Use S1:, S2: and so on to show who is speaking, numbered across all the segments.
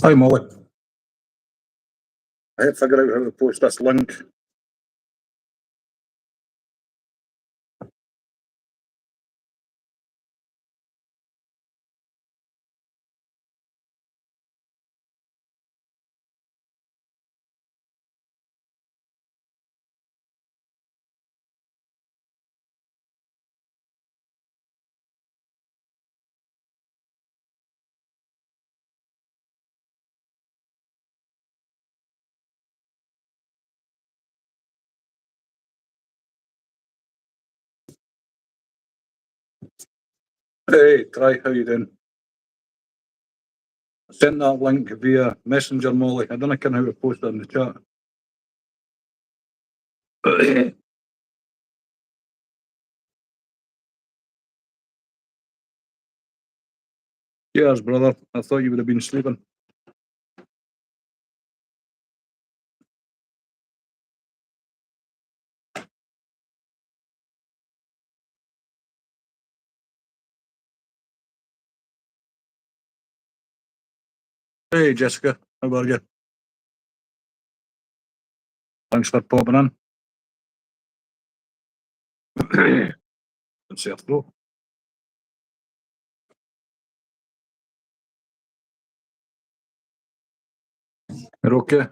S1: Hi, Molly. I had to figure out how to post this link. Hey, Try, how you doing? I sent that link via Messenger, Molly. I don't know how to post it in the chat. Cheers, brother. I thought you would have been sleeping. Hey, Jessica. How are you? Thanks for popping in. It's your throat. You're okay?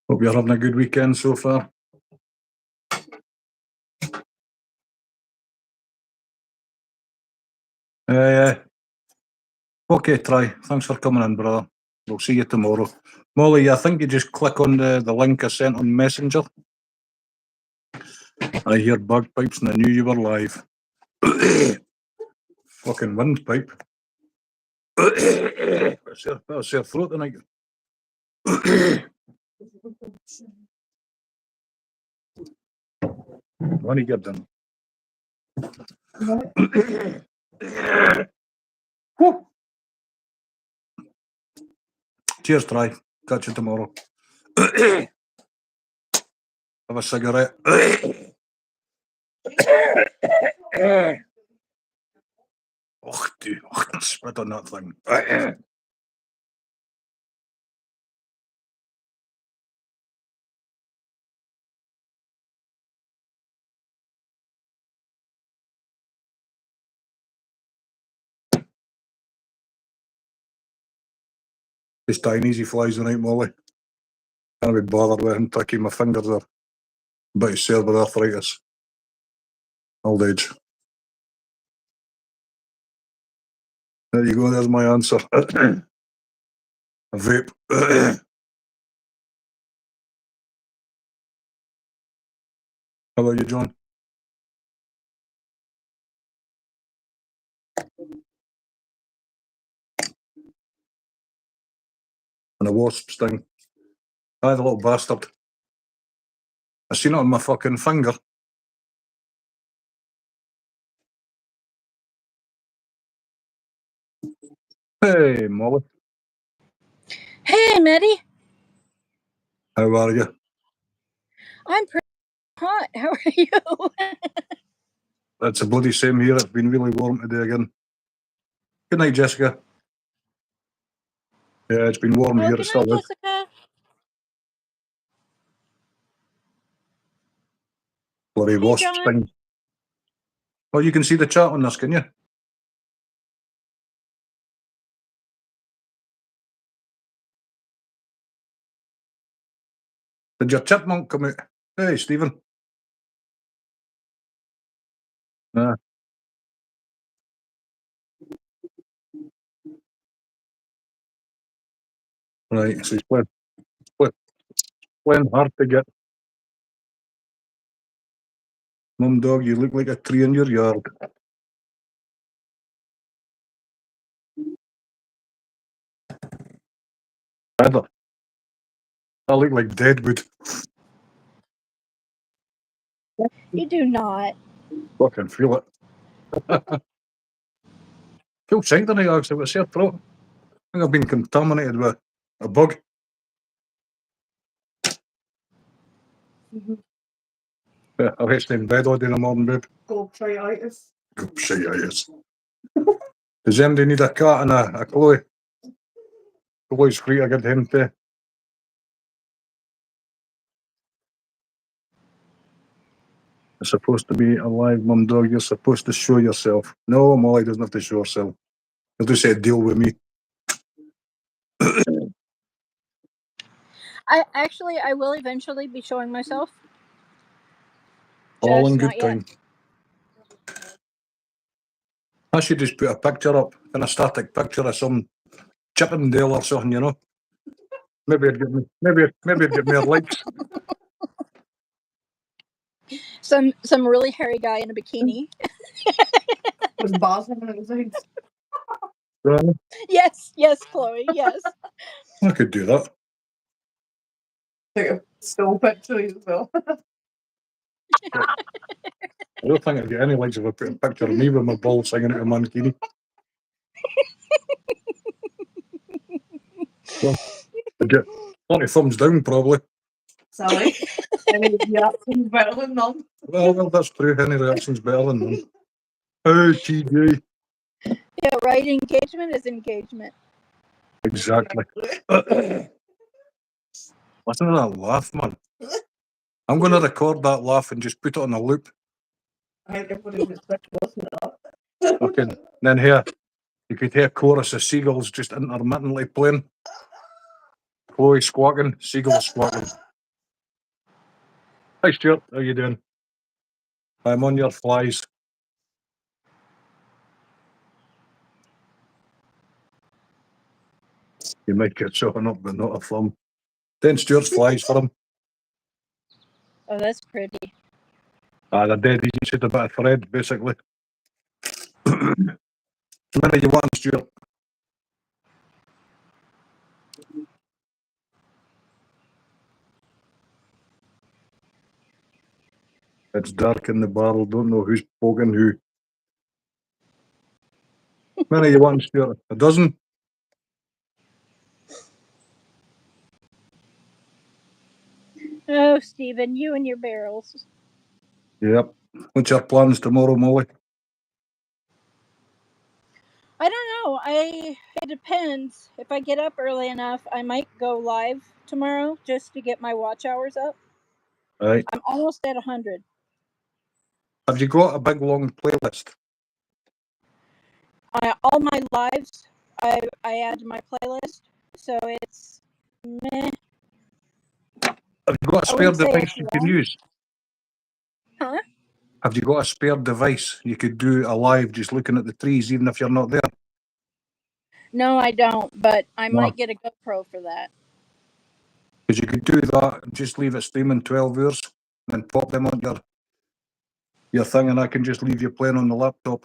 S1: Hope you're having a good weekend so far. Okay, Try. Thanks for coming in, brother. We'll see you tomorrow. Molly, I think you just click on the link I sent on Messenger. I hear bagpipes and I knew you were live. Fucking windpipe. That's your throat tonight. When you get done. Cheers, Try. Catch you tomorrow. Have a cigarette. Oh, dude. Spit on that thing. He's dying easy flies tonight, Molly. Can't be bothered with him tucking my fingers there. But he's sore with arthritis. Old age. There you go, there's my answer. A vape. How about you, John? And a wasp sting. Aye, the little bastard. I seen it on my fucking finger. Hey, Molly.
S2: Hey, Maddie.
S1: How are you?
S2: I'm pretty hot. How are you?
S1: It's a bloody same here. It's been really warm today again. Good night, Jessica. Yeah, it's been warm here.
S2: Good night, Jessica.
S1: Bloody wasp sting. Oh, you can see the chat on this, can you? Did your chipmunk come out? Hey, Stephen. Right, so he's playing hard to get. Mum dog, you look like a tree in your yard. Either. I look like deadwood.
S2: You do not.
S1: Fucking feel it. Feel sick tonight, actually, with a sore throat. I think I've been contaminated with a bug. Yeah, I've had to stay in bed all day in the morning, babe. Gobshite-itis. Does anybody need a cat and a Chloe? Chloe's free to get him too. It's supposed to be a live mum dog. You're supposed to show yourself. No, Molly doesn't have to show herself. He'll just say deal with me.
S2: I will eventually be showing myself.
S1: All
S2: Just
S1: in
S2: not
S1: good
S2: yet.
S1: time. I should just put a picture up, and a static picture of some Chippendale or something, you know. Maybe it'd get me. Maybe it'd get more likes.
S2: Some really hairy guy in a bikini.
S3: With balls on his legs.
S2: Yes, Chloe. Yes.
S1: I could do that.
S3: Take a still picture as well.
S1: I don't think I'd get any likes if I put a picture of me with my balls hanging out of a mankini. Well, I'd get 20 thumbs down probably.
S3: Sally. Any reactions better than none?
S1: Well, that's true. Any reaction's better than none. Oh, TJ.
S2: Yeah, right. Engagement is engagement.
S1: Exactly. Listen to that laugh, man. I'm going to record that laugh and just put it on a loop.
S3: I think everybody's expecting to listen to that.
S1: Okay. Then here, you could hear a chorus of seagulls just intermittently playing. Chloe squawking, seagulls squawking. Hi, Stuart. How you doing? I'm on your flies. You might get shot up, but not a thumb. 10 Stuart's flies for him.
S2: Oh, that's pretty.
S1: They're dead easy. Just a bit of thread, basically. How many you want, Stuart? It's dark in the barrel. Don't know who's poking who. How many you want, Stuart? A dozen?
S2: Oh, Stephen, you and your barrels.
S1: Yep. What's your plans tomorrow, Molly?
S2: I don't know. It depends. If I get up early enough, I might go live tomorrow just to get my watch hours up.
S1: Right.
S2: I'm almost at 100.
S1: Have you got a big long playlist?
S2: All my lives, I add to my playlist, so it's meh.
S1: Have you got a
S2: I
S1: spare
S2: wouldn't say
S1: device
S2: it's
S1: you can
S2: long.
S1: use?
S2: Huh?
S1: Have you got a spare device you could do a live just looking at the trees, even if you're not there?
S2: No, I don't, but I
S1: No.
S2: might get a GoPro for that.
S1: Because you could do that and just leave it streaming 12 hours and then pop them on your thing, and I can just leave you playing on the laptop.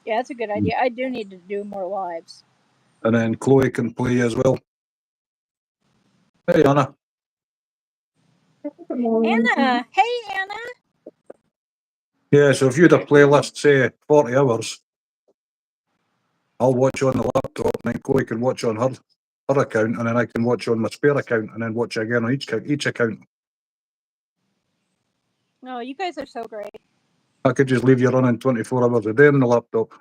S2: Yeah, that's a good idea. I do need to do more lives.
S1: And then Chloe can play as well. Hey, Anna.
S2: Anna! Hey, Anna!
S1: Yeah, so if you had a playlist, say 40 hours, I'll watch on the laptop, and then Chloe can watch on her account, and then I can watch on my spare account, and then watch again on each account.
S2: No, you guys are so great.
S1: I could just leave you running 24 hours a day on the laptop.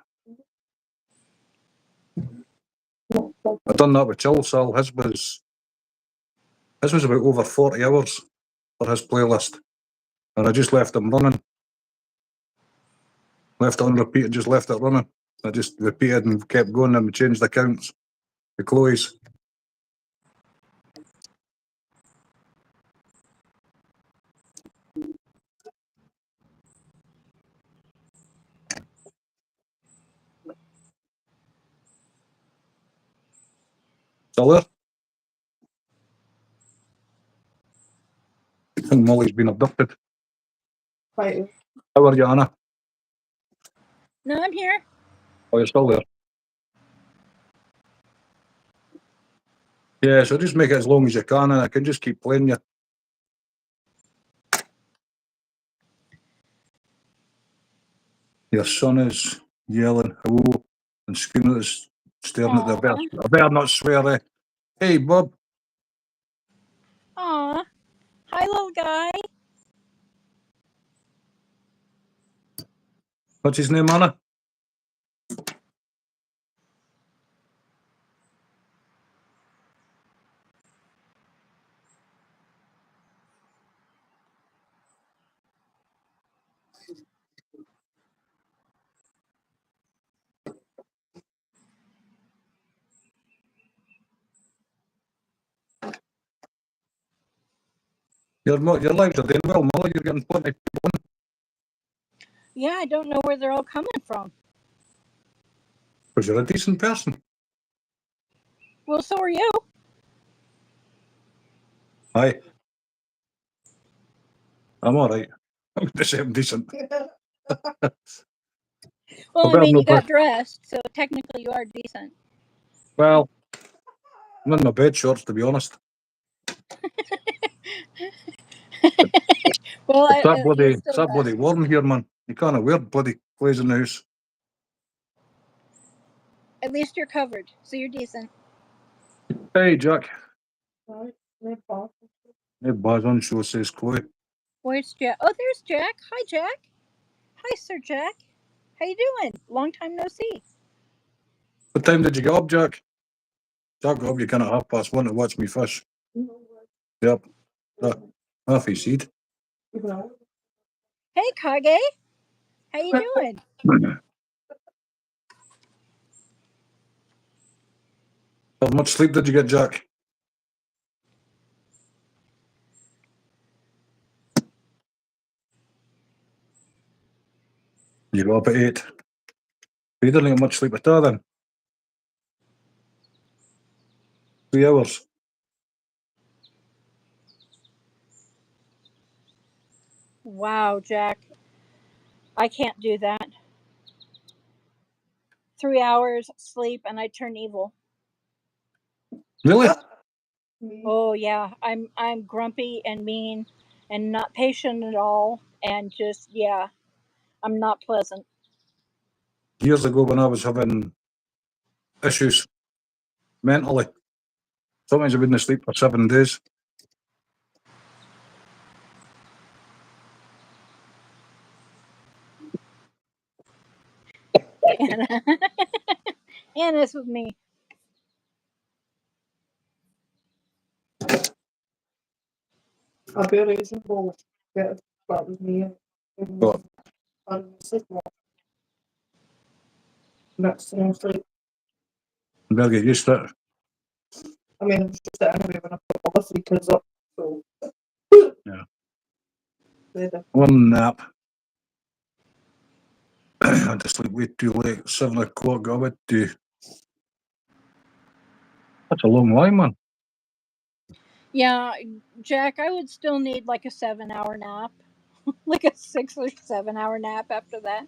S1: I've done that with Chill Sal. His was about over 40 hours for his playlist. And I just left him running. Left it on repeat and just left it running. I just repeated and kept going and changed accounts to Chloe's. Still there? I think Molly's been abducted.
S3: Right.
S1: How are you, Anna?
S2: No, I'm here.
S1: Oh, you're still there? Yeah, so just make it as long as you can, and I can just keep playing you. Your son is yelling hello and screaming at us, staring at the bear. I better not swear, eh? Hey, Bob.
S2: Aw. Hi, little guy.
S1: What's his name, Anna? Your lives are doing well, Molly. You're getting plenty.
S2: Yeah, I don't know where they're all coming from.
S1: Because you're a decent person.
S2: Well, so are you.
S1: Aye. I'm all right. I'm the same decent.
S2: Well, I
S1: better
S2: mean,
S1: not
S2: you got dressed, so technically you are decent.
S1: Well, I'm in my bed shorts, to be honest.
S2: Well,
S1: It's that
S2: you're
S1: bloody,
S2: still
S1: it's that bloody
S2: dressed.
S1: warm here, man. You can't wear bloody clothes in the house.
S2: At least you're covered, so you're decent.
S1: Hey, Jack.
S3: Right, they're fine.
S1: Hey, Baz on show says Chloe.
S2: Where's Jack? Oh, there's Jack. Hi, Jack. Hi, Sir Jack. How you doing? Long time no see.
S1: What time did you get up, Jack? Jack got up, you kind of 1:30 to watch me fish. Yep. Half his seed.
S2: Hey, Kage. How you doing?
S1: How much sleep did you get, Jack? You got up at 8. You didn't get much sleep at all then. 3 hours.
S2: Wow, Jack. I can't do that. 3 hours sleep and I turn evil.
S1: Really?
S2: Oh yeah, I'm grumpy and mean and not patient at all, and just yeah, I'm not pleasant.
S1: Years ago when I was having issues mentally, sometimes I wouldn't sleep for 7 days.
S2: Anna. Anna's with me.
S3: I'll be reasonable. Get that with me.
S1: But
S3: And sleep more. Next to no sleep.
S1: I better get used to it.
S3: I mean, I'm just anyway when I put all the 3 kids up. So.
S1: Yeah.
S3: Later.
S1: One nap. I had to sleep way too late. 7 o'clock, got up to. That's a long line, man.
S2: Yeah, Jack, I would still need like a 7-hour nap, like a 6 or 7-hour nap after that.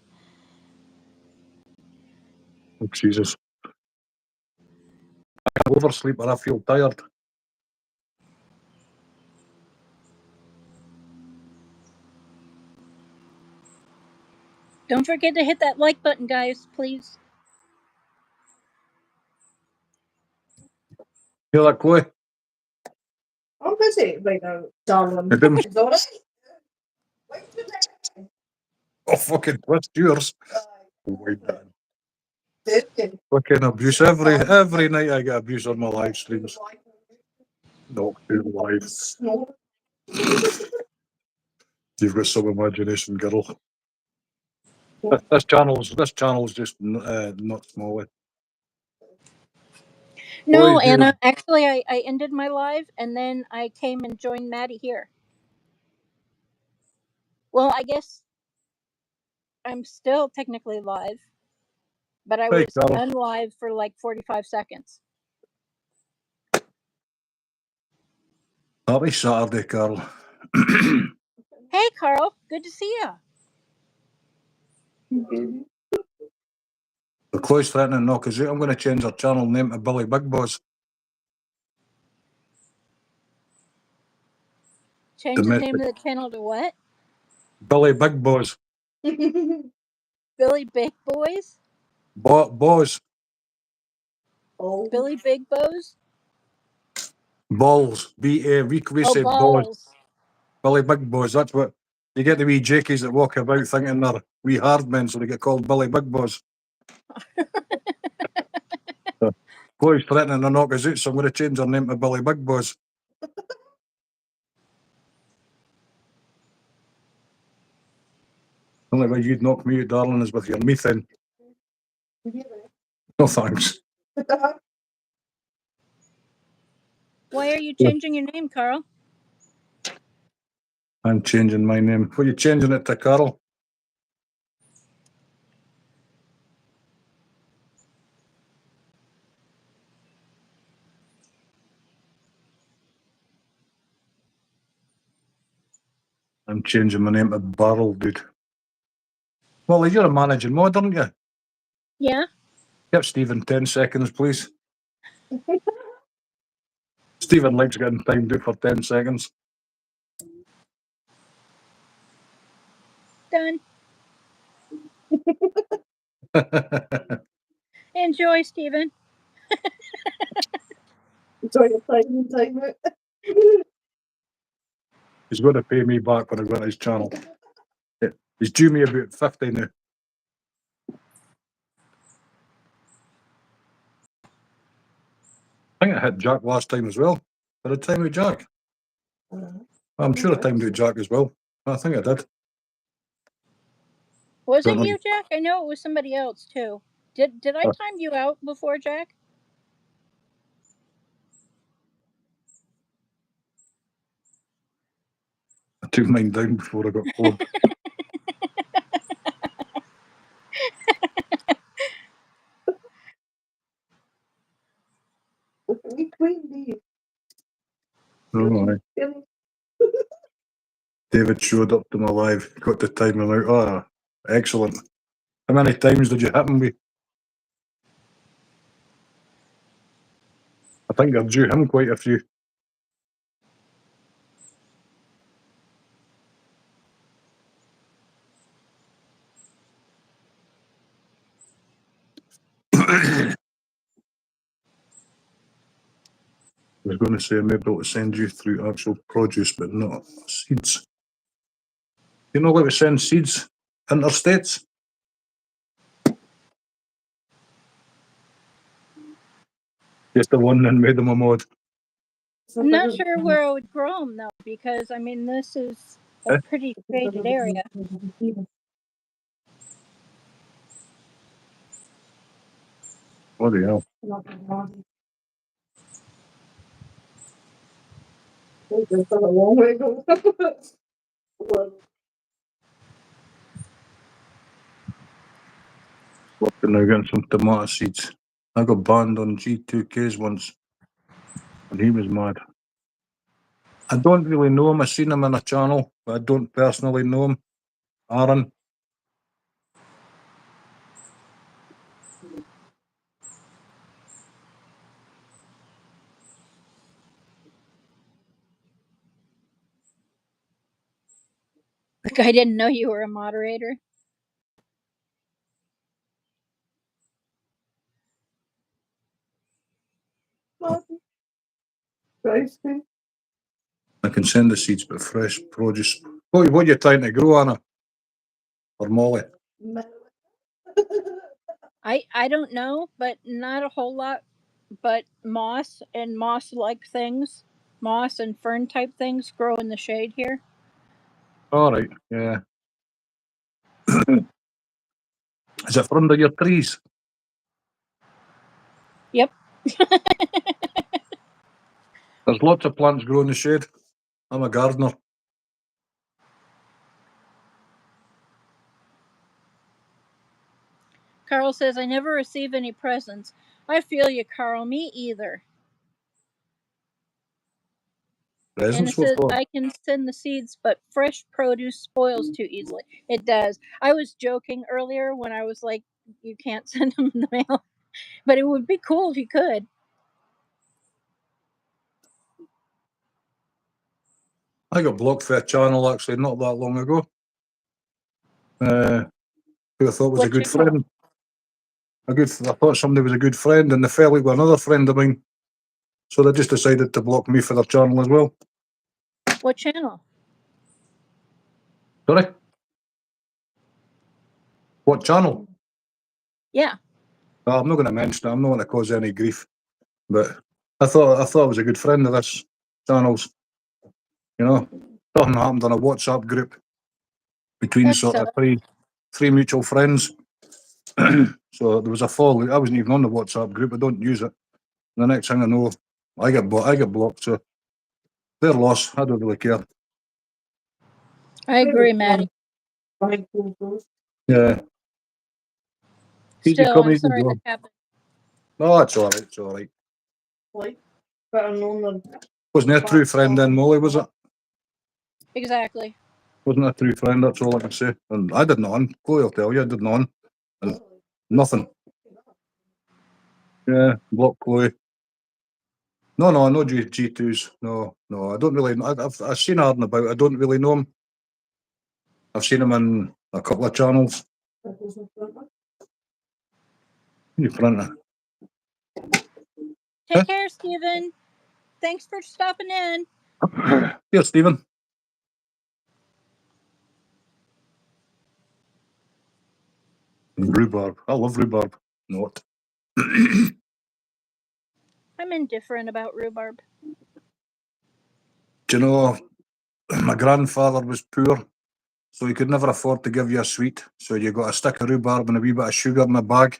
S1: Oh, Jesus. I oversleep or I feel tired.
S2: Don't forget to hit that like button, guys, please.
S1: Hear that, Chloe?
S3: I'm busy right now, darling.
S1: It didn't.
S3: It's all right.
S1: Oh, fucking twist yours. Oh, my God.
S3: Did
S1: Fucking abuse. Every night I get abuse on my live streams. Not too live.
S3: No.
S1: You've got some imagination, girl. This channel's just not small.
S2: No,
S1: Chloe, dude.
S2: Anna, actually, I ended my live and then I came and joined Maddie here. Well, I guess I'm still technically live, but I
S1: Hey,
S2: was
S1: Carl.
S2: unlive for like 45 seconds.
S1: Happy Saturday, Carl.
S2: Hey, Carl, good to see you.
S1: The Chloe's threatening to knock us out. I'm going to change her channel name to Billy Big Boss.
S2: Change the
S1: Domestic.
S2: name of the channel to what?
S1: Billy Big Boss.
S2: Billy Big Boys?
S1: Boss.
S3: Oh.
S2: Billy Big Bows?
S1: Balls. B-A. We
S2: Oh,
S1: say balls.
S2: balls.
S1: Billy Big Boss. That's what. You get the wee jakies that walk about thinking they're wee hard men, so they get called Billy Big Boss. So, Chloe's threatening to knock us out, so I'm going to change her name to Billy Big Boss. The only way you'd knock me out, darling, is with your methane. No thanks.
S2: Why are you changing your name, Carl?
S1: I'm changing my name. What are you changing it to, Carl? I'm changing my name to Barrel, dude. Well, you're a managing mod, aren't you?
S2: Yeah.
S1: Give Stephen 10 seconds, please. Stephen likes getting timed out for 10 seconds.
S2: Done. Enjoy, Stephen.
S3: Enjoy your time out.
S1: He's going to pay me back when I go on his channel. Yeah. He's due me about 50 now. I think I hit Jack last time as well. Did I time out Jack? I'm sure I timed out Jack as well. I think I did.
S2: Was it
S1: Don't know.
S2: you, Jack? I know it was somebody else too. Did I time you out before, Jack?
S1: I took mine down before I got bored. Oh, aye. David showed up to my live, got to time him out. Oh, excellent. How many times did you hit him with? I think I drew him quite a few. I was going to say I'm able to send you through actual produce, but not seeds. You know, like we send seeds interstates? Just the one that made them a mod.
S2: I'm not sure where I would grow them though, because I mean this is a pretty shaded area.
S1: Bloody hell.
S3: There's a long way to go.
S1: Working now getting some tomato seeds. I got banned on G2Ks once, and he was mad. I don't really know him. I've seen him on a channel, but I don't personally know him. Aaron.
S2: Like I didn't know you were a moderator.
S1: I can send the seeds, but fresh produce. What are you trying to grow, Anna? Or Molly?
S2: I don't know, but not a whole lot. But moss and moss-like things, moss and fern type things grow in the shade here.
S1: All right, yeah. Is it for under your trees?
S2: Yep.
S1: There's lots of plants grow in the shade. I'm a gardener.
S2: Carl says, I never receive any presents. I feel you, Carl. Me either. And it
S1: Presents? What
S2: says,
S1: for?
S2: I can send the seeds, but fresh produce spoils too easily. It does. I was joking earlier when I was like, you can't send them in the mail. But it would be cool if you could.
S1: I got blocked for a channel actually not that long ago. Who I thought was
S2: What
S1: a good
S2: channel?
S1: friend. I thought somebody was a good friend, and they fell with another friend of mine. So they just decided to block me for their channel as well.
S2: What channel?
S1: Sorry? What channel?
S2: Yeah.
S1: Well, I'm not going to mention it. I'm not going to cause any grief. But I thought I was a good friend of this channel's. You know, something happened on a WhatsApp group between
S2: That's
S1: sort of three mutual friends. So there was a fall. I wasn't even on the WhatsApp group. I don't use it. The next thing I know, I get blocked. So their loss. I don't really care.
S2: I agree, Maddie.
S1: Yeah. Easy
S2: Still,
S1: come,
S2: I'm
S1: easy
S2: sorry
S1: go.
S2: that happened.
S1: No, it's all right. It's all right.
S3: Like, better known than
S1: Wasn't a true friend then, Molly, was it?
S2: Exactly.
S1: Wasn't a true friend, that's all I can say. And I did none. Chloe will tell you, I did none. And nothing. Yeah, block Chloe. No, no G2s. No, I don't really know. I've seen Arden about. I don't really know him. I've seen him in a couple of channels. You printer.
S2: Take care, Stephen. Thanks for stopping in.
S1: Here, Stephen. Rhubarb. I love rhubarb. Not.
S2: I'm indifferent about rhubarb.
S1: Do you know, my grandfather was poor, so he could never afford to give you a sweet. So you got a stick of rhubarb and a wee bit of sugar in a bag.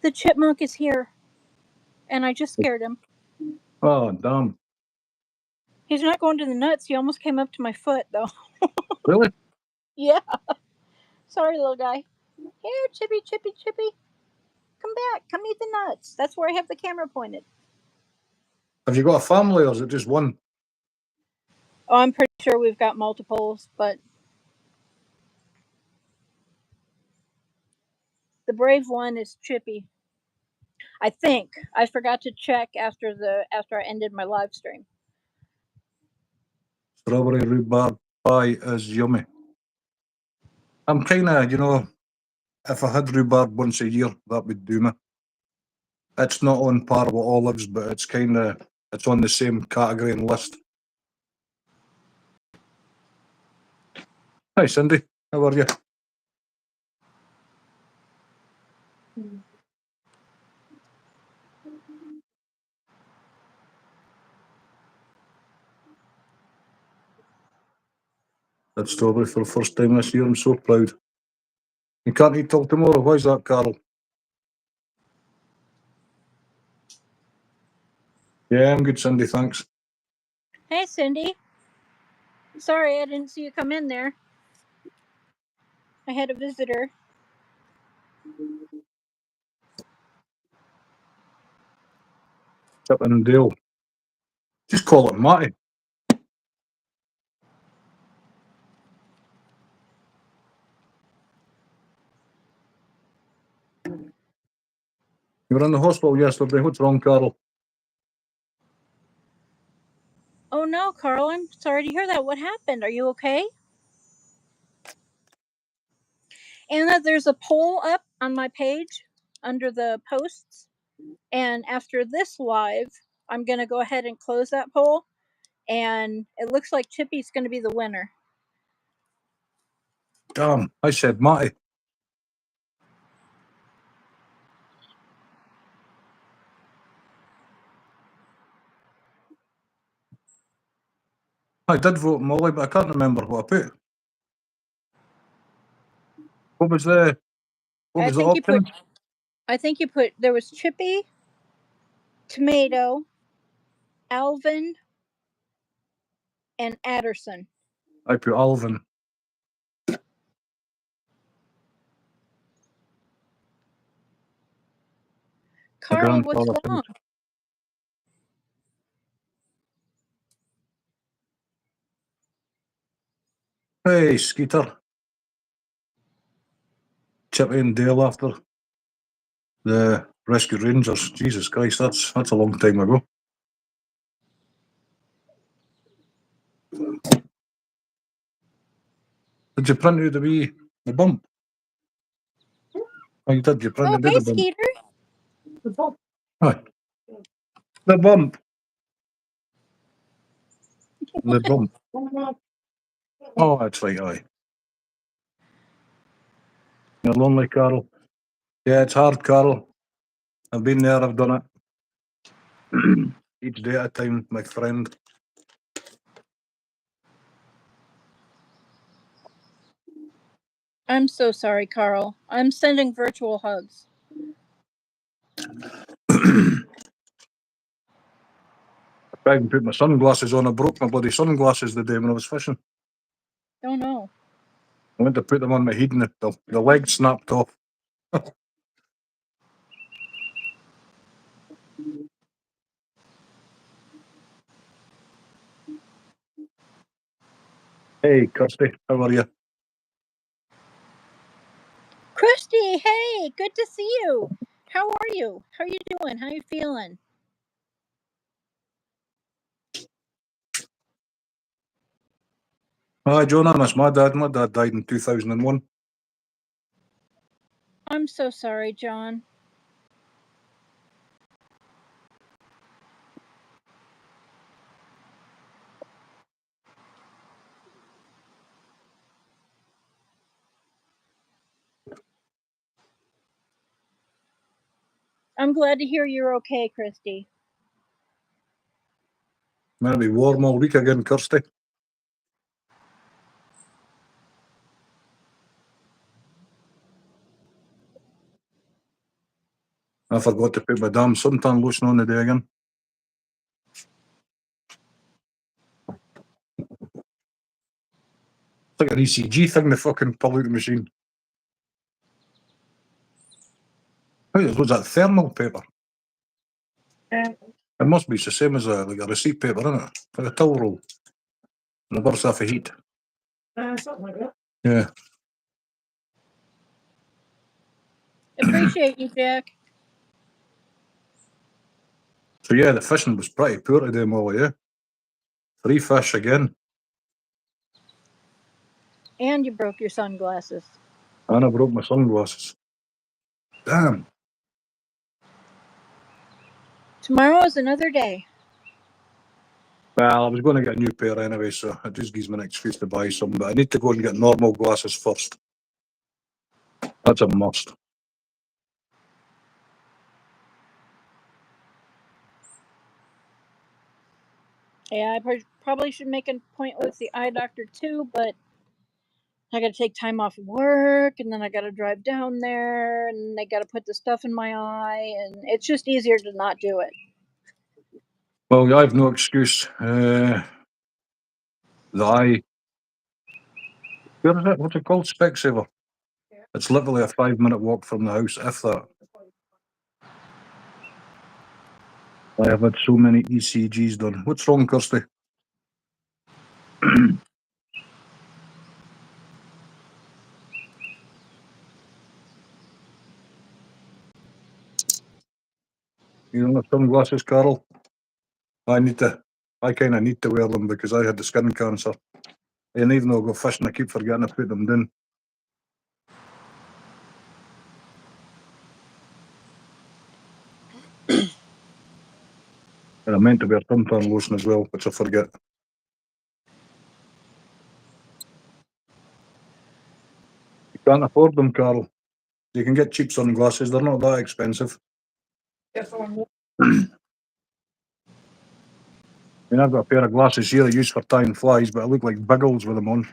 S2: The chipmunk is here, and I just scared him.
S1: Oh, damn.
S2: He's not going to the nuts. He almost came up to my foot, though.
S1: Really?
S2: Yeah. Sorry, little guy. Here, Chippy. Come back. Come eat the nuts. That's where I have the camera pointed.
S1: Have you got a family or is it just one?
S2: Oh, I'm pretty sure we've got multiples, but the brave one is Chippy. I think. I forgot to check after I ended my live stream.
S1: Strawberry rhubarb pie is yummy. I'm kind of, if I had rhubarb once a year, that would do me. It's not on par with olives, but it's on the same category and list. Hi, Cindy. How are you? Had strawberry for the first time this year. I'm so proud. You can't eat till tomorrow. Why is that, Carol? Yeah, I'm good, Cindy. Thanks.
S2: Hey, Cindy. Sorry, I didn't see you come in there. I had a visitor.
S1: Chip and Dale. Just call it Matty. You were in the hospital yesterday. What's wrong, Carol?
S2: Oh no, Carl, I'm sorry to hear that. What happened? Are you okay? Anna, there's a poll up on my page under the posts. And after this live, I'm going to go ahead and close that poll. And it looks like Chippy's going to be the winner.
S1: Damn, I said Matty. I did vote Molly, but I can't remember what I put. What was the option?
S2: I think you put, there was Chippy, Tomato, Alvin, and Adderson.
S1: I put Alvin.
S2: Carl, what's wrong?
S1: Hey, Skeeter. Chippy and Dale after the Rescue Rangers. Jesus Christ, that's a long time ago. Did you print out the bump? Oh, you did. You printed out
S2: Hey,
S1: the bump.
S2: Skeeter.
S3: the bump.
S1: Aye. The bump. The bump. Oh, that's right, aye. You're lonely, Carol. Yeah, it's hard, Carol. I've been there, I've done it. Each day at a time, my friend.
S2: I'm so sorry, Carl. I'm sending virtual hugs.
S1: I tried and put my sunglasses on. I broke my bloody sunglasses the day when I was fishing.
S2: Oh no.
S1: I went to put them on my head and the leg snapped off. Hey, Kirsty, how are you?
S2: Christy, hey, good to see you. How are you? How are you doing? How are you feeling?
S1: Hi, Jonah, that's my dad. My dad died in 2001.
S2: I'm so sorry, John. I'm glad to hear you're okay, Christy.
S1: Might be warm all week again, Kirsty. I forgot to put my damn suntan lotion on the day again. It's like an ECG thing, the fucking pull out the machine. Was that thermal paper?
S3: Um,
S1: It must be the same as like a receipt paper, isn't it? Like a towel roll. And it bursts off of heat.
S3: something like that.
S1: Yeah.
S2: Appreciate you, Jack.
S1: So yeah, the fishing was pretty poor today, Molly, yeah. 3 fish again.
S2: And you broke your sunglasses.
S1: And I broke my sunglasses. Damn.
S2: Tomorrow is another day.
S1: Well, I was going to get a new pair anyway, so it just gives me an excuse to buy some. But I need to go and get normal glasses first. That's a must.
S2: Yeah, I probably should make an appointment with the eye doctor too, but I got to take time off work, and then I got to drive down there, and they got to put the stuff in my eye, and it's just easier to not do it.
S1: Well, I have no excuse. The eye. Where is it? What's it called? Specsaver. It's literally a 5-minute walk from the house, if that. I have had so many ECGs done. What's wrong, Kirsty? You know, sunglasses, Carol? I kind of need to wear them because I had the skin cancer. And even though I go fishing, I keep forgetting to put them down. And I meant to wear suntan lotion as well, which I forget. You can't afford them, Carol. You can get cheap sunglasses, they're not that expensive.
S3: Yes, one.
S1: I mean, I've got a pair of glasses here I use for tying flies, but I look like Biggles with them on.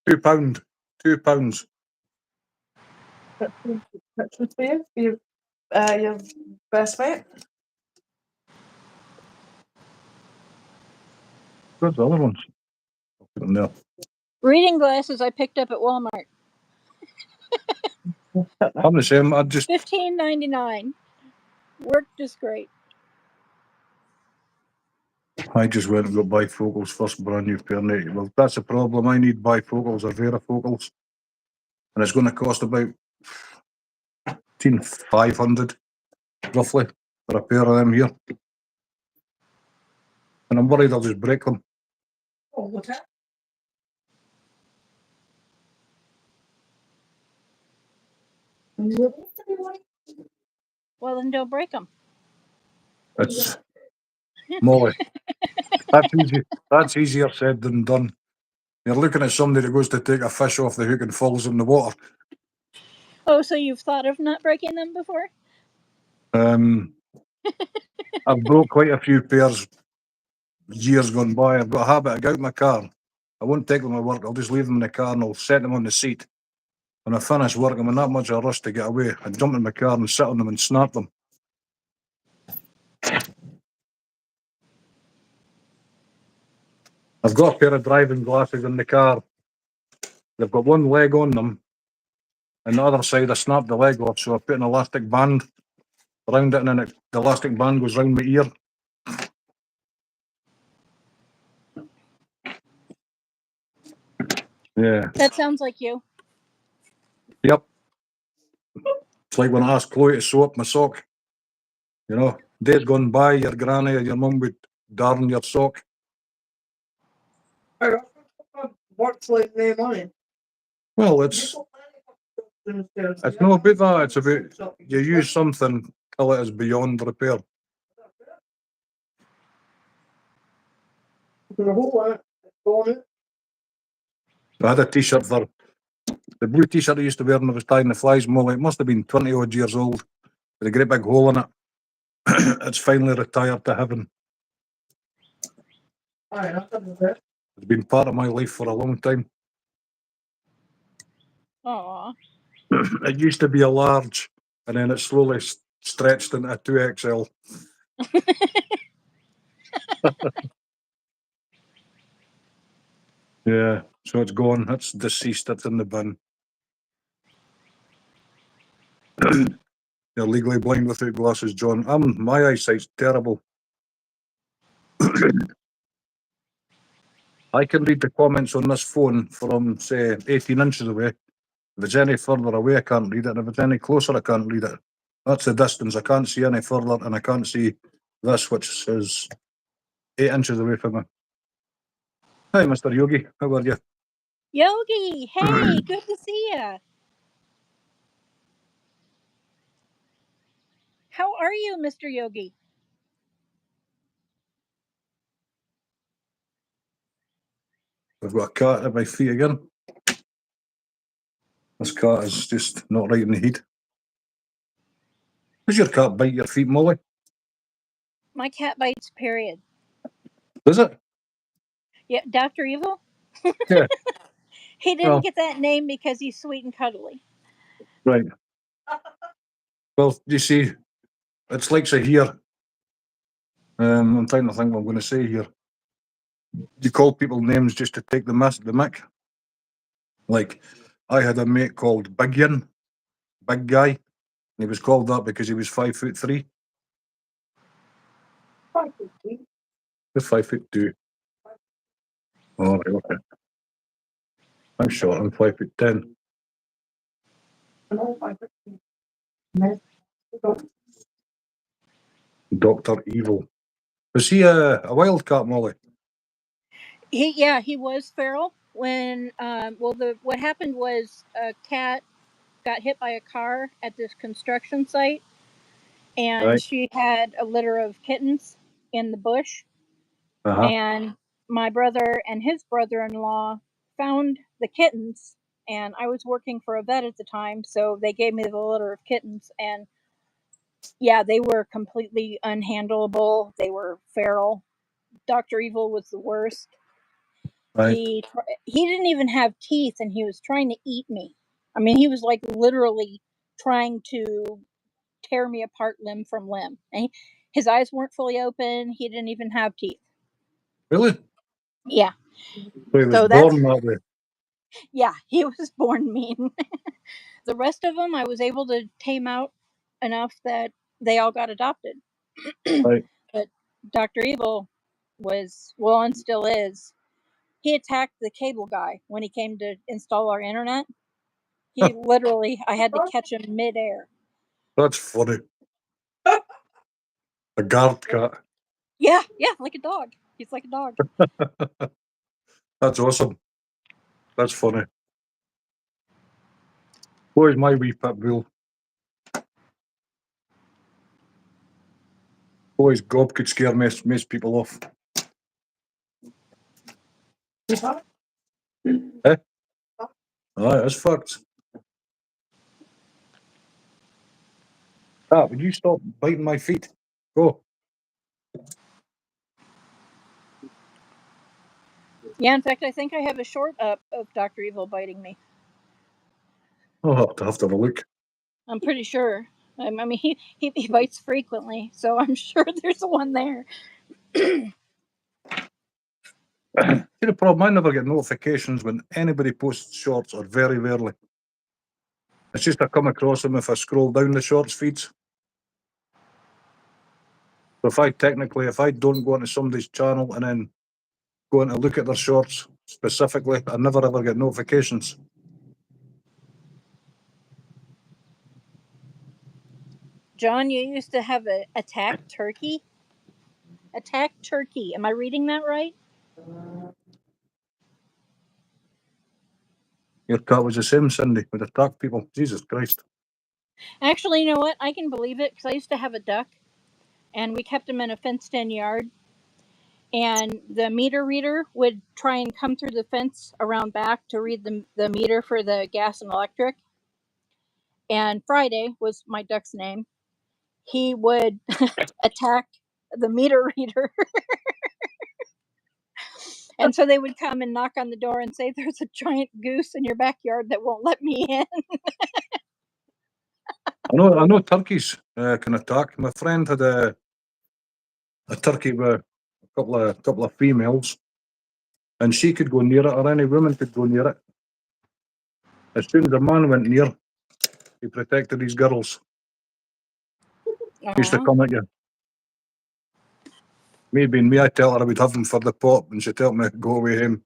S1: £2. £2.
S3: Which was for you? For your best mate?
S1: Where's the other ones? I'll put them there.
S2: Reading glasses I picked up at Walmart.
S1: I'm the same. I just
S2: $15.99. Worked just great.
S1: went and got bifocals first, brand new pair. Well, that's the problem. I need bifocals or varifocals, and it's going to cost about $500 roughly for a pair of them here. And I'm worried I'll just break them.
S3: Oh, what's that?
S2: Well, then don't break them.
S1: It's Molly. That's easy. That's easier said than done. You're looking at somebody that goes to take a fish off the hook and falls in the water.
S2: Oh, so you've thought of not breaking them before?
S1: I've broke quite a few pairs years gone by. I've got a habit. I go out in my car. I won't take them to work. I'll just leave them in the car and I'll set them on the seat. When I finish work, I'm in that much of a rush to get away. I jump in my car and sit on them and snap them. I've got a pair of driving glasses in the car. They've got one leg on them, and the other side I snapped the leg off, so I put an elastic band around it, and then the elastic band goes round my ear. Yeah.
S2: That sounds like you.
S1: Yep. It's like when I asked Chloe to sew up my sock. You know, days gone by, your granny or your mum would darn your sock.
S3: Works like no money.
S1: Well, it's not about that. It's about you use something till it is beyond repair. I had a t-shirt for the blue t-shirt I used to wear when I was tying the flies, Molly. It must have been 20 odd years old with a great big hole in it. It's finally retired to heaven. It's been part of my life for a long time.
S2: Aw.
S1: It used to be a large, and then it slowly stretched into a 2XL. Yeah, so it's gone. It's deceased. It's in the bin. You're legally blind without glasses, John. My eyesight's terrible. I can read the comments on this phone from, say, 18 inches away. If it's any further away, I can't read it. And if it's any closer, I can't read it. That's the distance. I can't see any further, and I can't see this, which is 8 inches away from me. Hi, Mr. Yogi. How are you?
S2: Yogi, hey, good to see ya. How are you, Mr. Yogi?
S1: I've got a cat at my feet again. This cat is just not right in the heat. Does your cat bite your feet, Molly?
S2: My cat bites, period.
S1: Does it?
S2: Yeah, Dr. Evil?
S1: Yeah.
S2: He didn't
S1: Well,
S2: get that name because he's sweet and cuddly.
S1: right. Well, you see, it's like say here. I'm trying to think what I'm going to say here. You call people names just to take the mick. Like, I had a mate called Big Yin, big guy, and he was called that because he was 5'3". He's 5'2". Oh, right, okay. I'm short. I'm 5'10". Dr. Evil. Was he a wildcat, Molly?
S2: He was feral when what happened was a cat got hit by a car at this construction site, and
S1: Right.
S2: she had a litter of kittens in the bush,
S1: Uh-huh.
S2: and my brother and his brother-in-law found the kittens, and I was working for a vet at the time, so they gave me the litter of kittens, and yeah, they were completely unhandleable. They were feral. Dr. Evil was the worst.
S1: Right.
S2: He didn't even have teeth, and he was trying to eat me. I mean, he was like literally trying to tear me apart limb from limb. And his eyes weren't fully open. He didn't even have teeth.
S1: Really?
S2: Yeah.
S1: So he was
S2: So that's
S1: born that way.
S2: yeah. He was born mean. The rest of them, I was able to tame out enough that they all got adopted.
S1: Right.
S2: But Dr. Evil was, well, and still is. He attacked the cable guy when he came to install our internet. He literally, I had to catch him midair.
S1: That's funny. A guard cat.
S2: Yeah, like a dog. He's like a dog.
S1: That's awesome. That's funny. Boy's my wee pit bull. Boy's gob could scare most people off. Aye, it's fucked. Ah, would you stop biting my feet? Go.
S2: Yeah, in fact, I think I have a short up of Dr. Evil biting me.
S1: I'll have to have a look.
S2: I'm pretty sure. I mean, he bites frequently, so I'm sure there's one there.
S1: See, the problem, I never get notifications when anybody posts shorts, or very rarely. It's just I come across them if I scroll down the shorts feeds. So if I don't go into somebody's channel and then go in to look at their shorts specifically, I never ever get notifications.
S2: John, you used to have a attack turkey. Attack turkey. Am I reading that right?
S1: Your cat was the same, Cindy, with attack people. Jesus Christ.
S2: Actually, you know what? I can believe it because I used to have a duck, and we kept him in a fenced-in yard. And the meter reader would try and come through the fence around back to read the meter for the gas and electric. And Friday was my duck's name. He would attack the meter reader. And so they would come and knock on the door and say, "There's a giant goose in your backyard that won't let me in."
S1: I know turkeys can attack. My friend had a turkey with a couple of females, and she could go near it, or any woman could go near it. As soon as a man went near, he protected his girls. He used to come at you. Me being me, I tell her I would have him for the pot, and she tell me go away him.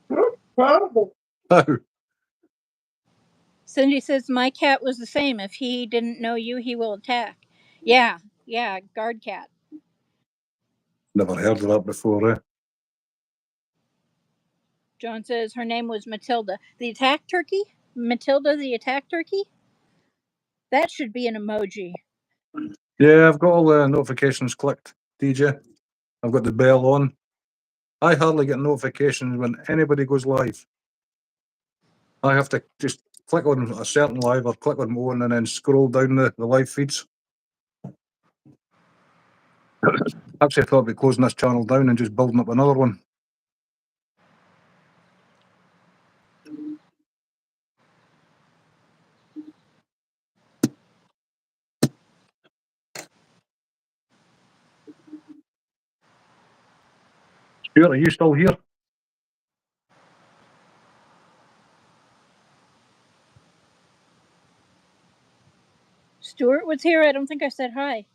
S3: Incredible.
S2: Cindy says, "My cat was the same. If he didn't know you, he will attack." Yeah, guard cat.
S1: Never heard of that before, eh?
S2: John says her name was Matilda. The attack turkey? Matilda the attack turkey? That should be an emoji.
S1: Yeah, I've got all the notifications clicked, DJ. I've got the bell on. I hardly get notifications when anybody goes live. I have to just click on a certain live or click on one and then scroll down the live feeds. Actually, I thought about closing this channel down and just building up another one. Stuart, are you still here?
S2: Stuart was here. I don't think I said hi.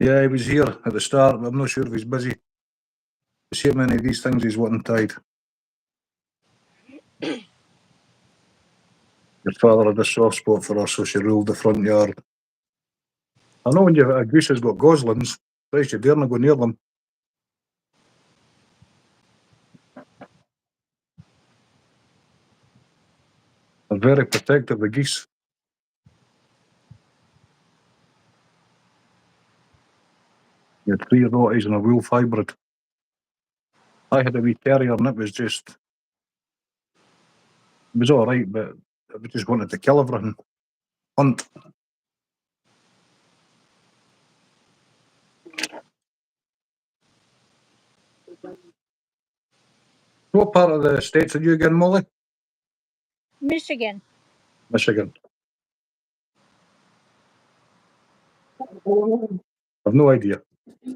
S1: Yeah, he was here at the start, but I'm not sure if he's busy. See how many of these things he's wanting tied. Your father had a soft spot for her, so she ruled the front yard. I know when a goose has got goslings, Christ, you dare not go near them. They're very protective, the geese. You had 3 Rotties and a wolf hybrid. I had a wee terrier and it was alright, but it just wanted to kill everything. Hunt. What part of the States are you again, Molly?
S2: Michigan.
S1: Michigan. I've no idea.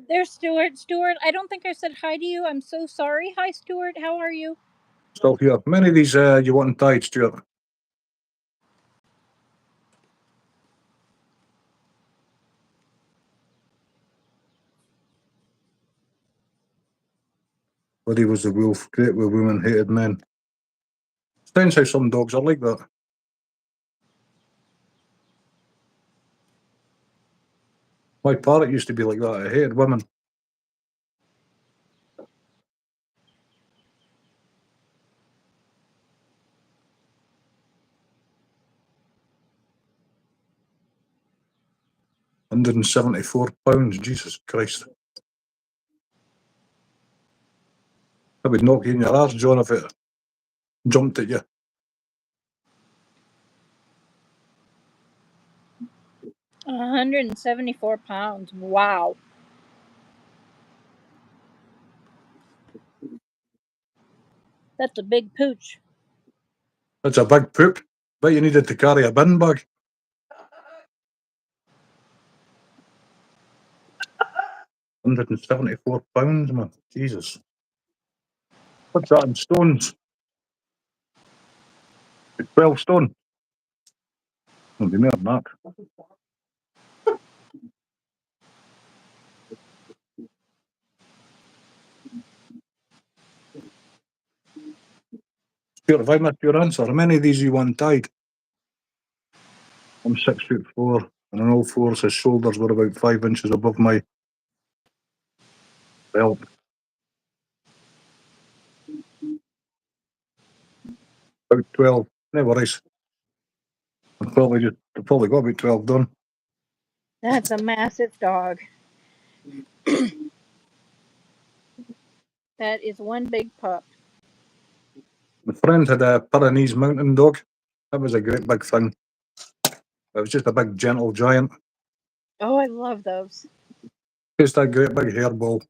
S2: There's Stuart. Stuart, I don't think I said hi to you. I'm so sorry. Hi, Stuart. How are you?
S1: Still here. Many of these you want tied, Stuart? Buddy was the wolf, great with women, hated men. Sounds how some dogs are like that. My parrot used to be like that. I hated women. £174. Jesus Christ. I would knock you in your arse, John, if it jumped at you.
S2: £174. Wow. That's a big pooch.
S1: That's a big poop. Bet you needed to carry a bin bag. £174, man. Jesus. What's that in stones? 12 stone. It'll be more than that. Stuart, if I missed your answer, how many of these you want tied? I'm 6'4", and on all fours his shoulders were about 5 inches above my belt. About 12. No worries. I've probably got about 12 done.
S2: That's a massive dog. That is one big pup.
S1: My friend had a Pyrenees mountain dog. That was a great big thing. It was just a big gentle giant.
S2: Oh, I love those.
S1: Just a great big hairball.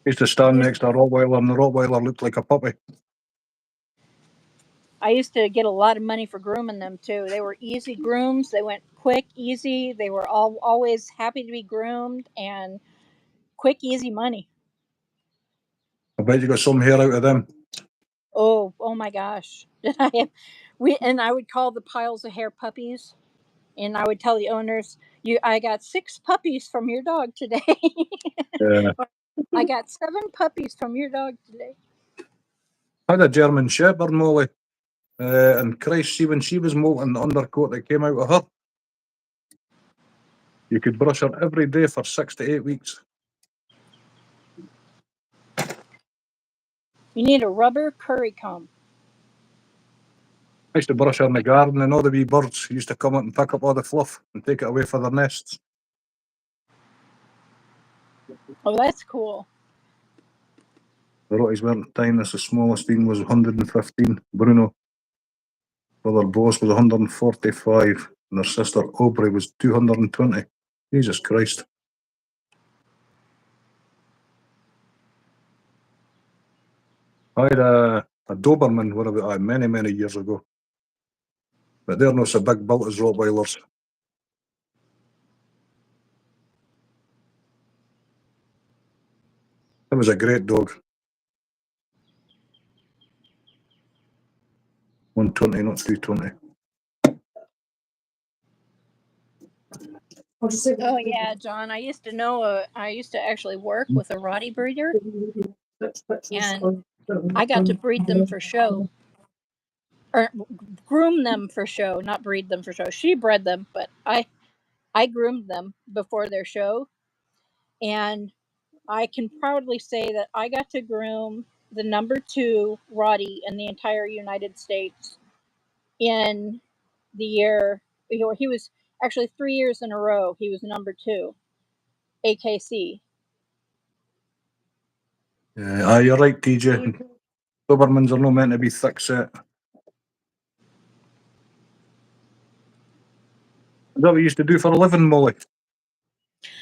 S1: Used to stand next to a Rottweiler, and the Rottweiler looked like a puppy.
S2: I used to get a lot of money for grooming them too. They were easy grooms. They went quick, easy. They were always happy to be groomed and quick, easy money.
S1: I bet you got some hair out of them.
S2: Oh my gosh. Did I have I would call the piles of hair puppies, and I would tell the owners, I got 6 puppies from your dog today.
S1: Yeah.
S2: I got 7 puppies from your dog today.
S1: I had a German Shepherd, Molly. And Christ, see, when she was molting the undercoat that came out of her, you could brush her every day for 6 to 8 weeks.
S2: You need a rubber curry comb.
S1: I used to brush her in the garden, and all the wee birds used to come up and pick up all the fluff and take it away for their nests.
S2: Oh, that's cool.
S1: The Rotties weren't tiny. The smallest thing was 115. Bruno, brother Boss, was 145, and her sister Aubrey was 220. Jesus Christ. I had a Doberman many, many years ago. But they're not so big built as Rottweilers. It was a great dog. 120, not 220.
S2: Oh yeah, John. I used to actually work with a Rottie breeder, and I got to breed them for show, or groom them for show, not breed them for show. She bred them, but I groomed them before their show, and I can proudly say that I got to groom the number 2 Rottie in the entire United States in the year. He was actually 3 years in a row. He was number 2, AKC.
S1: Yeah, you're right, TJ. Dobermans are not meant to be thick set. Is that what you used to do for a living, Molly?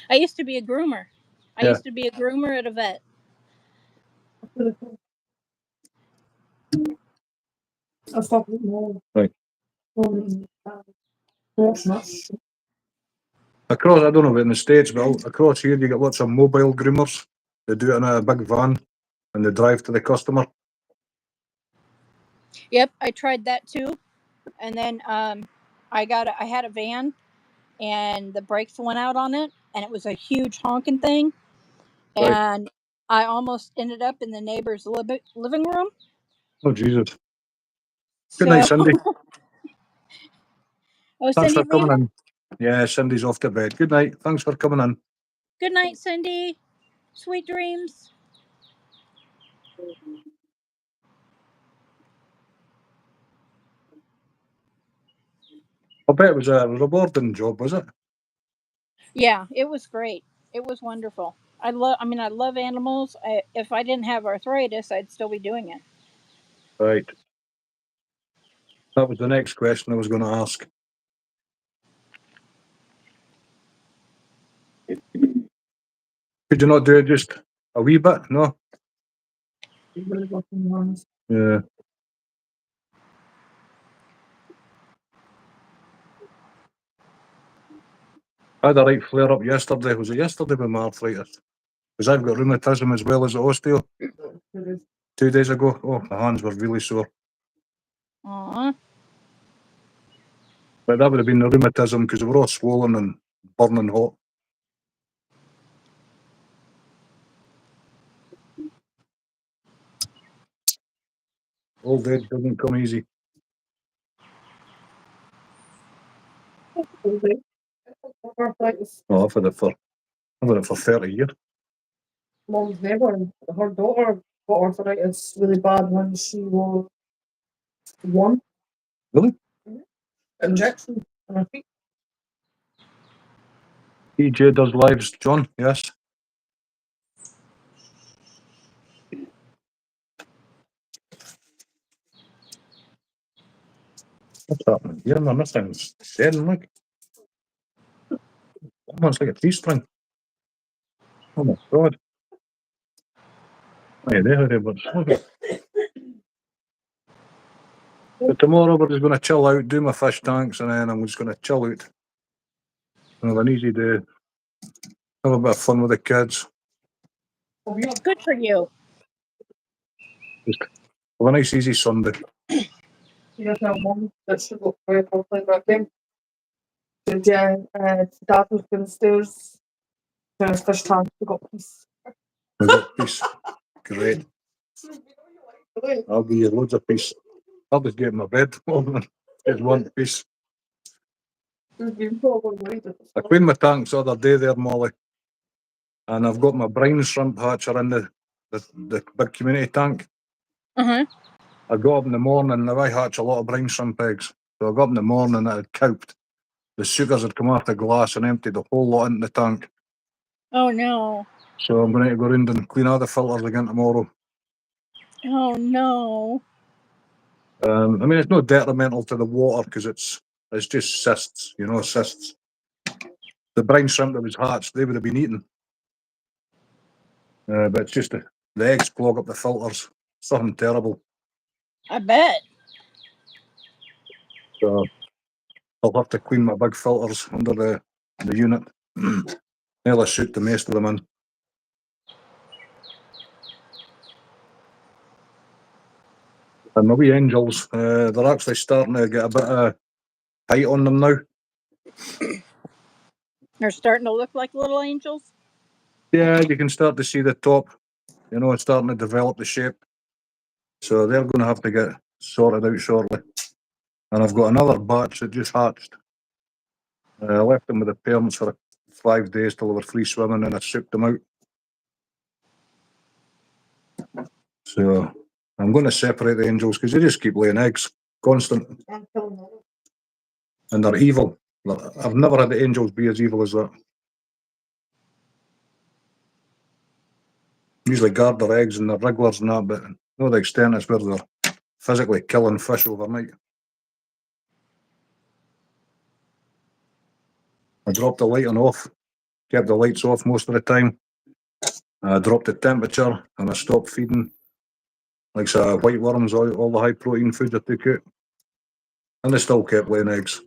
S2: I used to be a groomer. I
S1: Yeah.
S2: used to be a groomer at a vet.
S1: Right. Across, I don't know about in the States, but across here you get lots of mobile groomers. They do it in a big van and they drive to the customer.
S2: Yep, I tried that too. And then I had a van, and the brakes went out on it, and it was a huge honking thing.
S1: Right.
S2: And I almost ended up in the neighbor's living room.
S1: Oh, Jesus.
S2: So,
S1: Good night, Cindy.
S2: oh,
S1: Thanks
S2: Cindy
S1: for coming
S2: leaving?
S1: in. Yeah, Cindy's off to bed. Good night. Thanks for coming in.
S2: Good night, Cindy. Sweet dreams.
S1: I bet it was a rewarding job, was it?
S2: Yeah, it was great. It was wonderful. I love animals. If I didn't have arthritis, I'd still be doing it.
S1: Right. That was the next question I was going to ask. Could you not do it just a wee bit? No? Yeah. I had a right flare up yesterday. Was it yesterday with my arthritis? Because I've got rheumatism as well as the osteo. 2 days ago. Oh, my hands were really sore.
S2: Aw.
S1: But that would have been the rheumatism because they were all swollen and burning hot. Old age doesn't come easy. Oh, I've had it for 30 years.
S3: Mom's neighbour, her daughter got arthritis really bad when she was 1.
S1: Really?
S3: Injection on her feet.
S1: EJ does lives, John. Yes. What's happening here? Man, this thing's dead. Look. Almost like a tree string. Oh my god. Hey, there, but But tomorrow we're just going to chill out, do my fish tanks, and then I'm just going to chill out. Have an easy day. Have a bit of fun with the kids.
S2: Good for you.
S1: Just have a nice easy Sunday.
S3: You tell Mom that she got very playing that game. And yeah, Dad was downstairs doing his fish tank. We got peace.
S1: We got peace. Great. I'll give you loads of peace. I'll just get in my bed. Just one piece. I cleaned my tanks the other day there, Molly, and I've got my brine shrimp hatcher in the big community tank.
S2: Uh-huh.
S1: I got up in the morning, now I hatch a lot of brine shrimp eggs. So I got up in the morning and it had cowed. The sugars had come off the glass and emptied the whole lot into the tank.
S2: Oh no.
S1: So I'm going to go round and clean all the filters again tomorrow.
S2: Oh no.
S1: I mean, it's not detrimental to the water because it's just cysts, cysts. The brine shrimp that was hatched, they would have been eaten. But it's just the eggs clog up the filters. Something terrible.
S2: I bet.
S1: So I'll have to clean my big filters under the unit. Nearly shoot the most of them in. And my wee angels, they're actually starting to get a bit of height on them now.
S2: They're starting to look like little angels.
S1: Yeah, you can start to see the top. It's starting to develop the shape. So they're going to have to get sorted out shortly. And I've got another batch that just hatched. I left them with the parents for 5 days till they were free swimming, and I shipped them out. So I'm going to separate the angels because they just keep laying eggs, constant. And they're evil. I've never had the angels be as evil as that. Usually guard their eggs and their wrigglers and that, but not the extent it's where they're physically killing fish overnight. I dropped the lighting off, kept the lights off most of the time. I dropped the temperature and I stopped feeding like white worms, all the high protein foods I took out. And they still kept laying eggs.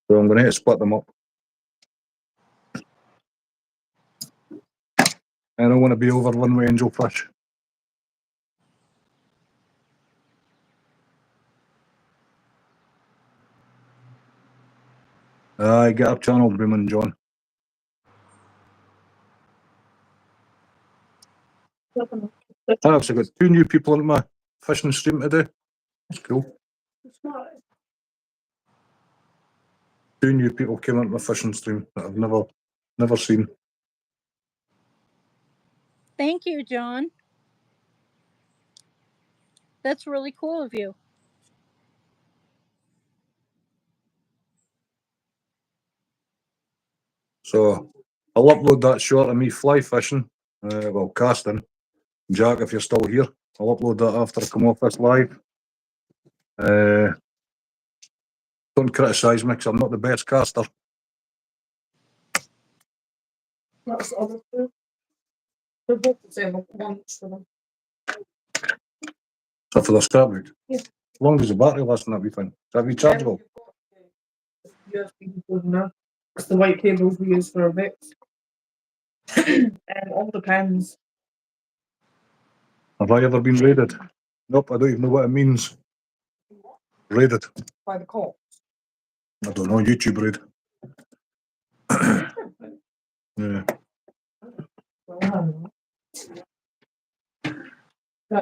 S1: So I'm going to have to split them up. I don't want to be overrun with angel fish. Aye, get our channel booming, John. I've actually got 2 new people on my fishing stream today. That's cool. 2 new people came onto my fishing stream that I've never seen.
S2: Thank you, John. That's really cool of you.
S1: So I'll upload that short of me fly fishing, well, casting. Jack, if you're still here, I'll upload that after I come off this live. Don't criticise me because I'm not the best caster.
S3: That's the other two. They're both the same once for them.
S1: So for the scrapbook.
S3: Yeah.
S1: As long as the battery lasts and everything. Is that rechargeable?
S3: USB code now. It's the white cables we use for our bits. And all depends.
S1: Have I ever been raided? Nope, I don't even know what it means. Raided.
S3: By the cops.
S1: I don't know, YouTube raid. Yeah.
S3: Well, I don't know.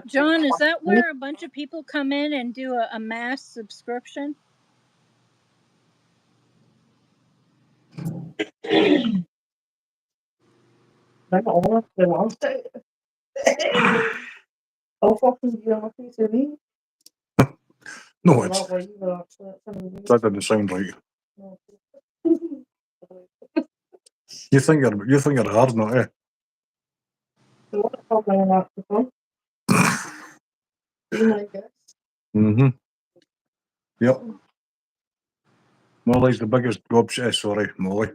S2: John, is that where a bunch of people come in and do a mass subscription?
S3: That's all they want to. Oh, fuck, is you on a piece of me?
S1: No,
S3: Well,
S1: it's
S3: that way you were actually at some of these.
S1: that didn't sound right.
S3: No.
S1: You think you're hard, not eh?
S3: So what the fuck am I after fun? You might guess.
S1: Mm-hmm. Yep. Molly's the biggest gobshite. Sorry, Molly.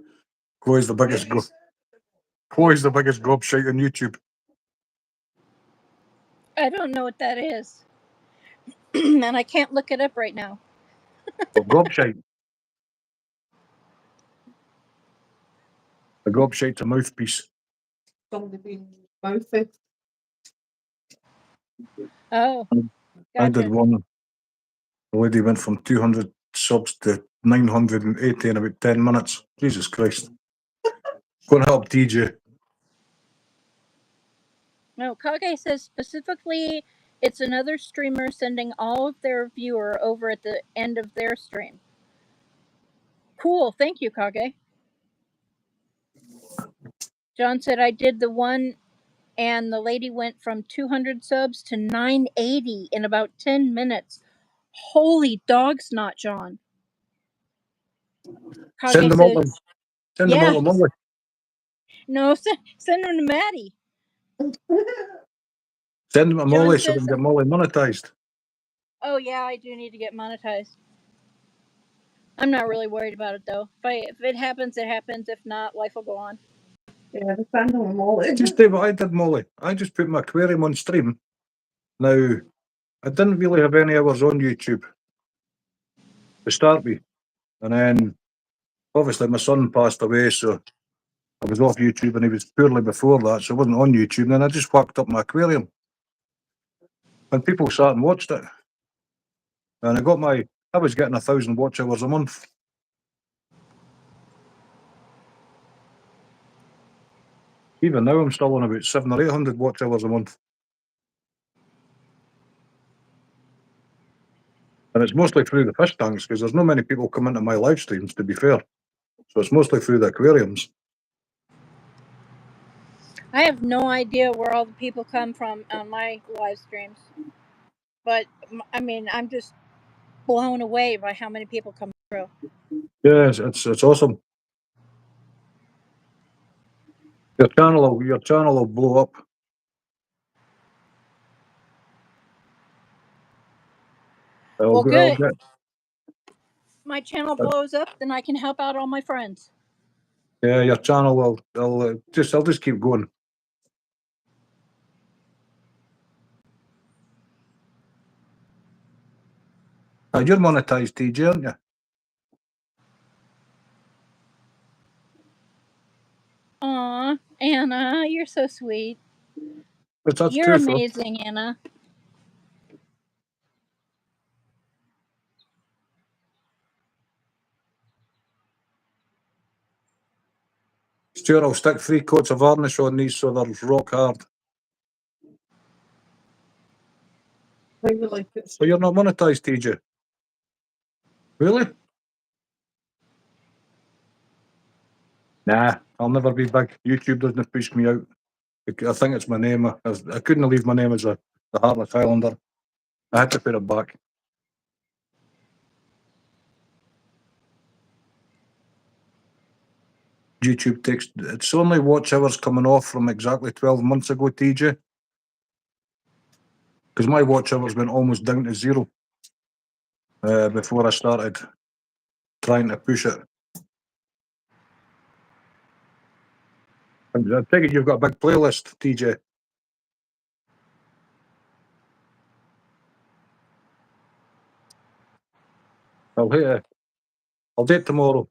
S1: Chloe's the biggest gobshite on YouTube.
S2: I don't know what that is. And I can't look it up right now.
S1: So gobshite. A gobshite's a mouthpiece.
S3: Somebody being mouthy.
S2: Oh,
S1: I did
S2: gotcha.
S1: one. The lady went from 200 subs to 980 in about 10 minutes. Jesus Christ. Go and help TJ.
S2: No, Kage says specifically it's another streamer sending all of their viewer over at the end of their stream. Cool, thank you, Kage. John said I did the one and the lady went from 200 subs to 980 in about 10 minutes. Holy dog snot, John. Kage
S1: Send them all
S2: says,
S1: to, send them
S2: yeah.
S1: all to Molly.
S2: No, send them to Maddie.
S1: Send them to
S2: John
S1: Molly so we
S2: says,
S1: can get Molly monetized.
S2: oh yeah, I do need to get monetized. I'm not really worried about it though. If it happens, it happens. If not, life will go on.
S3: Yeah, depending on all it.
S1: Just do what I did, Molly. I just put my aquarium on stream. Now, I didn't really have any hours on YouTube to start with. And then, obviously, my son passed away, so I was off YouTube, and he was poorly before that, so I wasn't on YouTube. And then I just whacked up my aquarium. And people sat and watched it. And I was getting 1,000 watch hours a month. Even now, I'm still on about 700 or 800 watch hours a month. And it's mostly through the fish tanks, because there's not many people come into my live streams, to be fair. So it's mostly through the aquariums.
S2: I have no idea where all the people come from on my live streams. But, I mean, I'm just blown away by how many people come through.
S1: Yeah, it's awesome. Your channel will blow up.
S2: Well, good.
S1: Get,
S2: My channel blows up, then I can help out all my friends.
S1: yeah, your channel will. I'll just keep going. You're monetized, TJ, aren't you?
S2: Aw, Anna, you're so sweet.
S1: But that's
S2: You're
S1: true, though.
S2: amazing, Anna.
S1: Stuart, I'll stick 3 coats of varnish on these so they're rock hard.
S3: I really like it.
S1: So you're not monetized, TJ? Really? Nah, I'll never be big. YouTube doesn't push me out. I think it's my name. I couldn't leave my name as the Heartless Highlander. I had to put it back. YouTube takes, it's only watch hours coming off from exactly 12 months ago, TJ. Because my watch hours went almost down to zero before I started trying to push it. I take it you've got a big playlist, TJ. I'll do it tomorrow.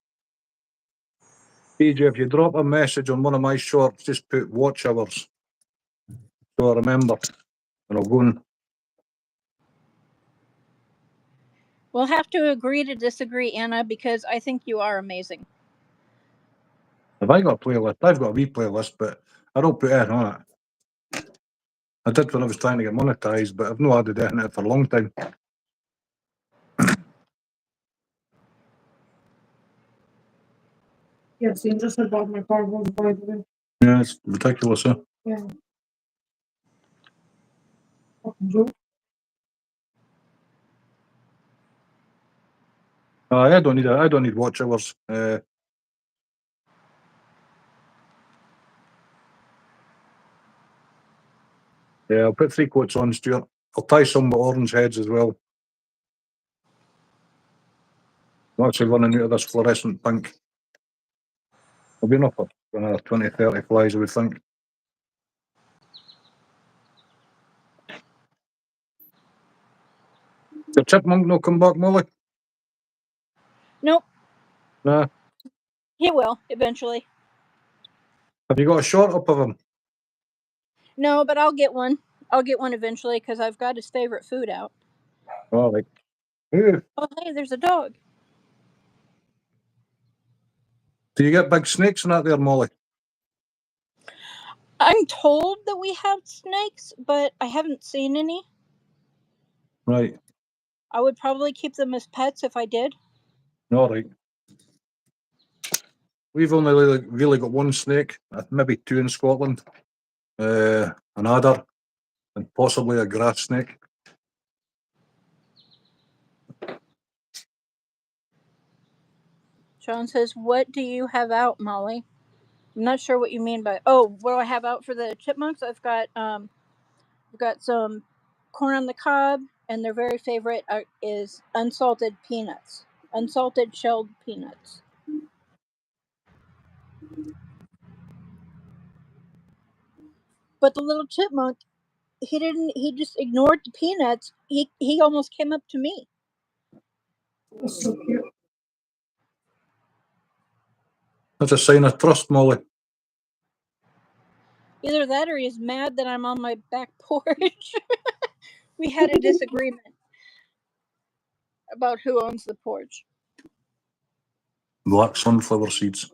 S1: TJ, if you drop a message on one of my shorts, just put watch hours. So I remember. And I'll go and
S2: We'll have to agree to disagree, Anna, because I think you are amazing.
S1: have I got a playlist? I've got a wee playlist, but I don't put anything on it. I did when I was trying to get monetized, but I've not added anything for a long time.
S3: Yes, you just said about my car was by the way.
S1: Yeah, it's ridiculous, huh?
S3: Yeah. Fucking joke.
S1: I don't need watch hours. Yeah, I'll put 3 coats on, Stuart. I'll tie some with orange heads as well. I'm actually running out of this fluorescent pink. I'll be enough for another 20, 30 flies, I would think. The chipmunk no come back, Molly?
S2: Nope,
S1: Nah.
S2: he will eventually.
S1: Have you got a shot up of him?
S2: No, but I'll get one. I'll get one eventually because I've got his favorite food out.
S1: All right. Ooh.
S2: Oh, hey, there's a dog.
S1: Do you get big snakes in that there, Molly?
S2: I'm told that we have snakes, but I haven't seen any.
S1: Right.
S2: I would probably keep them as pets if I did.
S1: All right. We've only really got one snake, maybe 2 in Scotland. An adder, and possibly a grass snake.
S2: Sean says, "What do you have out, Molly?" I'm not sure what you mean by. Oh, what do I have out for the chipmunks? I've got some corn on the cob, and their very favorite is unsalted peanuts, unsalted shelled peanuts. But the little chipmunk, he didn't. He just ignored the peanuts. He almost came up to me.
S3: That's so cute.
S1: That's a sign of trust, Molly.
S2: Either that, or he's mad that I'm on my back porch. We had a disagreement about who owns the porch.
S1: Black sunflower seeds.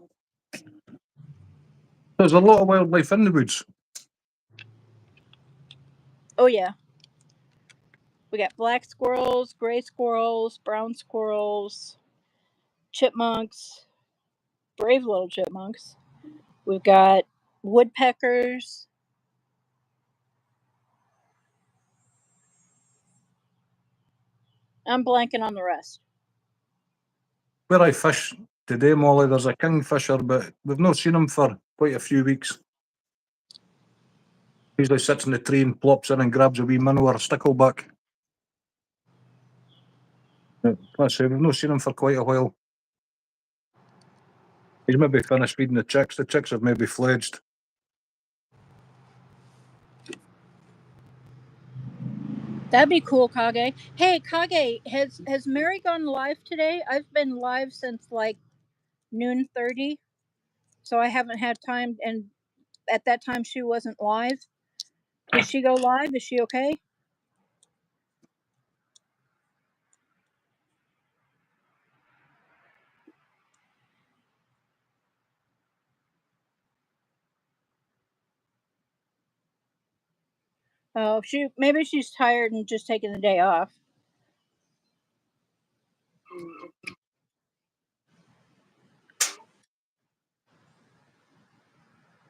S1: There's a lot of wildlife in the woods.
S2: Oh yeah. We got black squirrels, gray squirrels, brown squirrels, chipmunks, brave little chipmunks. We've got woodpeckers. I'm blanking on the rest.
S1: Where I fish today, Molly, there's a kingfisher, but we've not seen him for quite a few weeks. Usually sits in the tree and plops in and grabs a wee minnow or a stickleback. Let's say we've not seen him for quite a while. He's maybe finished feeding the chicks. The chicks have maybe fledged.
S2: That'd be cool, Kage. Hey, Kage, has Mary gone live today? I've been live since like noon 30, so I haven't had time. And at that time, she wasn't live. Did she go live? Is she okay? Oh, maybe she's tired and just taking the day off.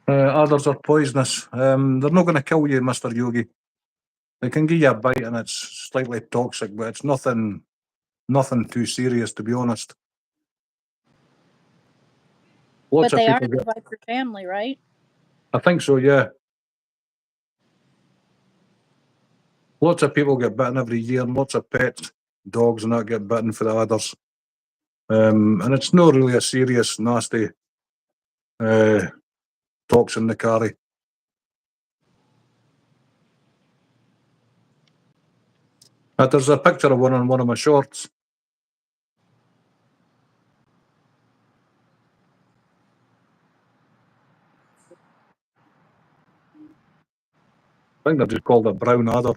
S1: Others are poisonous. They're not going to kill you, Mr. Yogi. They can give you a bite and it's slightly toxic, but it's nothing too serious, to be honest. Lots
S2: But
S1: of
S2: they are
S1: people
S2: the
S1: get.
S2: viper family, right?
S1: I think so. Yeah. Lots of people get bitten every year, and lots of pets, dogs, and that get bitten for the adders. And it's not really a serious, nasty toxin they carry. There's a picture of one on one of my shorts. I think they're just called a brown adder.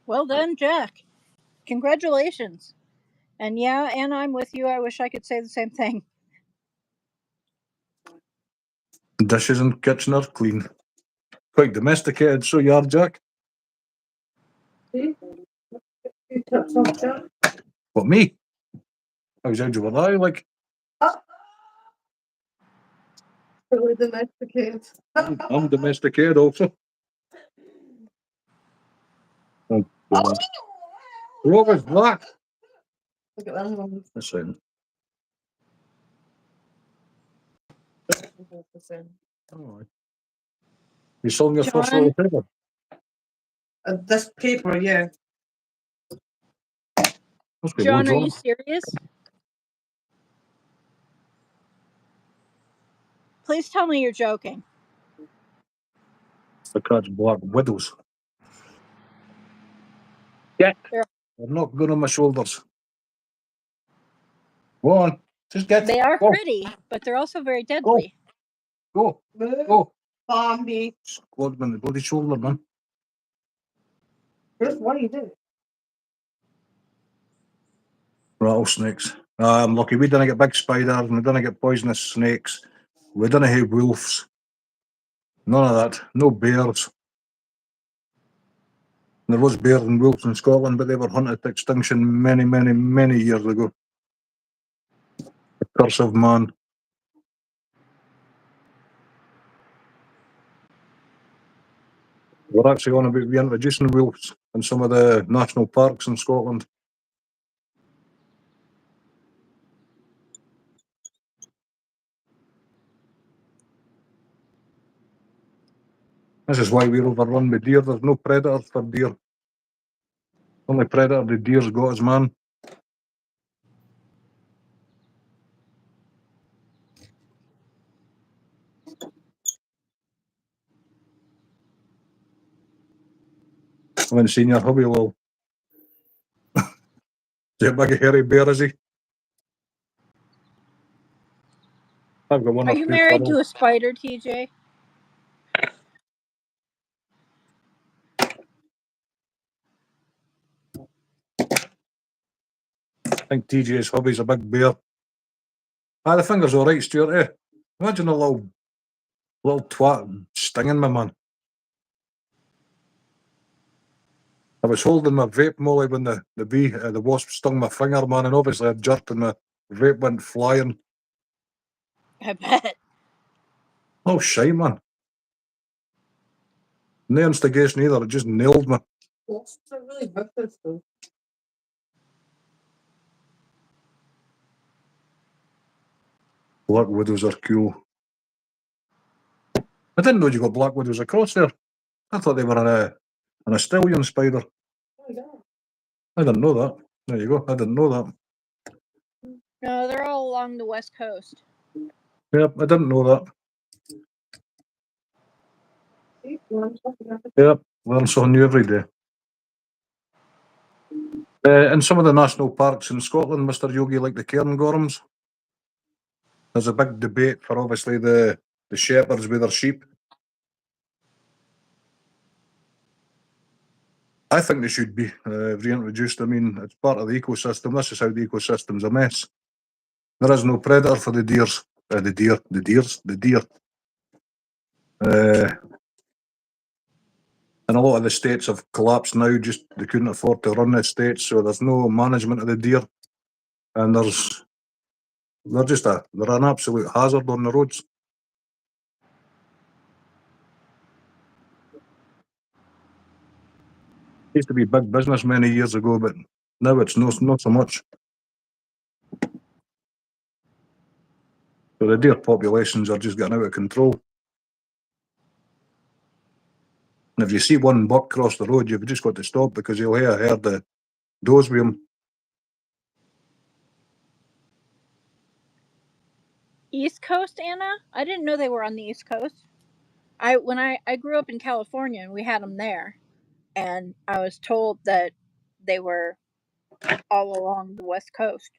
S2: Well done, Jack. Congratulations. And yeah, Anna, I'm with you. I wish I could say the same thing.
S1: Dishes in the kitchen are clean. Quite domesticated, so you are, Jack.
S3: See? You took some Jack.
S1: What, me? How's you were I like?
S3: Really domesticated.
S1: I'm domesticated also. Oh, God. Rover's black.
S3: Look at them ones.
S1: Listen. Oh, you selling your first
S2: John,
S1: little paper?
S3: This paper, yeah.
S1: Must be
S2: John,
S1: loads
S2: are
S1: on
S2: you
S1: it.
S2: serious? Please tell me you're joking.
S1: The cat's black widows. Get.
S2: They're-
S1: They're not good on my shoulders. Go on. Just get.
S2: They are
S1: Go.
S2: pretty, but they're also very
S1: Go.
S2: deadly.
S1: Go.
S3: Move.
S1: Go.
S3: Bambi.
S1: Squad man, the bloody shoulder, man.
S3: Chris, what do you do?
S1: Rattlesnakes. I'm lucky we didn't get big spiders and we didn't get poisonous snakes. We didn't have wolves. None of that. No bears. There was bears and wolves in Scotland, but they were hunted to extinction many, many, many years ago. The curse of man. We're actually on about reintroducing wolves in some of the national parks in Scotland. This is why we're overrun with deer. There's no predators for deer. Only predator the deer's got is man. I haven't seen your hubby, lol. Is he a big hairy bear, is he? I've got one
S2: Are
S1: or
S2: you
S1: two
S2: married to
S1: puddles.
S2: a spider, TJ?
S1: I think TJ's hubby's a big bear. The finger's alright, Stuart, eh? Imagine a little twat stinging me, man. I was holding my vape molly when the wasp stung my finger, man, and obviously I jerked and my vape went flying.
S2: I bet.
S1: Oh, shite, man. No instigation either, it just nailed me.
S3: Wasps are really vicious, though.
S1: Black widows are cool. I didn't know you got black widows across there. I thought they were an Australian spider.
S3: Oh, yeah.
S1: I didn't know that. There you go. I didn't know that.
S2: No, they're all along the west coast.
S1: Yep, I didn't know that.
S3: See, learn something every
S1: Yep, learn something new every day. In some of the national parks in Scotland, Mr. Yogi, like the cairngorms, there's a big debate for obviously the shepherds with their sheep. I think they should be reintroduced. I mean, it's part of the ecosystem. This is how the ecosystem's a mess. There is no predator for the deers. The deer. And a lot of the states have collapsed now. Just they couldn't afford to run the states, so there's no management of the deer, and they're an absolute hazard on the roads. Used to be big business many years ago, but now it's not so much. So the deer populations are just getting out of control. And if you see one buck cross the road, you've just got to stop because you'll hear a herd of does with him.
S2: East Coast, Anna? I didn't know they were on the East Coast. When I grew up in California and we had them there, and I was told that they were all along the West Coast.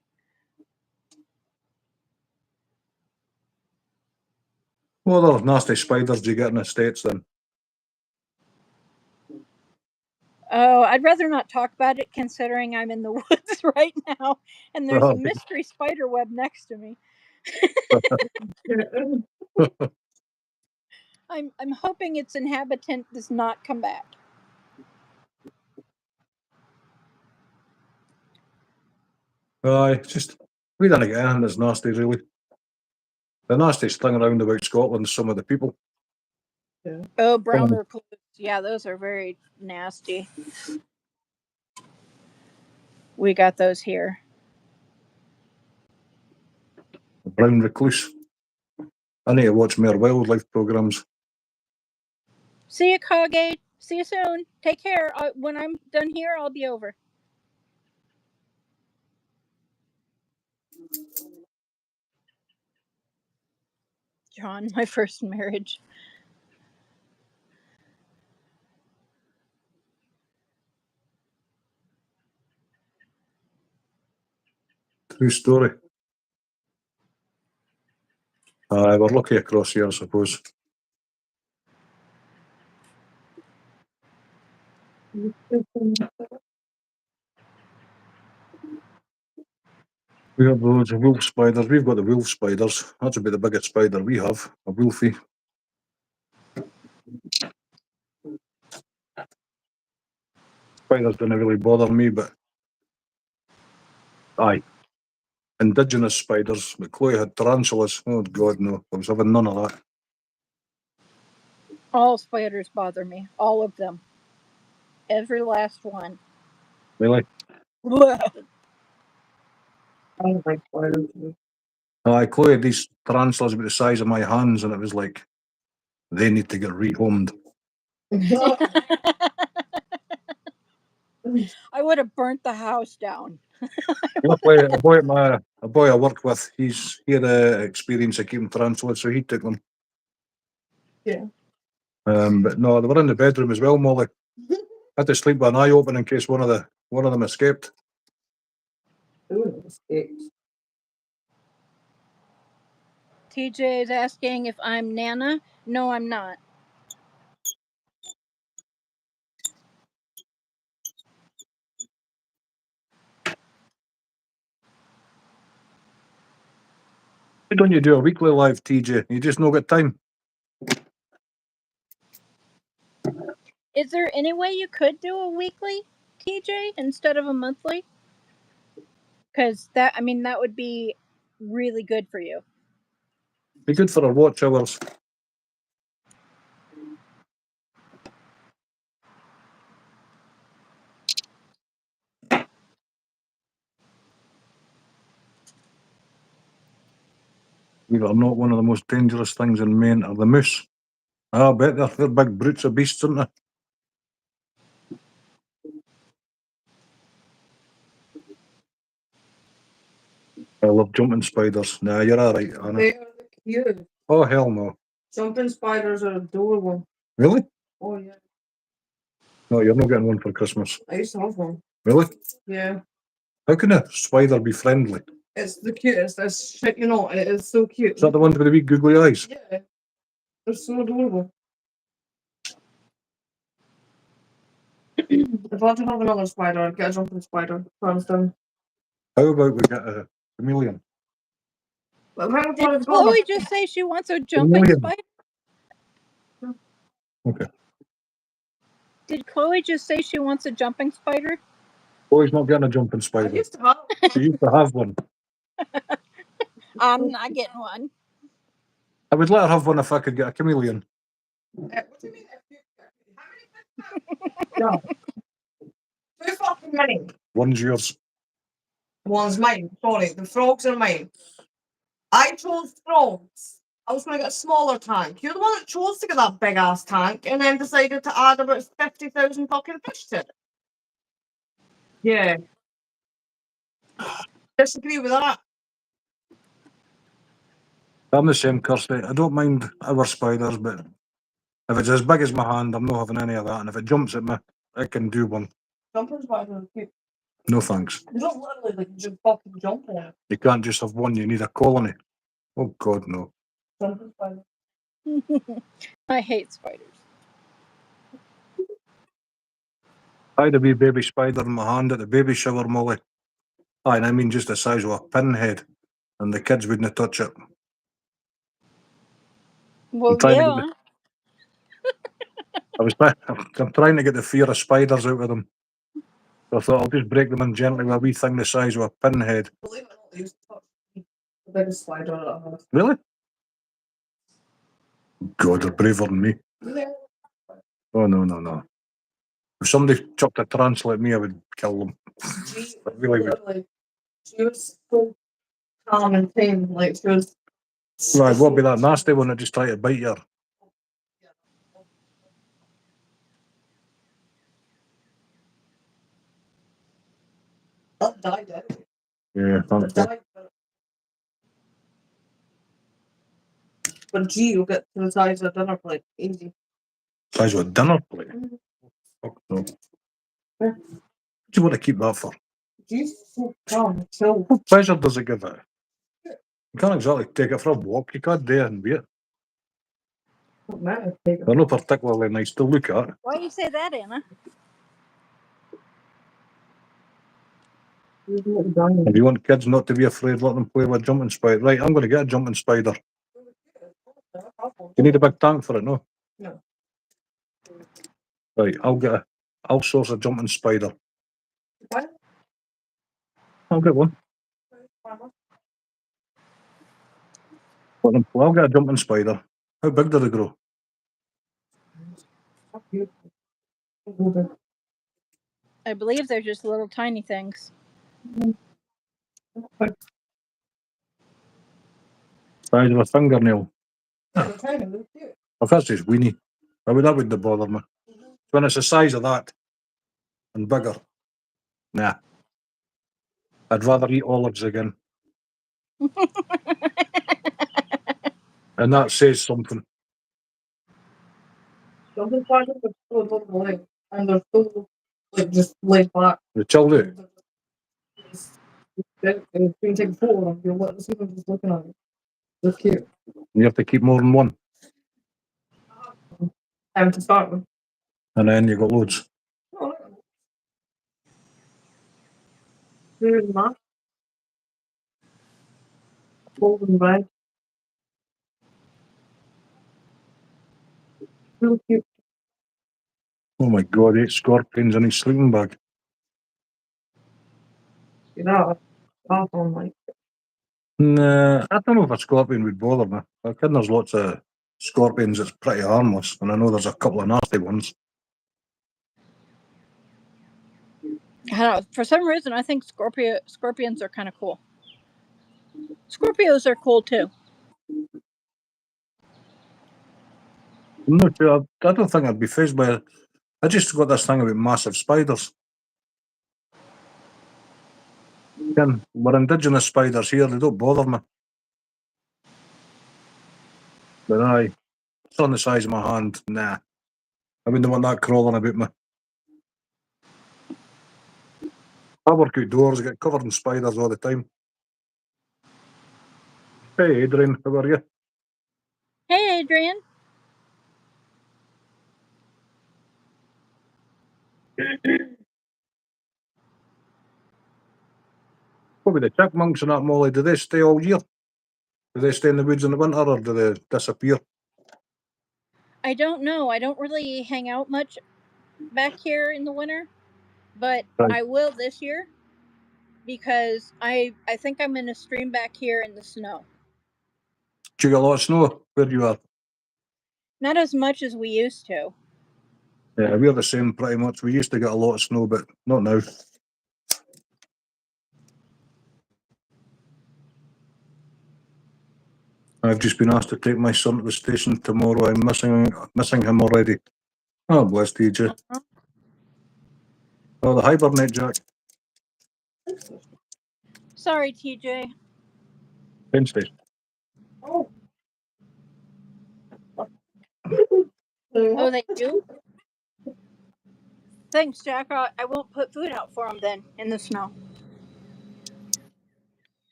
S1: What other nasty spiders do you get in the States then?
S2: Oh, I'd rather not talk about it considering I'm in the woods right now and there's a mystery spider web next to me. I'm hoping its inhabitant does not come back.
S1: Aye, just we don't get anything that's nasty really. The nastiest thing around about Scotland is some of the people.
S3: Yeah.
S2: Oh, brown recluse. Yeah, those are very nasty. We got those here.
S1: Brown recluse. I need to watch more wildlife programs.
S2: See you, Cogate. See you soon. Take care. When I'm done here, I'll be over. John, my first marriage.
S1: True story. Aye, we're lucky across here, I suppose. We have loads of wolf spiders. We've got the wolf spiders. That's about the biggest spider we have, a wolfie. Spiders don't really bother me, but aye. Indigenous spiders, but Chloe had tarantulas. Oh God, no. I was having none of that.
S2: All spiders bother me. All of them. Every last one.
S1: Really?
S3: I don't like spiders.
S1: Aye, Chloe had these tarantulas about the size of my hands, and it was like, they need to get rehomed.
S2: I would have burnt the house down.
S1: Luckily, a boy I worked with, he had experience of keeping tarantulas, so he took them.
S3: Yeah.
S1: But no, they were in the bedroom as well, Molly. I had to sleep with an eye open in case one of them escaped.
S3: Ooh, escaped.
S2: TJ is asking if I'm Nana. No, I'm not.
S1: Why don't you do a weekly live, TJ? You just not got time.
S2: Is there any way you could do a weekly, TJ, instead of a monthly? Because that would be really good for you.
S1: Be good for our watch hours. Believe it or not, one of the most dangerous things in Maine are the moose. I bet they're big brutes of beasts, aren't they? I love jumping spiders. Nah, you're alright, Anna.
S3: They are the cute.
S1: Oh, hell no.
S3: Jumping spiders are adorable.
S1: Really?
S3: Oh yeah.
S1: No, you're not getting one for Christmas.
S3: I used to have one.
S1: Really?
S3: Yeah.
S1: How can a spider be friendly?
S3: It's the cutest. It's shit, you know. It is so cute.
S1: Is that the ones with the wee googly eyes?
S3: Yeah. They're so adorable. If I had to have another spider, I'd get a jumping spider. Hands down.
S1: How about we get a chameleon?
S3: But if I
S2: Did
S3: had to
S2: Chloe just say she wants a jumping
S1: Chameleon.
S2: spider?
S1: Okay.
S2: Did Chloe just say she wants a jumping spider?
S1: Chloe's not getting a jumping
S3: I
S1: spider.
S3: used to have.
S1: She used to have one.
S2: I'm not getting one.
S1: I would let her have one if I could get a chameleon.
S3: What do you mean? No. Too fucking many.
S1: One's yours.
S3: One's mine. Sorry, the frogs are mine. I chose frogs. I was going to get a smaller tank. You're the one that chose to get that big ass tank and then decided to add about 50,000 fucking fish to it. Yeah. Disagree with that.
S1: I'm the same, Kirsty. I don't mind our spiders, but if it's as big as my hand, I'm not having any of that. And if it jumps at me, I can do one.
S3: Jumping spiders are cute.
S1: No thanks.
S3: You don't literally like just fucking jump on it.
S1: You can't just have one, you need a colony. Oh, God, no.
S3: Jumping spiders.
S2: I hate spiders.
S1: I had a wee baby spider in my hand at the baby shower, Molly. Aye, and I mean just the size of a pinhead. And the kids wouldn't touch it.
S2: Well,
S1: trying to
S2: yeah.
S1: I'm trying to get the fear of spiders out of them. So I thought I'll just break them in gently with a wee thing the size of a pinhead.
S3: Believe it or not, they used to touch me. The biggest spider that I had.
S1: Really? God, they're braver than me.
S3: Yeah.
S1: Oh, no, no, no. If somebody chucked a tarantula at me, I would kill them.
S3: She
S1: I really would.
S3: literally, she was so calm and tame. Like, she was.
S1: Right, what would be that nasty one that just tried to bite you?
S3: That died anyway.
S1: Yeah,
S3: That
S1: thanks.
S3: died. But gee, you'll get to the size of a dinner plate. Easy.
S1: Size of a dinner plate.
S3: Mhm.
S1: Fuck no.
S3: Yeah.
S1: What do you want to keep that for?
S3: Geez, so calm, chill.
S1: What pleasure does it give it? You can't exactly take it for a walk. You can't do it and wait.
S3: Don't matter. Take it.
S1: They're not particularly nice to look at.
S2: Why do you say that, Anna?
S1: If you want kids not to be afraid, let them play with a jumping spider. Right, I'm going to get a jumping spider. You need a big tank for it, no?
S3: No.
S1: Right, I'll source a jumping spider.
S3: What?
S1: I'll get one. I'll get a jumping spider. How big do they grow?
S2: I believe they're just little tiny things.
S1: Size of a fingernail.
S3: They're tiny, they're cute.
S1: If that's just weenie, that wouldn't bother me. When it's the size of that and bigger, nah. I'd rather eat olives again. And that says something.
S3: Jumping spiders are so adorable, and they're so like just laid back.
S1: The chill do.
S3: If you can take a photo of them, you'll let the people just looking at it. They're cute.
S1: You have to keep more than one.
S3: Time to start with.
S1: And then you got loads.
S3: Here's that. Golden red. Really cute.
S1: Oh my God, 8 scorpions in his sleeping bag.
S3: You know, that's on like.
S1: Nah, I don't know if a scorpion would bother me. I reckon there's lots of scorpions that's pretty harmless, and I know there's a couple of nasty ones.
S2: I don't know. For some reason, I think scorpions are kind of cool. Scorpios are cool too.
S1: I'm not sure. I don't think I'd be fazed by it. I just got this thing about massive spiders. Again, we're indigenous spiders here, they don't bother me. But aye, it's on the size of my hand, nah. I wouldn't want that crawling about me. I work outdoors, I get covered in spiders all the time. Hey Adrian, how are you?
S2: Hey, Adrian.
S1: What about the chipmunks and that, Molly? Do they stay all year? Do they stay in the woods in the winter or do they disappear?
S2: I don't know. I don't really hang out much back here in the winter, but
S1: Right.
S2: I will this year because I think I'm going to stream back here in the snow.
S1: Do you get a lot of snow where you are?
S2: Not as much as we used to.
S1: Yeah, we're the same pretty much. We used to get a lot of snow, but not now. I've just been asked to take my son to the station tomorrow. I'm missing him already. Oh, bless TJ.
S2: Uh-huh.
S1: Oh, the hibernate Jack.
S2: Sorry, TJ.
S1: Penn Station.
S3: Oh.
S2: Oh, they do? Thanks, Jack. I won't put food out for them then in the snow.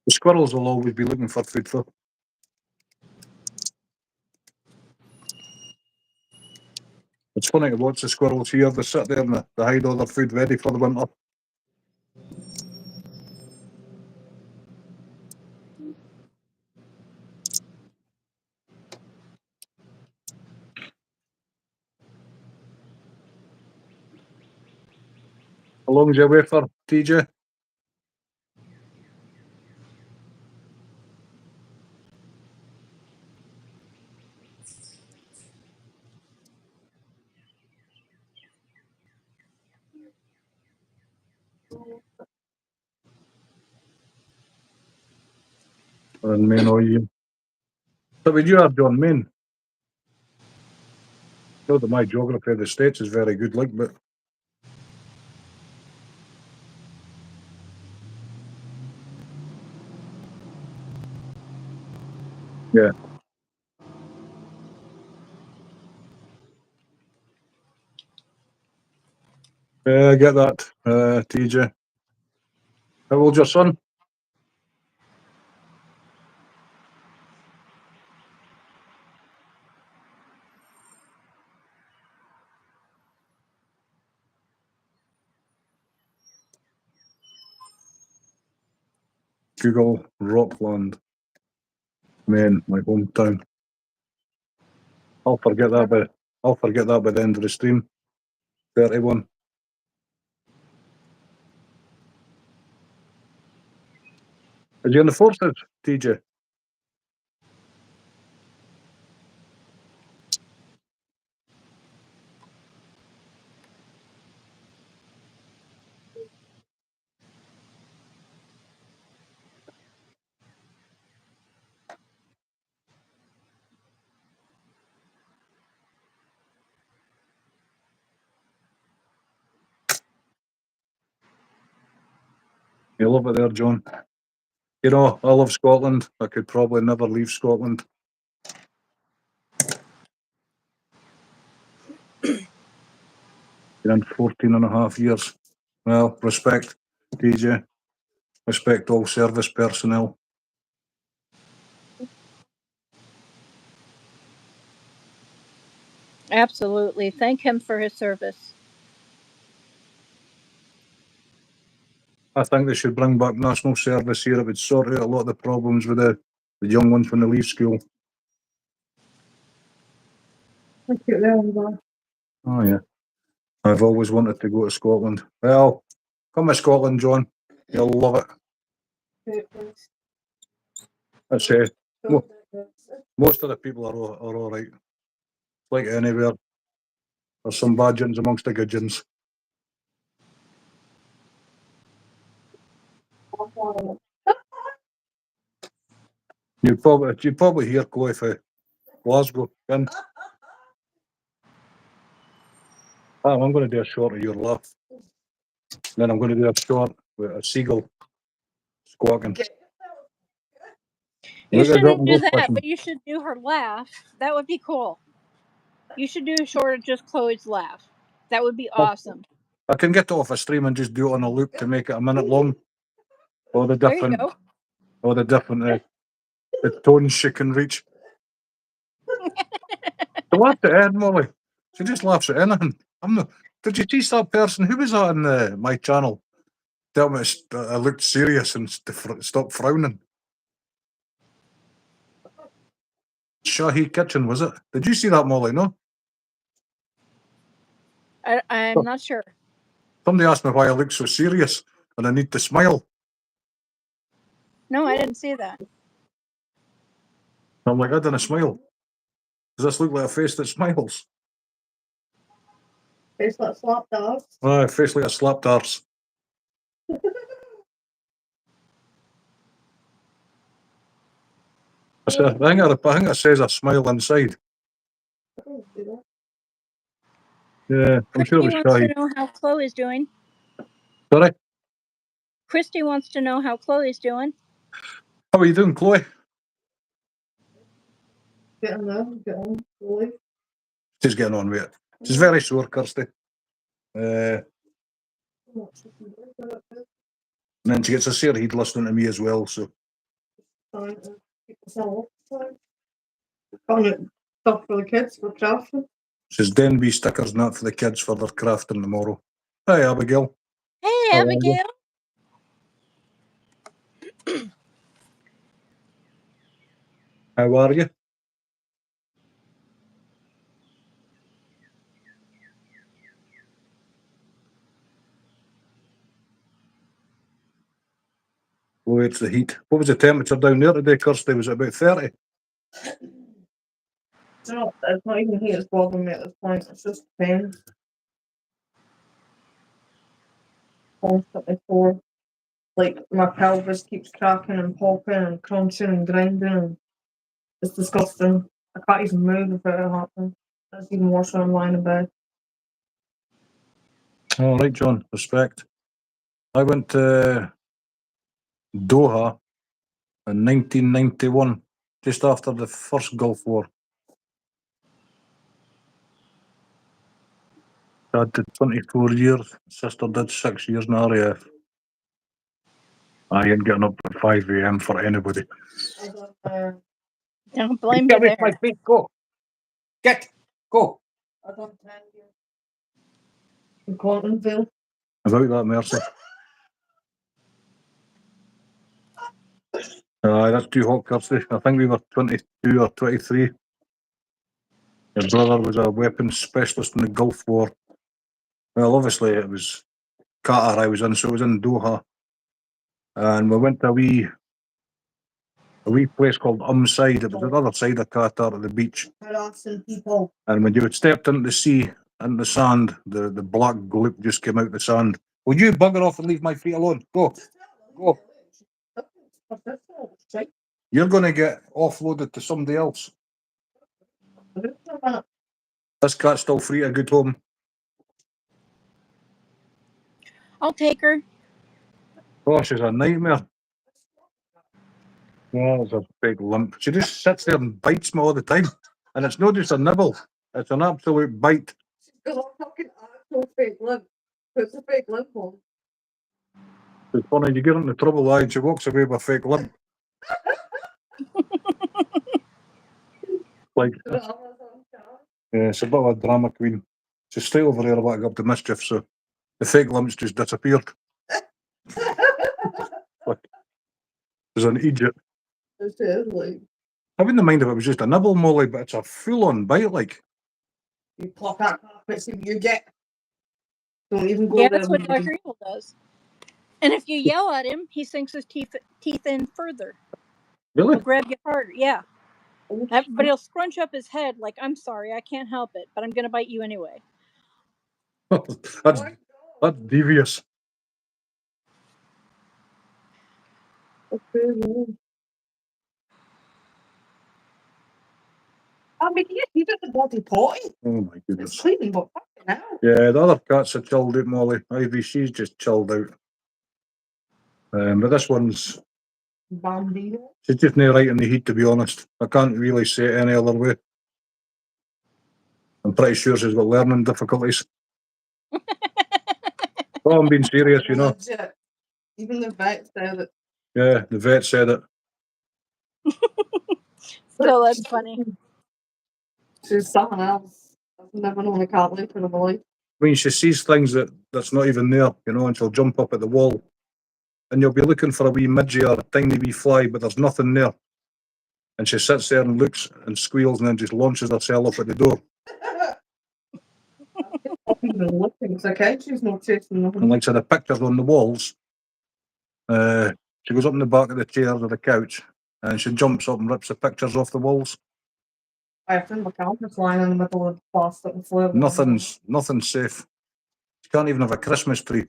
S1: The squirrels will always be looking for food though. It's funny to watch the squirrels here. They sit there and they hide all their food ready for the winter. How long's your way for, TJ? In Maine all year. So would you have John Maine? Not that my geography of the States is very good, like, but yeah. I get that, TJ. How old's your son? Google Rockland, Maine, my hometown. I'll forget that by the end of the stream. 31. Are you in the forces, TJ? You love it there, John. You know, I love Scotland. I could probably never leave Scotland. Been in 14 and a half years. Well, respect, TJ. Respect all service personnel.
S2: Absolutely. Thank him for his service.
S1: I think they should bring back national service here. It would sort out a lot of the problems with the young ones when they leave school.
S3: Look at them.
S1: Oh, yeah. I've always wanted to go to Scotland. Well, come to Scotland, John. You'll love it. That's it. Most of the people are all right. Like anywhere. There's some bad gins amongst the good gins. You'd probably hear Chloe for Glasgow. I'm going to do a short of your laugh. Then I'm going to do a short with a seagull squawking.
S2: You
S1: Look at
S2: shouldn't do
S1: those
S2: that,
S1: fishing.
S2: but you should do her laugh. That would be cool. You should do a short of just Chloe's laugh. That would be awesome.
S1: I can get it off a stream and just do it on a loop to make it a minute long. All the
S2: There you
S1: different,
S2: go.
S1: all the different the tones she can reach. She laughed at Ed, Molly. She just laughs at anything. I'm not. Did you tease that person? Who was that on my channel? Tell me I looked serious and stopped frowning. Shahi Kitchen, was it? Did you see that, Molly? No?
S2: I'm not sure.
S1: Somebody asked me why I look so serious and I need to smile.
S2: No, I didn't see that.
S1: I'm like, I didn't smile. Does this look like a face that smiles?
S3: Face like slapped arse.
S1: Oh, a face like a slapped arse. I think it says a smile inside. Yeah, I'm sure it
S2: Christy
S1: was
S2: wants
S1: shy.
S2: to know how Chloe's doing.
S1: Sorry?
S2: Christy wants to know how Chloe's doing.
S1: How are you doing, Chloe?
S3: Getting there, getting slowly.
S1: She's getting on with it. She's very sore, Kirsty. And then she gets a sore head listening to me as well, so.
S3: Trying to keep myself occupied. Got it stuff for the kids for crafting.
S1: She's Denby stickers not for the kids for their crafting tomorrow. Hi, Abigail.
S2: Hey,
S1: How are you?
S2: Abigail.
S1: How are you? Oh, it's the heat. What was the temperature down there today, Kirsty? Was it about 30?
S3: No, it's not even heat, it's bothering me at this point. It's just pain. Constantly sore. Like my pelvis keeps cracking and popping and crunching and grinding and it's disgusting. I can't even move if it happens. It's even worse when I'm lying in bed.
S1: All right, John. Respect. I went to Doha in 1991, just after the first Gulf War. Dad did 24 years. Sister did 6 years in the RAF. I ain't getting up at 5 a.m. for anybody.
S2: Don't blame
S1: Get
S2: me
S1: away from my
S2: there.
S1: feet. Go. Get. Go.
S3: I don't tell you. In Clintonville.
S1: About that, Mercy. That's too hot, Kirsty. I think we were 22 or 23. Your brother was a weapons specialist in the Gulf War. Well, obviously it was Qatar I was in, so it was in Doha. And we went to a wee place called Side. It was the other side of Qatar at the beach.
S3: Harassing people.
S1: And when you had stepped into the sea, into the sand, the black gloop just came out the sand. Will you bugger off and leave my feet alone? Go. Go. You're going to get offloaded to somebody else. This cat's still free at a good home.
S2: I'll take her.
S1: Oh, she's a nightmare. Oh, it's a big lump. She just sits there and bites me all the time. And it's not just a nibble, it's an absolute bite.
S3: She's got a fucking actual fake limp. Puts a fake limp on.
S1: It's funny, you get into trouble, and she walks away with a fake limp. Like, yeah, it's a bit of a drama queen. She's straight over there about to get up to mischief, so the fake limp's just disappeared. Like, there's an idiot.
S3: It is like
S1: I wouldn't mind if it was just a nibble, Molly, but it's a full-on bite, like.
S3: you pluck that carpet, see what you get. Don't even go
S2: Yeah,
S3: there.
S2: that's what Dr. Evil does. And if you yell at him, he sinks his teeth in further.
S1: Really?
S2: He'll grab you harder. Yeah. But he'll scrunch up his head like, I'm sorry, I can't help it, but I'm going to bite you anyway.
S1: That's devious.
S3: I mean, he did the body potty.
S1: Oh my
S3: It's
S1: goodness.
S3: cleaning, but fucking hell.
S1: Yeah, the other cats are chilled out, Molly. Ivy, she's just chilled out. But this one's,
S3: Bambino.
S1: she's just not right in the heat, to be honest. I can't really say it any other way. I'm pretty sure she's got learning difficulties. Oh, I'm being serious, you know.
S3: Legit. Even the vet said it.
S1: Yeah, the vet said it.
S2: So that's funny.
S3: She's someone else. I've never known a cat like her in my life.
S1: I mean, she sees things that's not even there, you know, and she'll jump up at the wall. And you'll be looking for a wee midgie or a tiny wee fly, but there's nothing there. And she sits there and looks and squeals and then just launches herself up at the door.
S3: Not even looking, because I can't. She's not chasing nothing.
S1: And like I said, the pictures on the walls, she goes up in the back of the chairs or the couch and she jumps up and rips the pictures off the walls.
S3: I think my camera's lying in the middle of the plastic and flare.
S1: Nothing's safe. You can't even have a Christmas tree.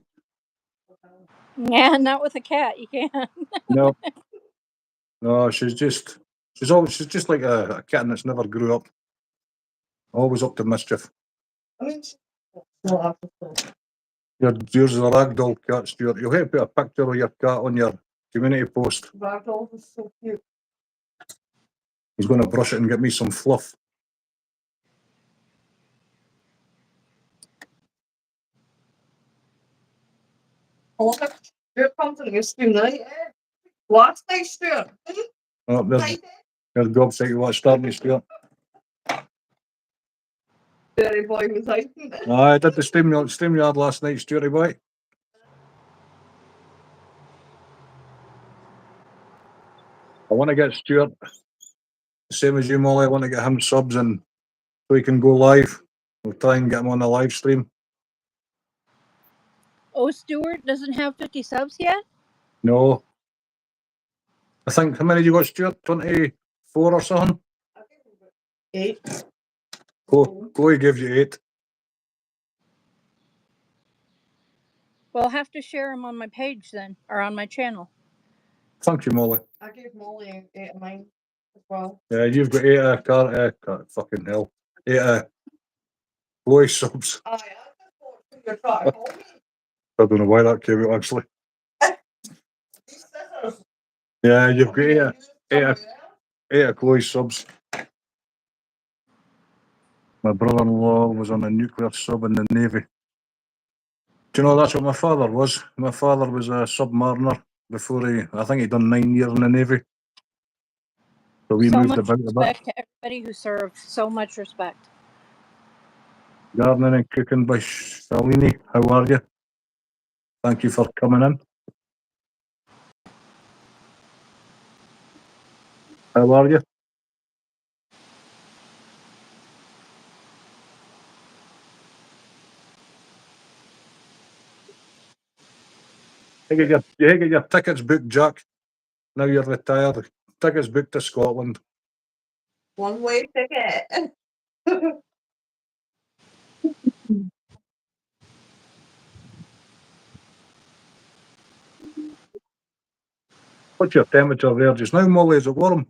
S2: Yeah, not with a cat. You can't.
S1: No. No, she's just She's just like a kitten that's never grew up. Always up to mischief.
S3: I mean, she's not after.
S1: Yours is a ragdoll cat, Stuart. You'll have to put a picture of your cat on your community post.
S3: Ragdoll is so cute.
S1: He's going to brush it and get me some fluff.
S3: Oh, look, Stuart comes to the stream night. Last night, Stuart.
S1: Oh, there's gobside you want to start me, Stuart.
S3: Dirty boy was hiding.
S1: I did the steam yard last night, Stuarty boy. I want to get Stuart, the same as you, Molly. I want to get him subs and so he can go live. We'll try and get him on the live stream.
S2: Oh, Stuart doesn't have 50 subs yet?
S1: No. I think, how many did you got, Stuart? 24 or something?
S3: 8.
S1: Chloe gives you 8.
S2: Well, I'll have to share them on my page then, or on my channel.
S1: Thank you, Molly.
S3: I gave Molly 8 of mine as well.
S1: Yeah, you've got 8 fucking hell. 8 Chloe subs.
S3: Aye, I just thought you're trying to call me.
S1: I don't know why that came out, actually.
S3: These scissors.
S1: Yeah, you've got 8
S3: Somewhere else.
S1: Chloe subs. My brother-in-law was on a nuclear sub in the Navy. Do you know that's what my father was? My father was a submariner before I think he'd done 9 years in the Navy. So we
S2: So
S1: moved
S2: much
S1: about a bit.
S2: respect to everybody who served. So much respect.
S1: Gardening and cooking by Shalini. How are you? Thank you for coming in. How are you? You get your tickets booked, Jack. Now you're retired. Tickets booked to Scotland.
S3: One-way ticket.
S1: What's your temperature there just now, Molly? Is it warm?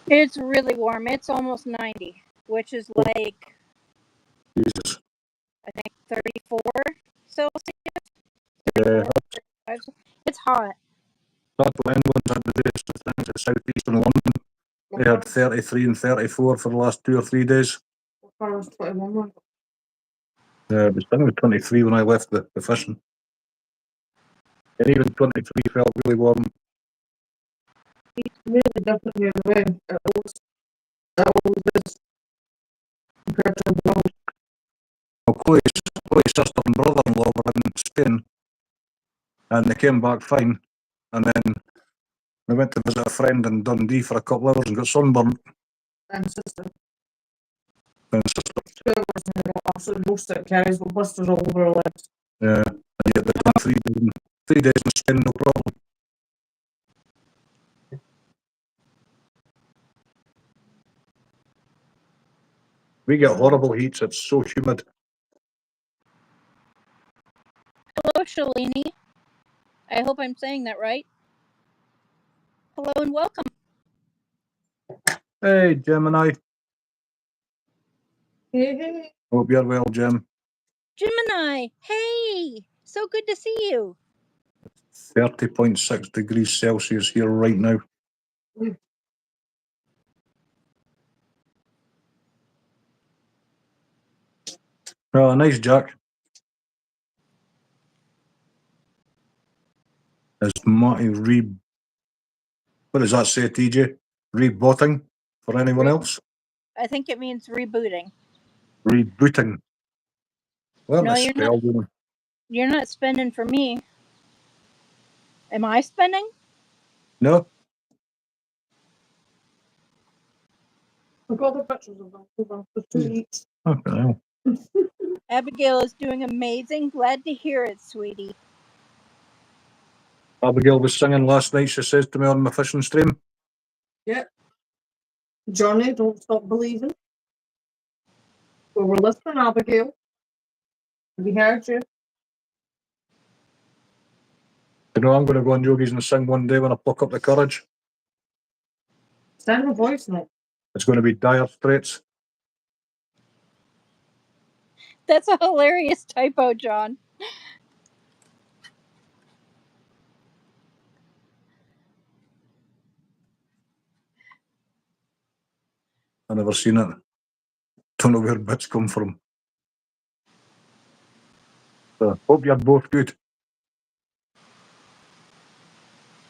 S2: It's really warm. It's almost 90, which is like,
S1: Jesus.
S2: I think, 34 Celsius.
S1: Yeah,
S2: It's hot.
S1: that's what England's had today. So things at southeastern London. They had 33 and 34 for the last 2 or 3 days.
S3: I was 21.
S1: Yeah, it was done with 23 when I left the fishing. And even 23 felt really warm.
S3: It's really different the other way. It always is. Compared to the world.
S1: Well, Chloe's sister and brother-in-law were in Spain, and they came back fine. And then we went to visit a friend in Dundee for a couple of hours and got sunburned.
S3: And sister.
S1: And sister,
S3: Absolutely most of it carries with blisters all over her legs.
S1: yeah, and yet they've done 3 days in Spain, no problem. We get horrible heats. It's so humid.
S2: Hello, Shalini. I hope I'm saying that right. Hello and welcome.
S1: Hey, Gemini.
S3: Hey.
S1: Hope you're well, Jim.
S2: Gemini, hey! So good to see you.
S1: 30.6 degrees Celsius here right now. Oh, nice, Jack. Is Marty what does that say, TJ? Rebooting for anyone else?
S2: I think it means rebooting.
S1: Rebooting. Well,
S2: No,
S1: I
S2: you're not.
S1: spelled it.
S2: You're not spending for me. Am I spending?
S1: No,
S3: I've got the pictures of them for 2 weeks.
S1: okay.
S2: Abigail is doing amazing. Glad to hear it, sweetie.
S1: Abigail was singing last night. She says to me on my fishing stream.
S3: Johnny, don't stop believing. We were listening, Abigail. We heard you.
S1: You know, I'm going to go on Yogi's and sing one day when I pluck up the courage.
S3: Send a voice note.
S1: It's going to be Dire Straits.
S2: That's a hilarious typo, John.
S1: I never seen it. Don't know where bits come from. So, hope you're both good.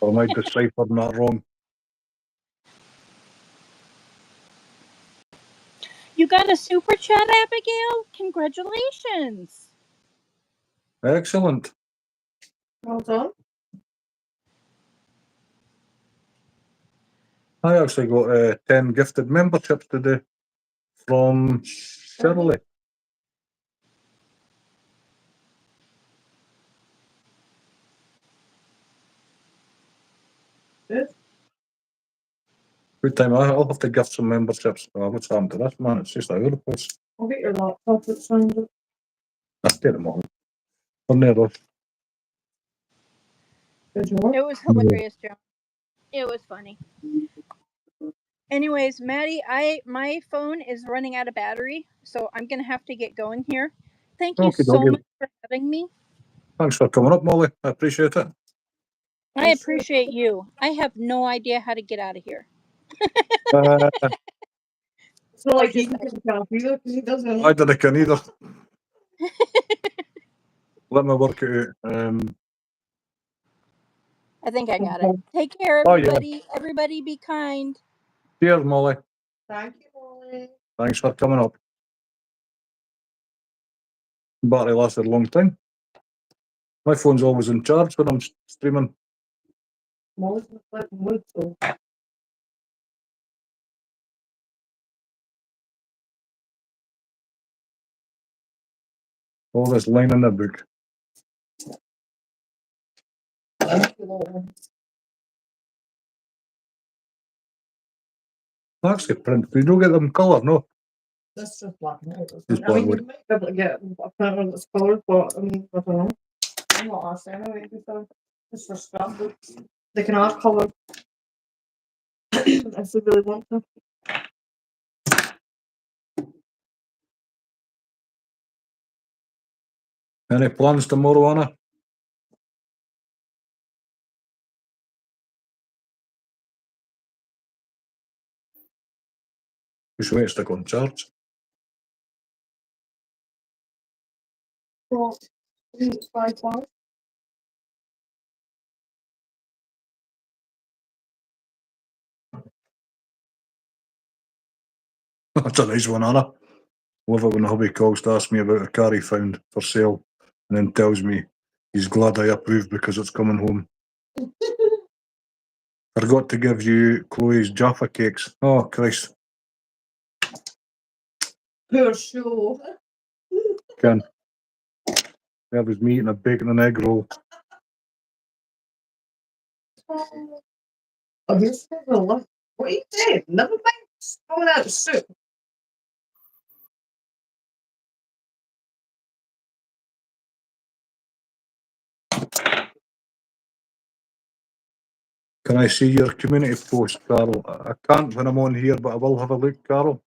S1: Or am I deciphering that wrong?
S2: You got a super chat, Abigail? Congratulations.
S1: Excellent.
S3: Well done.
S1: I actually got 10 gifted memberships today from Shirley.
S3: Good.
S1: Good time. I'll have to gift some memberships. Oh, what's happened to this, man? It's just out of the place.
S3: I'll get your laptop at some point.
S1: I'll get them all. We're near rush.
S3: Good job.
S2: It was hilarious, John. It was funny. Anyways, Maddie, my phone is running out of battery, so I'm gonna have to get going here. Thank you
S1: Okay,
S2: so
S1: okay.
S2: much for having me.
S1: Thanks for coming up, Molly. I appreciate it.
S2: I appreciate you. I have no idea how to get out of here.
S3: It's not like
S2: Just
S3: he can pick it up either because he doesn't.
S1: I didn't can either. Let me work it out.
S2: I think I got it. Take care,
S1: Oh, yeah.
S2: everybody. Everybody be kind.
S1: Cheers, Molly.
S3: Thank you, Molly.
S1: Thanks for coming up. Battery lasted a long time. My phone's always in charge when I'm streaming.
S3: Molly's like wood, so.
S1: All this line in the book.
S3: Thank you, Molly.
S1: Actually, print. You don't get them colour, no?
S3: That's just black and white.
S1: Just
S3: I mean,
S1: black
S3: you might be able to get a printer that's coloured, but I mean, I don't know. I'm not asked anyway because it's for scrapbooks. They can have colour if they really want to.
S1: Any plans tomorrow, Anna? Just wait, stick on charge.
S3: Well, it's 5 pounds.
S1: That's a nice one, Anna. Love it when the hubby calls to ask me about a car he found for sale and then tells me he's glad I approve because it's coming home. Forgot to give you Chloe's Jaffa cakes. Oh, Christ.
S3: Poor show.
S1: Ken. There was me eating a bacon and egg roll.
S3: Oh, here's the look. What are you doing? Never mind. Going out of soup.
S1: Can I see your community post, Carol? I can't when I'm on here, but I will have a look, Carol.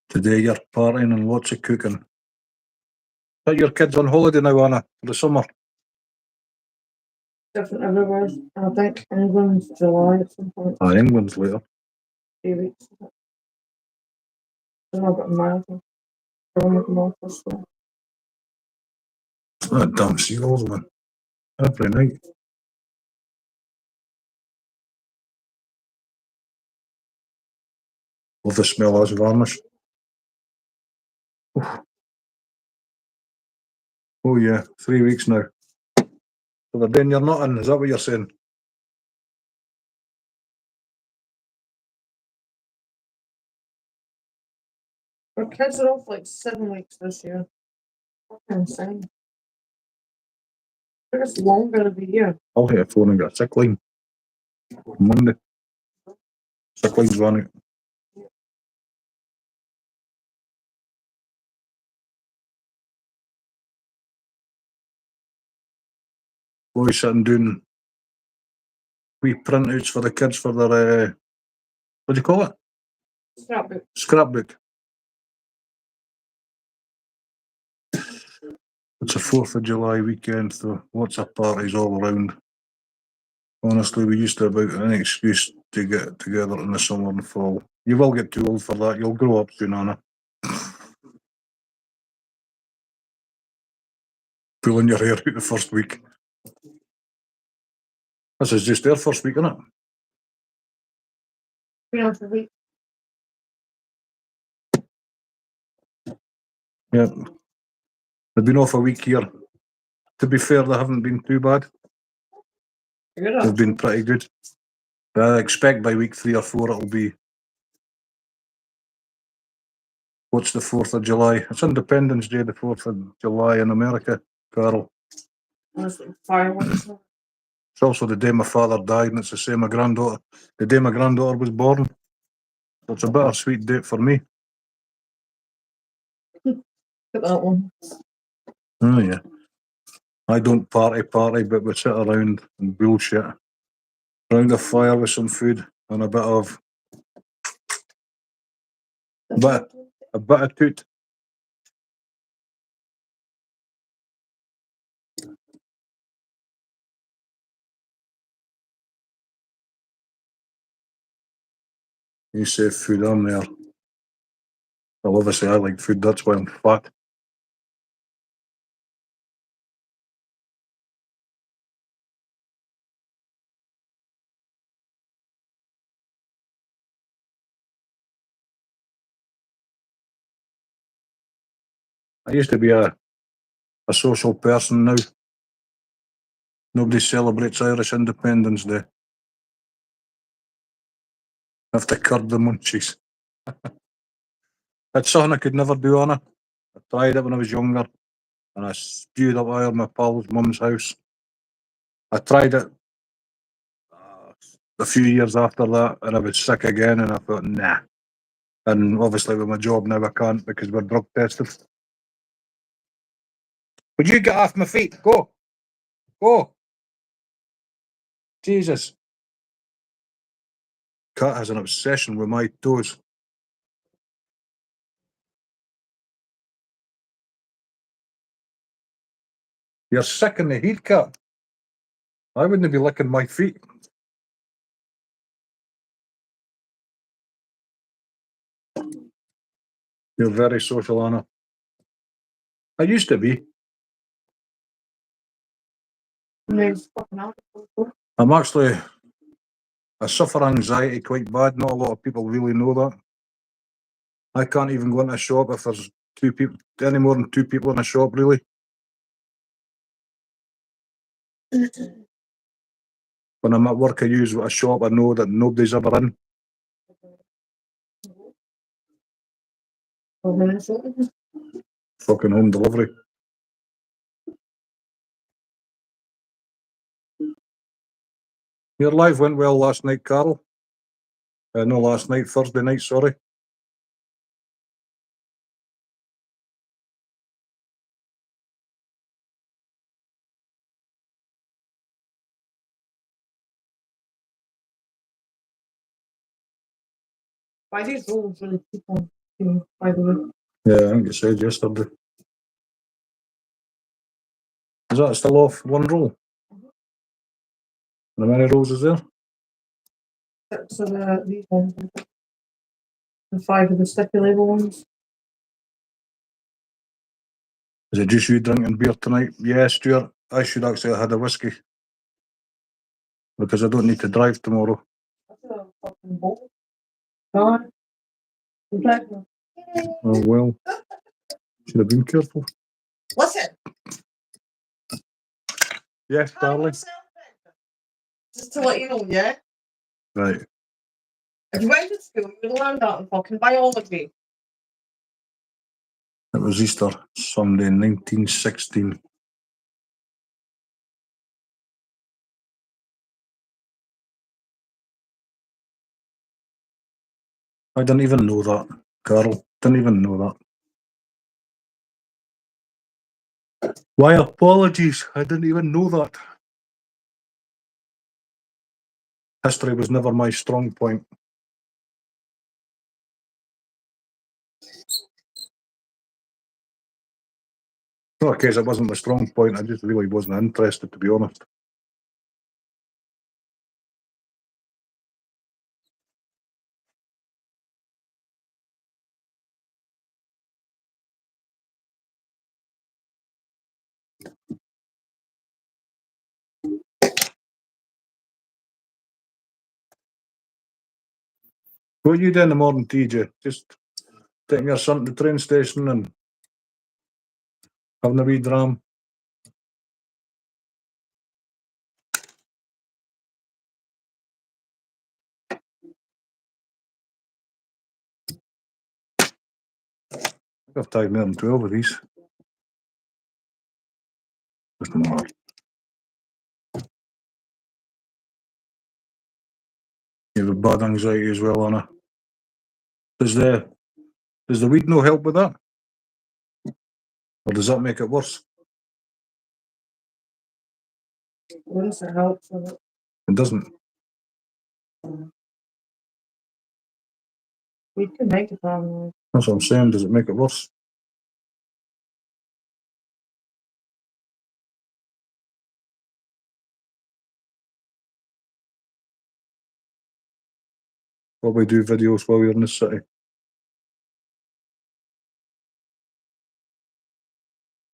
S1: Today you're partying and lots of cooking. Are your kids on holiday now, Anna, for the summer?
S3: Different everywhere. I think England's July at some point.
S1: England's later.
S3: 3 weeks. Then I've got a marathon. Going with them all for school.
S1: That damn seagulls, man. Every night. Love the smell of this varnish. Oh yeah, 3 weeks now. So they're doing your nutting, is that what you're saying?
S3: Our kids are off like 7 weeks this year. Fucking insane. I think it's longer of a year.
S1: I'll hit a phone and get a sick line. Monday. Sick line's running. Boys sitting doing wee printouts for the kids for their, what do you call it?
S3: Scrapbook.
S1: Scrapbook. It's a 4th of July weekend, so lots of parties all around. Honestly, we used to have an excuse to get together in the summer and fall. You will get too old for that. You'll grow up soon, Anna. Pulling your hair out the first week. This is just their first week, isn't it?
S3: 3 hours a week.
S1: Yeah. They've been off a week here. To be fair, they haven't been too bad.
S3: Good.
S1: They've been pretty good. I expect by week 3 or 4 it'll be. What's the 4th of July? It's Independence Day, the 4th of July in America, Carol.
S3: It's like fireworks.
S1: It's also the day my father died, and it's the same my granddaughter. The day my granddaughter was born. So it's a bittersweet date for me.
S3: Look at that one.
S1: Oh yeah. I don't party, but we sit around and bullshit. Around the fire with some food and a bit of toot. You say food, I'm there. Well, obviously I like food, that's why I'm fat. I used to be a social person. Now nobody celebrates Irish Independence Day. I have to curb the munchies. That's something I could never do, Anna. I tried it when I was younger and I spewed up out of my pal's mum's house. I tried it a few years after that and I was sick again and I thought, nah. And obviously with my job now I can't because we're drug tested. Would you get off my feet? Go. Go. Jesus. Cat has an obsession with my toes. You're sick in the heat, Cat. I wouldn't be licking my feet. You're very social, Anna. I used to be. I'm actually, I suffer anxiety quite bad. Not a lot of people really know that. I can't even go into a shop if there's 2 people, any more than 2 people in a shop, really. When I'm at work, I use a shop I know that nobody's ever in. Fucking home delivery. Your live went well last night, Carol. No, last night, Thursday night, sorry.
S3: Why these rules really keep on doing, by the way?
S1: Yeah, I think you said yesterday. Is that still off 1 roll? How many rolls is there?
S3: So these ones. And 5 of the sticky label ones.
S1: Is it just you drinking beer tonight? Yeah, Stuart. I should actually have had a whiskey. Because I don't need to drive tomorrow.
S3: That's a fucking bowl. God. Exactly.
S1: Oh well. Should have been careful.
S3: Listen.
S1: Yes, darling.
S3: Just to let you know, yeah?
S1: Right.
S3: If you went to school, you would learn that in fucking biology.
S1: It was Easter Sunday, 1916. I didn't even know that, Carol. Didn't even know that. Why apologies? I didn't even know that. History was never my strong point. Not a case it wasn't my strong point, I just really wasn't interested, to be honest. What you do in the morning, TJ? Just taking your son to the train station and having a wee dram. I've tied more than 12 of these. Just a minute. You have bad anxiety as well, Anna. Does the weed no help with that? Or does that make it worse?
S3: Wouldn't it help with it?
S1: It doesn't.
S3: We can make it on.
S1: That's what I'm saying. Does it make it worse? Probably do videos while you're in the city.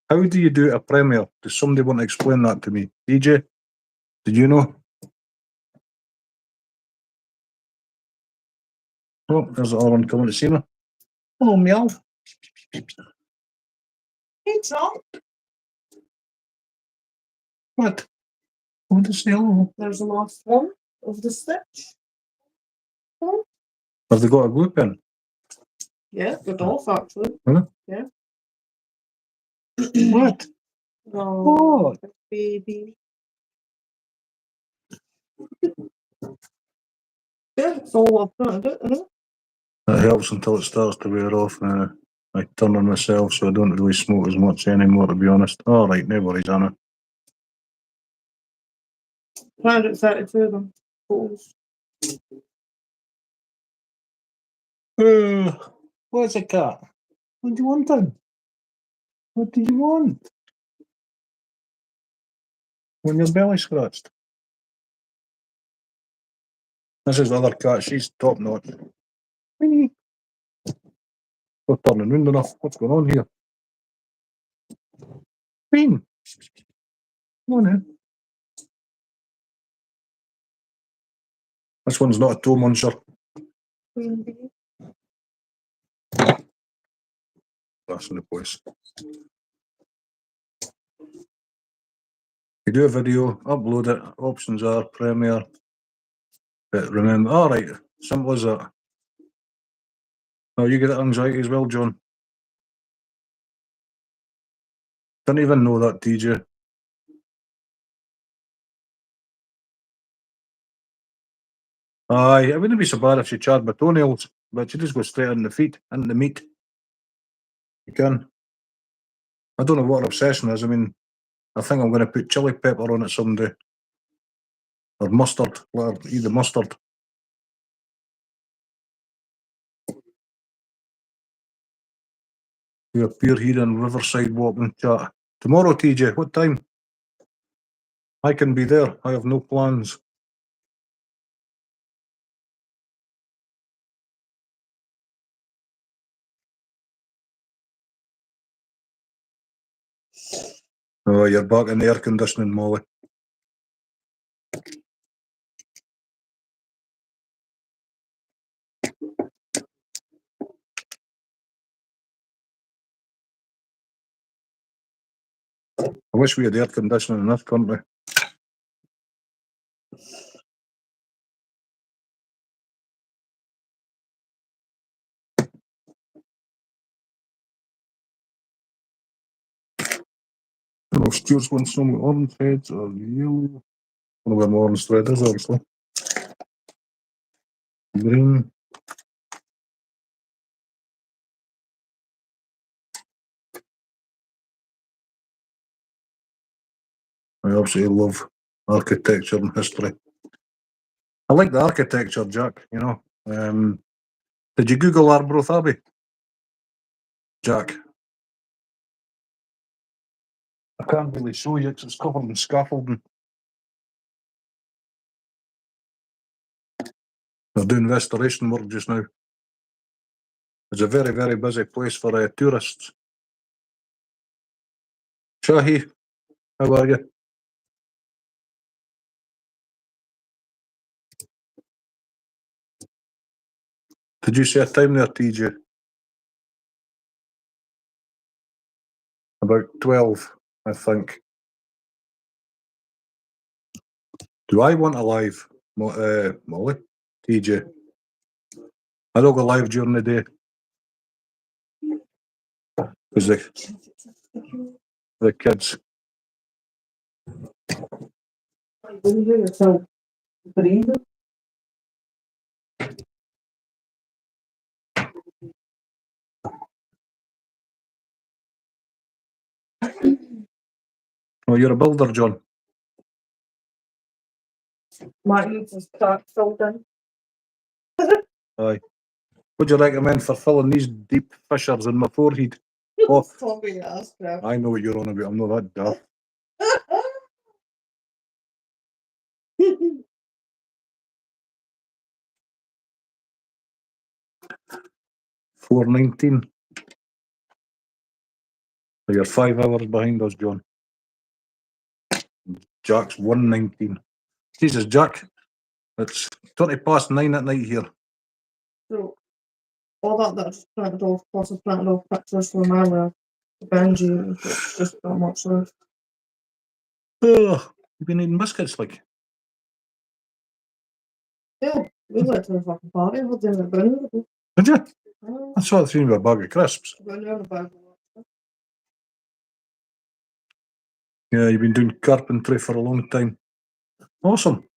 S1: How do you do a premiere? Does somebody want to explain that to me? DJ, did you know? Oh, there's the other one coming to see me. Hello, meow.
S3: Hey, Tom.
S1: What? I want to say hello.
S3: There's the last one of the stitch.
S1: Have they got a glue pen?
S3: Yeah, good off actually.
S1: Huh?
S3: Yeah.
S1: What?
S3: Oh, baby. Yeah, it's all I've done, isn't it?
S1: It helps until it starts to wear off. I turn on myself, so I don't really smoke as much anymore, to be honest. All right, no worries, Anna.
S3: 132 of them. Balls.
S1: Where's the cat? What do you want then? What do you want? When your belly scratched? This is the other cat. She's top notch. We're turning round enough. What's going on here? Queen. Come on in. This one's not a toe muncher. That's in the place. You do a video, upload it. Options are Premiere. But remember, all right, simple as that. Oh, you get anxiety as well, John. Didn't even know that, TJ. Aye, it wouldn't be so bad if she charred my toenails, but she just goes straight in the feet, into the meat. You can. I don't know what her obsession is. I mean, I think I'm going to put chili pepper on it someday. Or mustard. Let her eat the mustard. We appear here in Riverside walking chat. Tomorrow, TJ, what time? I can be there. I have no plans. Oh, you're back in the air conditioning, Molly. I wish we had air conditioning in this country. I don't know if Stuart's going some orange heads or yellow. I don't know where my orange thread is, obviously. Green. I absolutely love architecture and history. I like the architecture, Jack, you know. Did you Google Arbroath Abbey? Jack? I can't really show you because it's covered in scaffolding. They're doing restoration work just now. It's a very, very busy place for tourists. Shahi, how are you? Did you say a time there, TJ? About 12, I think. Do I want a live, Molly? TJ? I don't go live during the day. Because the kids. Oh, you're a builder, John.
S3: Might need to start soldering.
S1: Aye. What do you recommend for filling these deep fissures in my forehead? Oh,
S3: Sorry, ask her.
S1: I know what you're on about. I'm not that daft. 4:19. So you're 5 hours behind us, John. Jack's 1:19. Jesus, Jack. It's 9:20 at night here.
S3: So, all that's printed off, plus I printed off pictures from earlier. Benji, it's just not much left.
S1: Oh, you've been eating biscuits like.
S3: Yeah, we went to a fucking party. I didn't have dinner.
S1: Did you? I saw it through with a bag of crisps. Yeah, you've been doing carpentry for a long time. Awesome.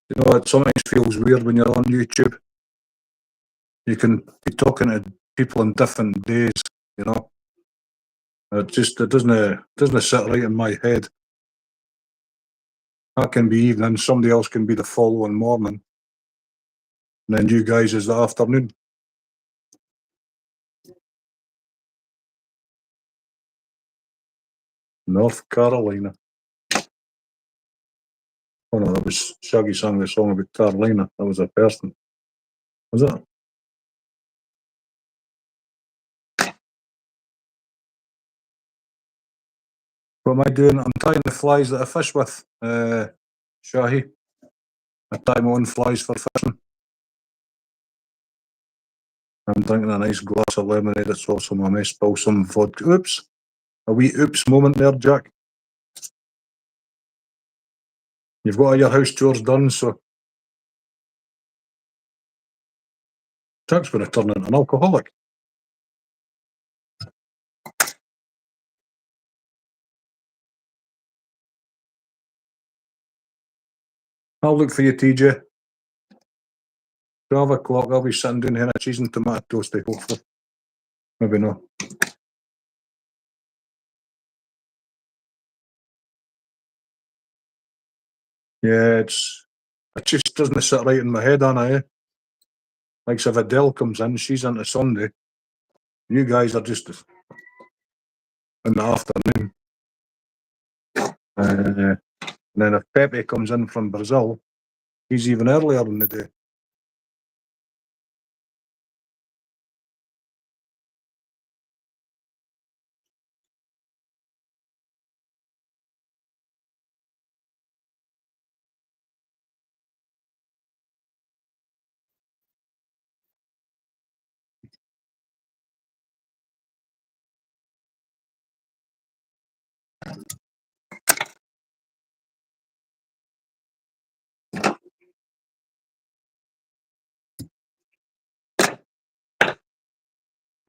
S1: You know, it sometimes feels weird when you're on YouTube. You can be talking to people in different days, you know. It doesn't sit right in my head. I can be evening, somebody else can be the following morning. And then you guys is the afternoon. North Carolina. Oh no, that was Shaggy sang the song about Carolina. That was a person. Was it? What am I doing? I'm tying the flies that I fish with, Shahi. I tie my own flies for fishing. I'm drinking a nice glass of lemonade. It's also I may spill some vodka. Oops. A wee oops moment there, Jack. You've got all your house chores done, so Jack's going to turn into an alcoholic. I'll look for you, TJ. 12 o'clock, I'll be sitting down here a cheese and tomato toasty, hopefully. Maybe no. Yeah, it just doesn't sit right in my head, Anna, eh? Like, so if Adele comes in, she's into Sunday. You guys are just in the afternoon. And then if Pepe comes in from Brazil, he's even earlier in the day.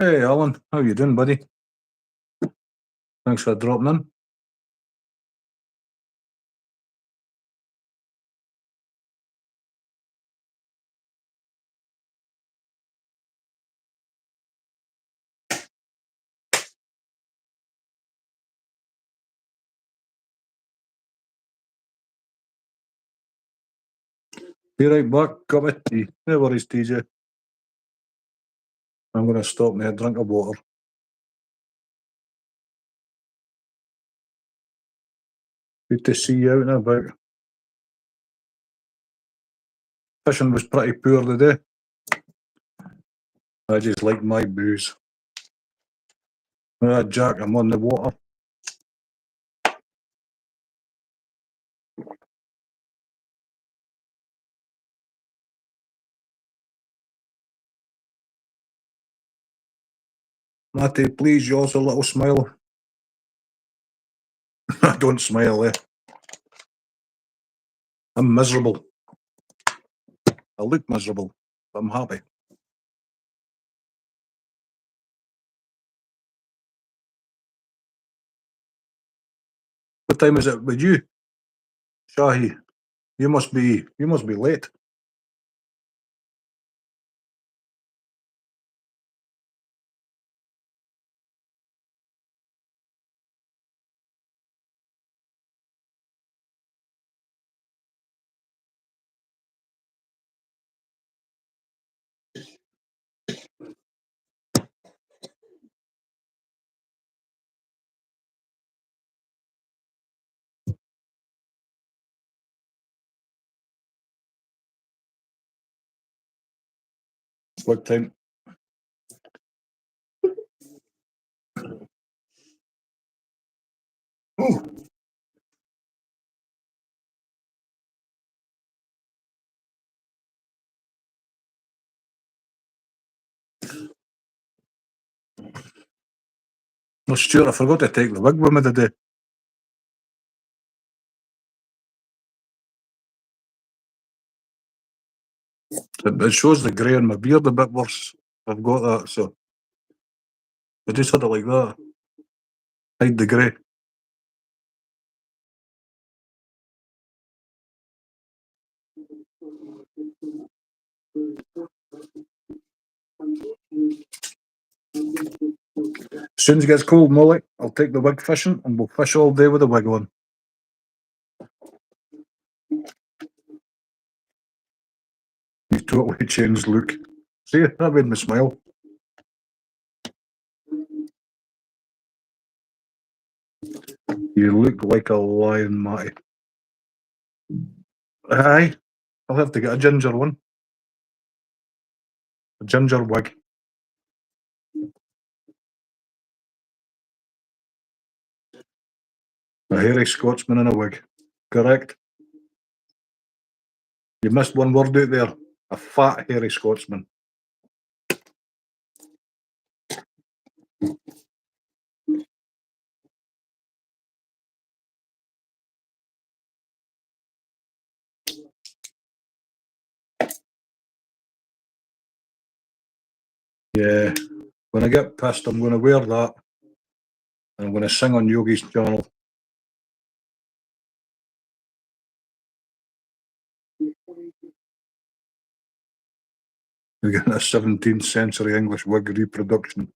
S1: Hey, Alan, how you doing, buddy? Thanks for dropping in. Be right back. Cup of tea. No worries, TJ. I'm going to stop and have a drink of water. Good to see you out and about. Fishing was pretty poor today. I just like my booze. Jack, I'm on the water. Matty, please, yours a little smile. I don't smile, eh? I'm miserable. I look miserable, but I'm happy. What time is it with you, Shahi? You must be late. What time? Oh, well, Stuart, I forgot to take the wig with me today. It shows the grey in my beard a bit worse. I've got that, so I just had it like that. Hide the grey. As soon as it gets cold, Molly, I'll take the wig fishing and we'll fish all day with the wig on. You totally changed look. See, that made me smile. You look like a lion, Matty. Aye, I'll have to get a ginger one. A ginger wig. A hairy Scotsman in a wig. Correct. You missed one word out there. A fat, hairy Scotsman. Yeah. When I get pissed, I'm going to wear that. And I'm going to sing on Yogi's channel. We're getting a 17th century English wig reproduction.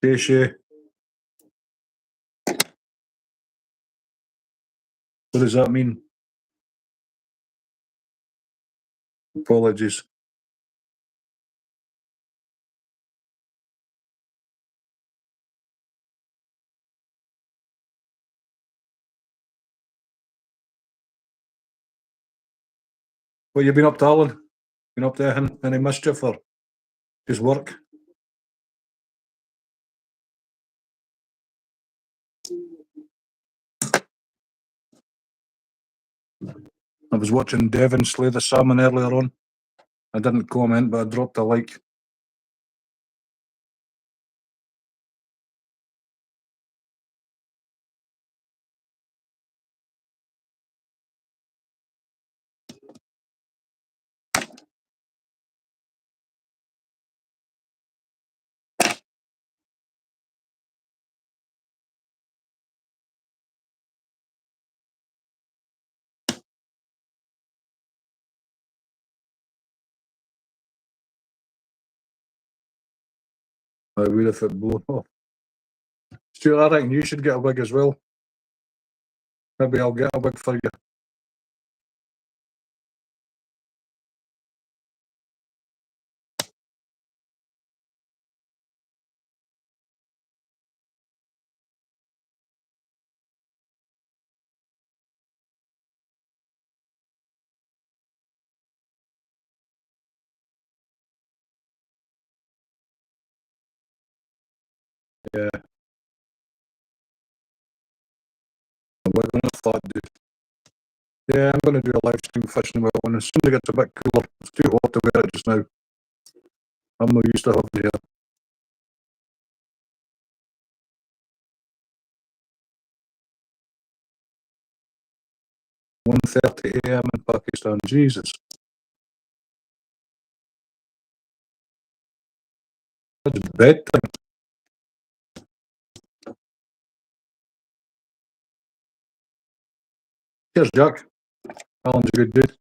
S1: Okay, Shay. What does that mean? Apologies. What you been up to, Alan? Been up to any mischief or just work? I was watching Devon slay the salmon earlier on. I didn't comment, but I dropped a like. I would if it blew off. Stuart, I reckon you should get a wig as well. Maybe I'll get a wig for you. Yeah. A wig on a flat, dude. Yeah, I'm going to do a live stream fishing well when as soon as it gets a bit cooler. It's too hot to wear it just now. I'm not used to having hair. 1:30 a.m. in Pakistan. Jesus. That's bedtime. Here's Jack. Alan's a good dude.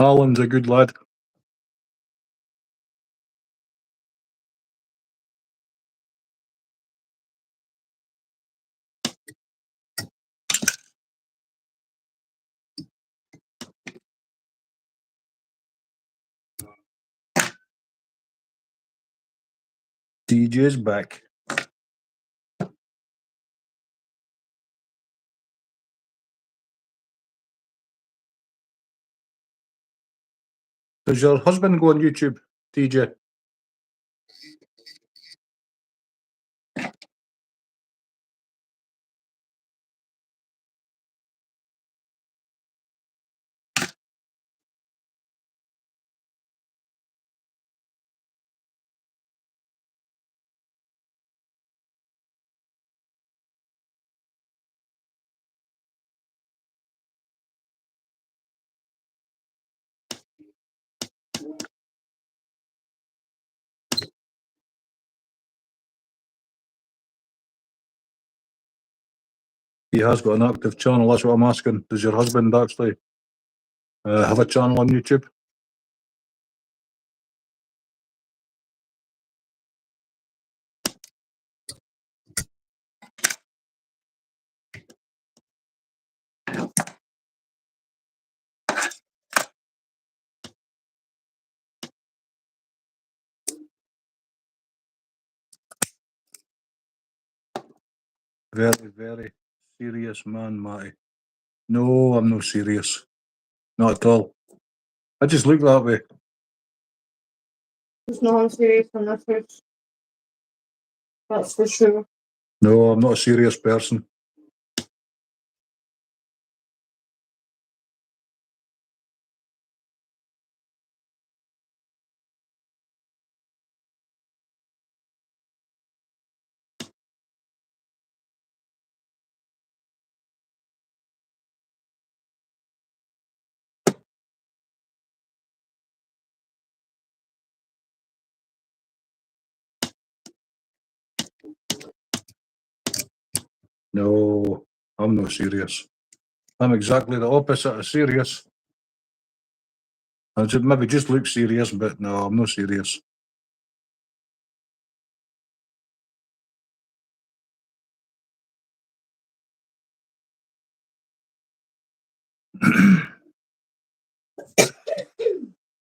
S1: Alan's a good lad. DJ's back. Does your husband go on YouTube, DJ? He has got an active channel, that's what I'm asking. Does your husband actually have a channel on YouTube? Very, very serious man, Matty. No, I'm not serious. Not at all. I just look that way.
S3: There's no one serious in this house. That's for sure.
S1: No, I'm not a serious person. No, I'm not serious. I'm exactly the opposite of serious. I should maybe just look serious, but no, I'm not serious.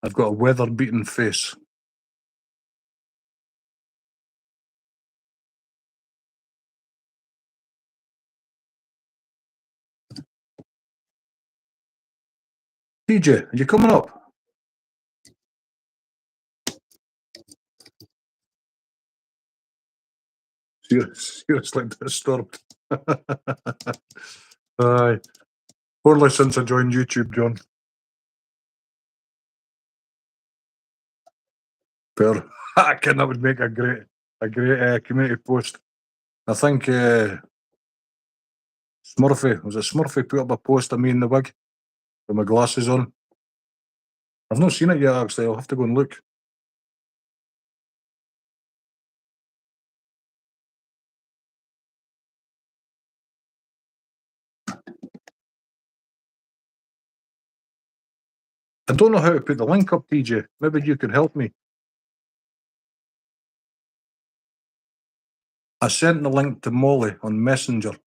S1: I've got a weather-beaten face. TJ, are you coming up? Seriously disturbed. Aye. Only since I joined YouTube, John. Fair. I reckon that would make a great community post. I think Smurfy, was it Smurfy put up a post of me in the wig with my glasses on? I've not seen it yet, actually. I'll have to go and look. I don't know how to put the link up, TJ. Maybe you can help me. I sent the link to Molly on Messenger.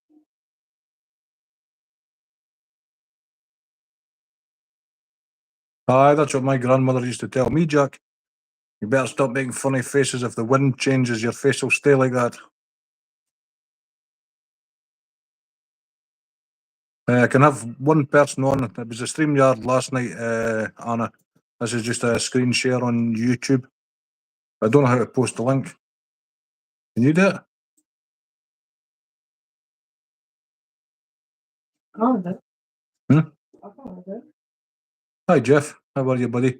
S1: Aye, that's what my grandmother used to tell me, Jack. You better stop making funny faces. If the wind changes, your face will stay like that. I can have one person on. It was a StreamYard last night, Anna. This is just a screen share on YouTube. I don't know how to post the link. Can you do it?
S3: Can't do.
S1: Hmm?
S3: I can't do.
S1: Hi, Jeff. How are you, buddy?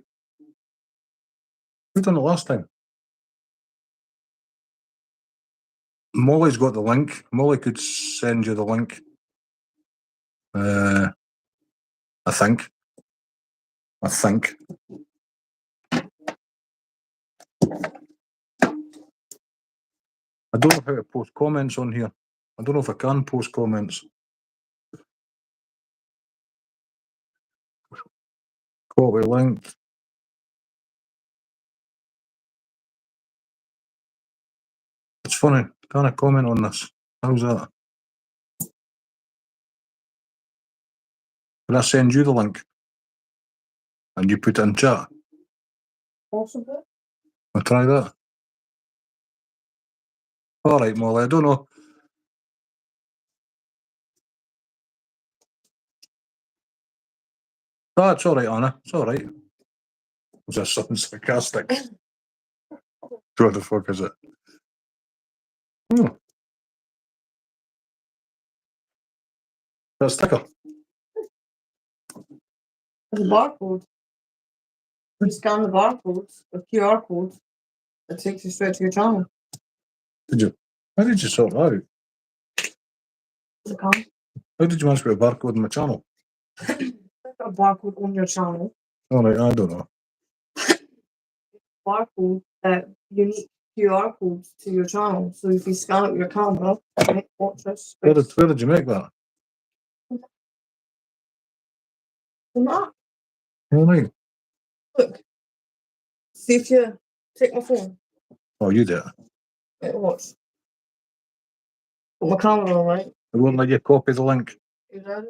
S1: Who done it last time? Molly's got the link. Molly could send you the link. I think. I don't know how to post comments on here. I don't know if I can post comments. Copy link. It's funny. Can I comment on this? How's that? Can I send you the link? And you put it in chat?
S3: Possibly.
S1: I'll try that. All right, Molly. I don't know. That's all right, Anna. It's all right. Was that something sarcastic? What the fuck is it? That sticker.
S3: There's a barcode. You scan the barcodes, the QR code, it takes you straight to your channel.
S1: Did you? How did you sort that out?
S3: You can.
S1: How did you manage to put a barcode in my channel?
S3: Put a barcode on your channel.
S1: All right, I don't know.
S3: Barcode unique QR codes to your channel. So if you scan it with your camera, watch this.
S1: Where did you make that?
S3: The map.
S1: All right.
S3: Look. See if you take my phone.
S1: Oh, you did it.
S3: Right, watch. Put my camera on, right?
S1: It won't let you copy the link.
S3: You ready?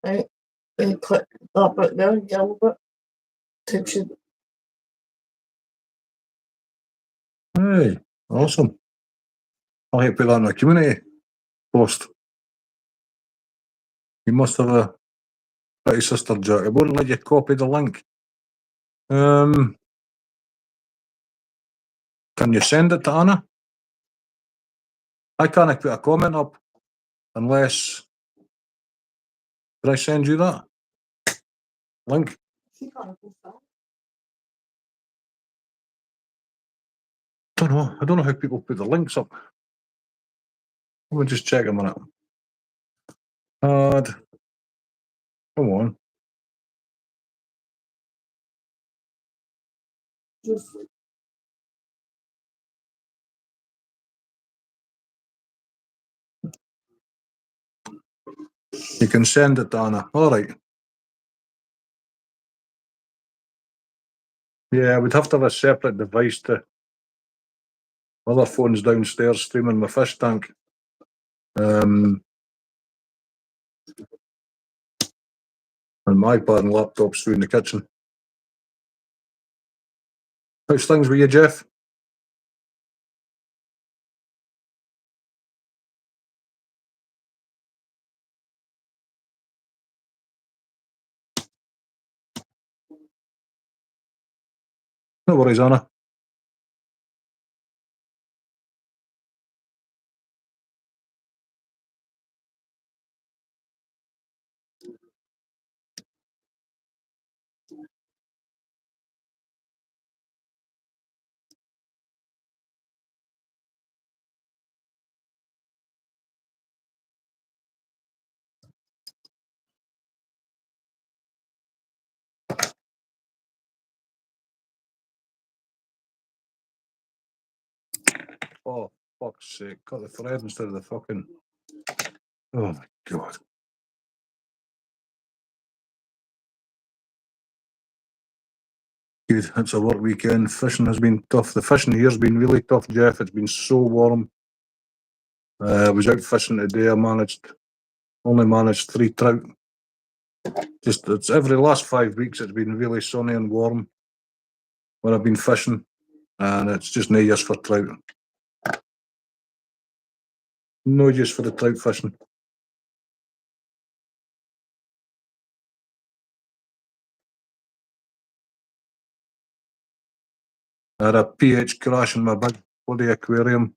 S3: Right. Then you click that bit there, yellow bit. Takes you.
S1: Hey, awesome. I'll have to put that in my community post. You must have a pretty sister, Jack. It won't let you copy the link. Can you send it to Anna? I can't put a comment up unless. Did I send you that link?
S3: She can't post that.
S1: I don't know how people put the links up. Let me just check a minute. Add. Come on.
S3: Just
S1: You can send it to Anna. All right. Yeah, we'd have to have a separate device to other phones downstairs streaming my fish tank. And my iPad and laptop's through in the kitchen. How's things with you, Jeff? No worries, Anna. Oh, fuck's sake. Cut the thread instead of the fucking... Oh, my God. Good. It's a work weekend. Fishing has been tough. The fishing here's been really tough, Jeff. It's been so warm. I was out fishing today. Only managed 3 trout. It's every last 5 weeks it's been really sunny and warm when I've been fishing, and it's just no use for trout. No use for the trout fishing. I had a pH crash in my big bloody aquarium.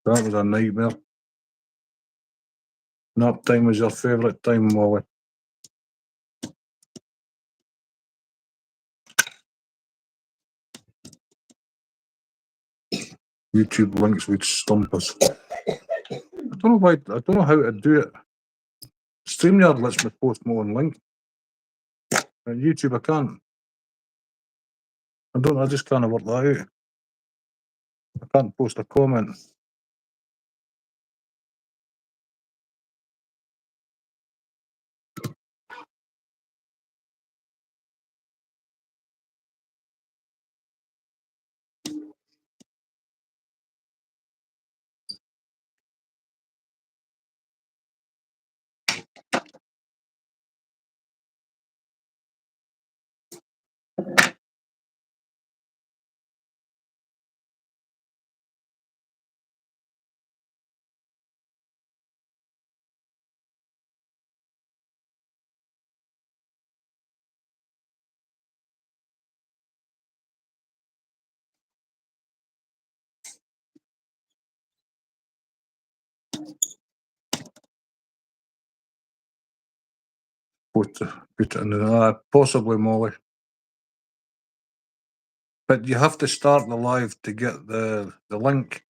S1: That was a nightmare. Nap time was your favourite time, Molly. YouTube links would stump us. I don't know why. I don't know how to do it. StreamYard lets me post my own link. On YouTube, I can't. I just can't work that out. I can't post a comment. Put it in the possibly, Molly. But you have to start the live to get the link.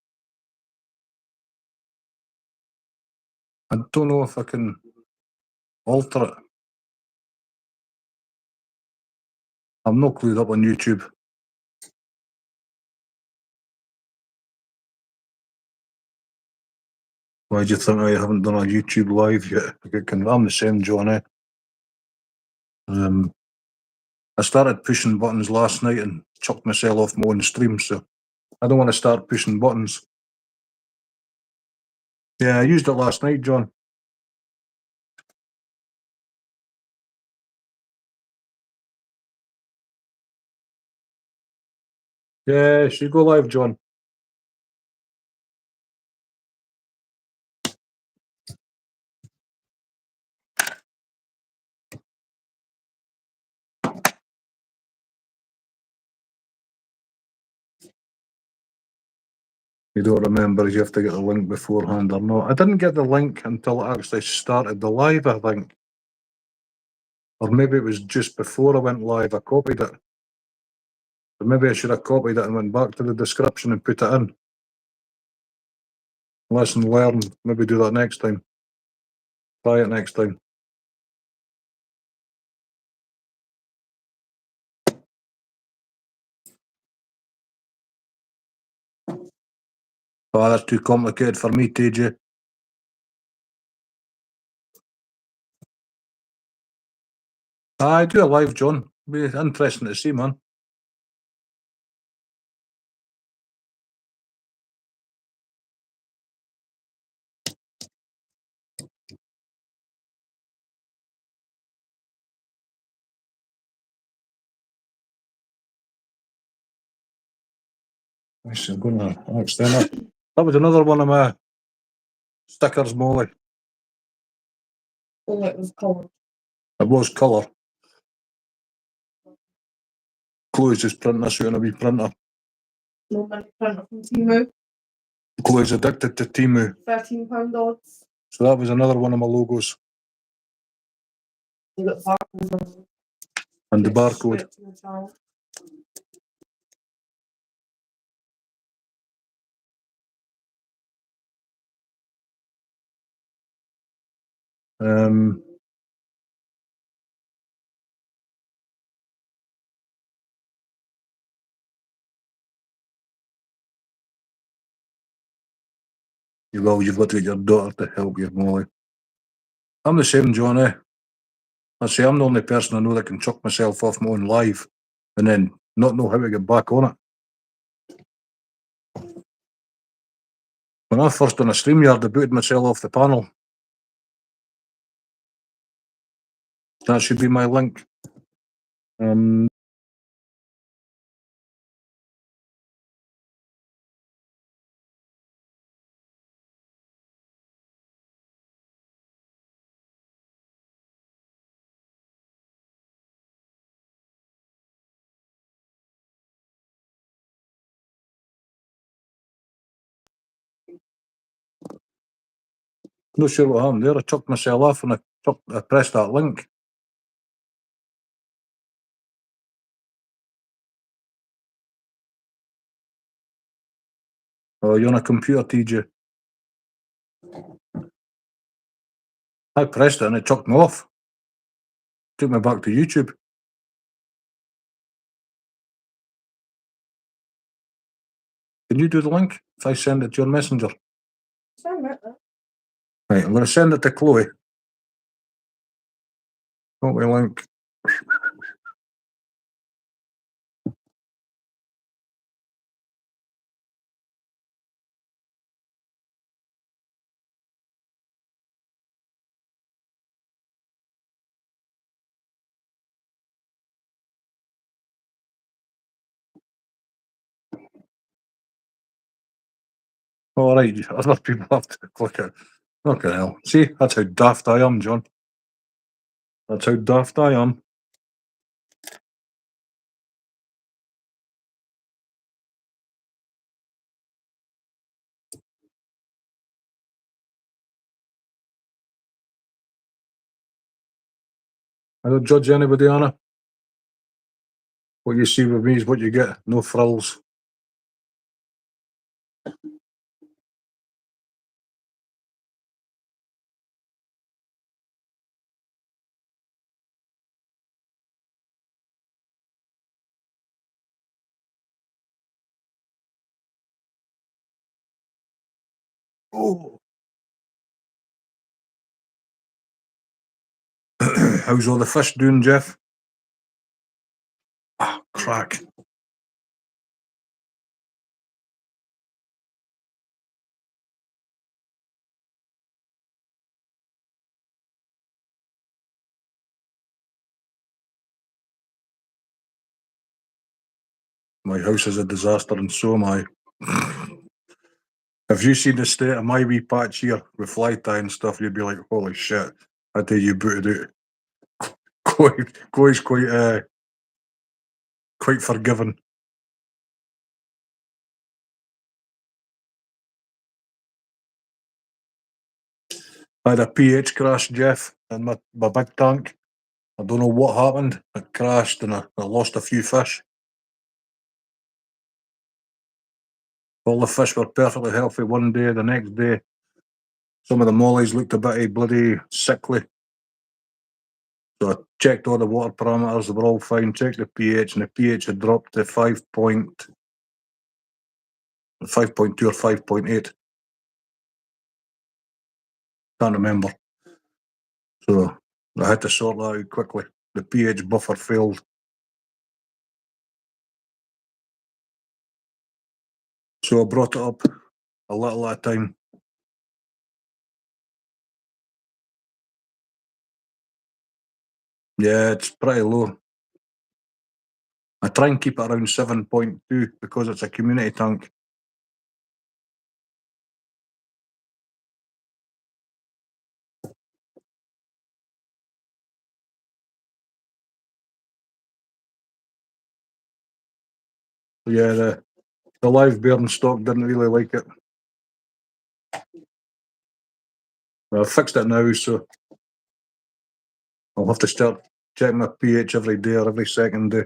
S1: I don't know if I can alter it. I'm not clued up on YouTube. Why do you think I haven't done a YouTube live yet? I'm the same, Johnny. I started pushing buttons last night and chucked myself off my own stream, so I don't want to start pushing buttons. Yeah, I used it last night, John. Yeah, should go live, John. You don't remember, you have to get the link beforehand or not. I didn't get the link until I actually started the live, I think. Or maybe it was just before I went live, I copied it. But maybe I should have copied it and went back to the description and put it in. Lesson learned. Maybe do that next time. Try it next time. Oh, that's too complicated for me, TJ. I do a live, John. Be interesting to see, man. I'm gonna extend that. That was another one of my stickers, Molly.
S3: Oh, it was coloured.
S1: It was colour. Chloe's just printing this out on a wee printer.
S3: No money printer from Temu.
S1: Chloe's addicted to Temu.
S3: £13 odds.
S1: So that was another one of my logos.
S3: You got barcodes on them.
S1: And the
S3: It's
S1: barcode.
S3: straight to the channel.
S1: You've got to get your daughter to help you, Molly. I'm the same, John, eh? I say I'm the only person I know that can chuck myself off my own live and then not know how to get back on it. When I first done a StreamYard, I booted myself off the panel. That should be my link. Not sure what happened there. I chucked myself off and I pressed that link. Oh, you're on a computer, TJ. I pressed it and it chucked me off. Took me back to YouTube. Can you do the link if I send it to your messenger?
S3: Send it.
S1: Right, I'm going to send it to Chloe. Copy link. All right, other people have to click it. Okay, hell. See, that's how daft I am, John. That's how daft I am. I don't judge anybody, Anna. What you see with me is what you get. No frills. Oh. How's all the fish doing, Jeff? Ah, crack. My house is a disaster and so am I. If you seen the state of my wee patch here with fly tying stuff, you'd be like, holy shit, I tell you booted out. Chloe's quite forgiving. I had a pH crash, Jeff, in my big tank. I don't know what happened. It crashed and I lost a few fish. All the fish were perfectly healthy one day. The next day, some of the mollies looked a bit bloody sickly. So I checked all the water parameters, they were all fine. Checked the pH, and the pH had dropped to 5.2 or 5.8. Can't remember. So I had to sort that out quickly. the pH buffer failed. So I brought it up a little at a time. Yeah, it's pretty low. I try and keep it around 7.2 because it's a community tank. Yeah, the live bearing stock didn't really like it. Well, I've fixed it now, so I'll have to start checking my pH every day or every second day.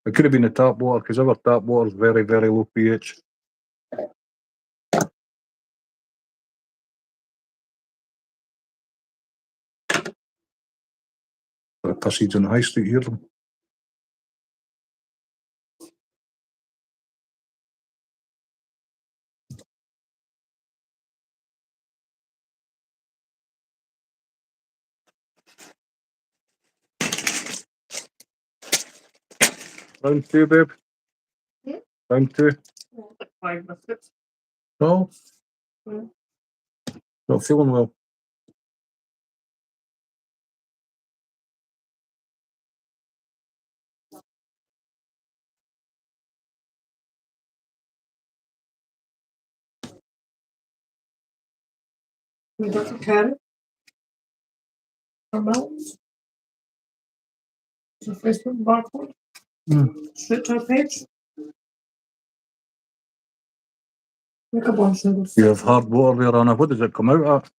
S1: It could have been the tap water because our tap water is very, very low pH. The passage on the high street here. Round two, babe.
S3: Hmm?
S1: Round two.
S3: 5 biscuits.
S1: No,
S3: Mm.
S1: not feeling well.
S3: You got a carrot? Or melons? The Facebook barcode? Straight to our page? Make a bunch of those.
S1: You have hard water there, Anna. What does it come out at?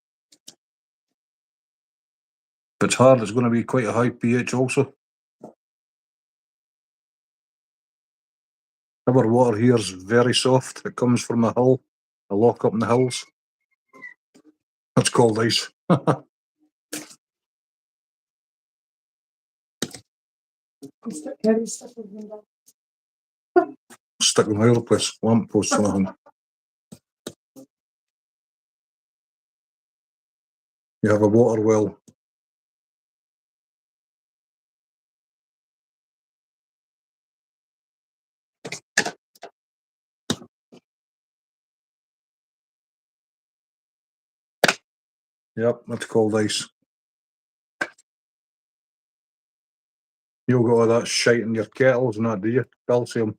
S1: If it's hard, it's going to be quite a high pH also. Our water here is very soft. It comes from a hill, a lock up in the hills. It's called ice.
S3: Carrot stuff with them.
S1: Stick them out of place, lamp posts and everything. You have a water well. Yep, that's called ice. You'll got all that shite in your kettles and that, do you? Calcium.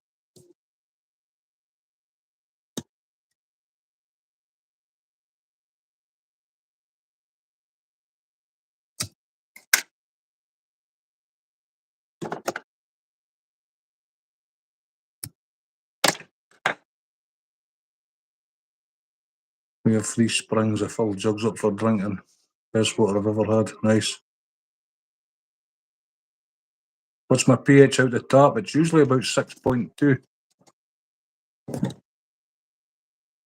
S1: We have 3 springs. I fill jugs up for drinking. Best water I've ever had. Nice. What's my pH out the tap? It's usually about 6.2.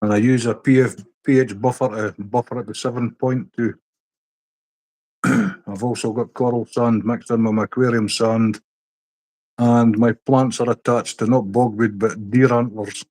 S1: And I use a pH buffer to buffer it to 7.2. I've also got coral sand mixed in with my aquarium sand. And my plants are attached to not bogweed but deer antlers.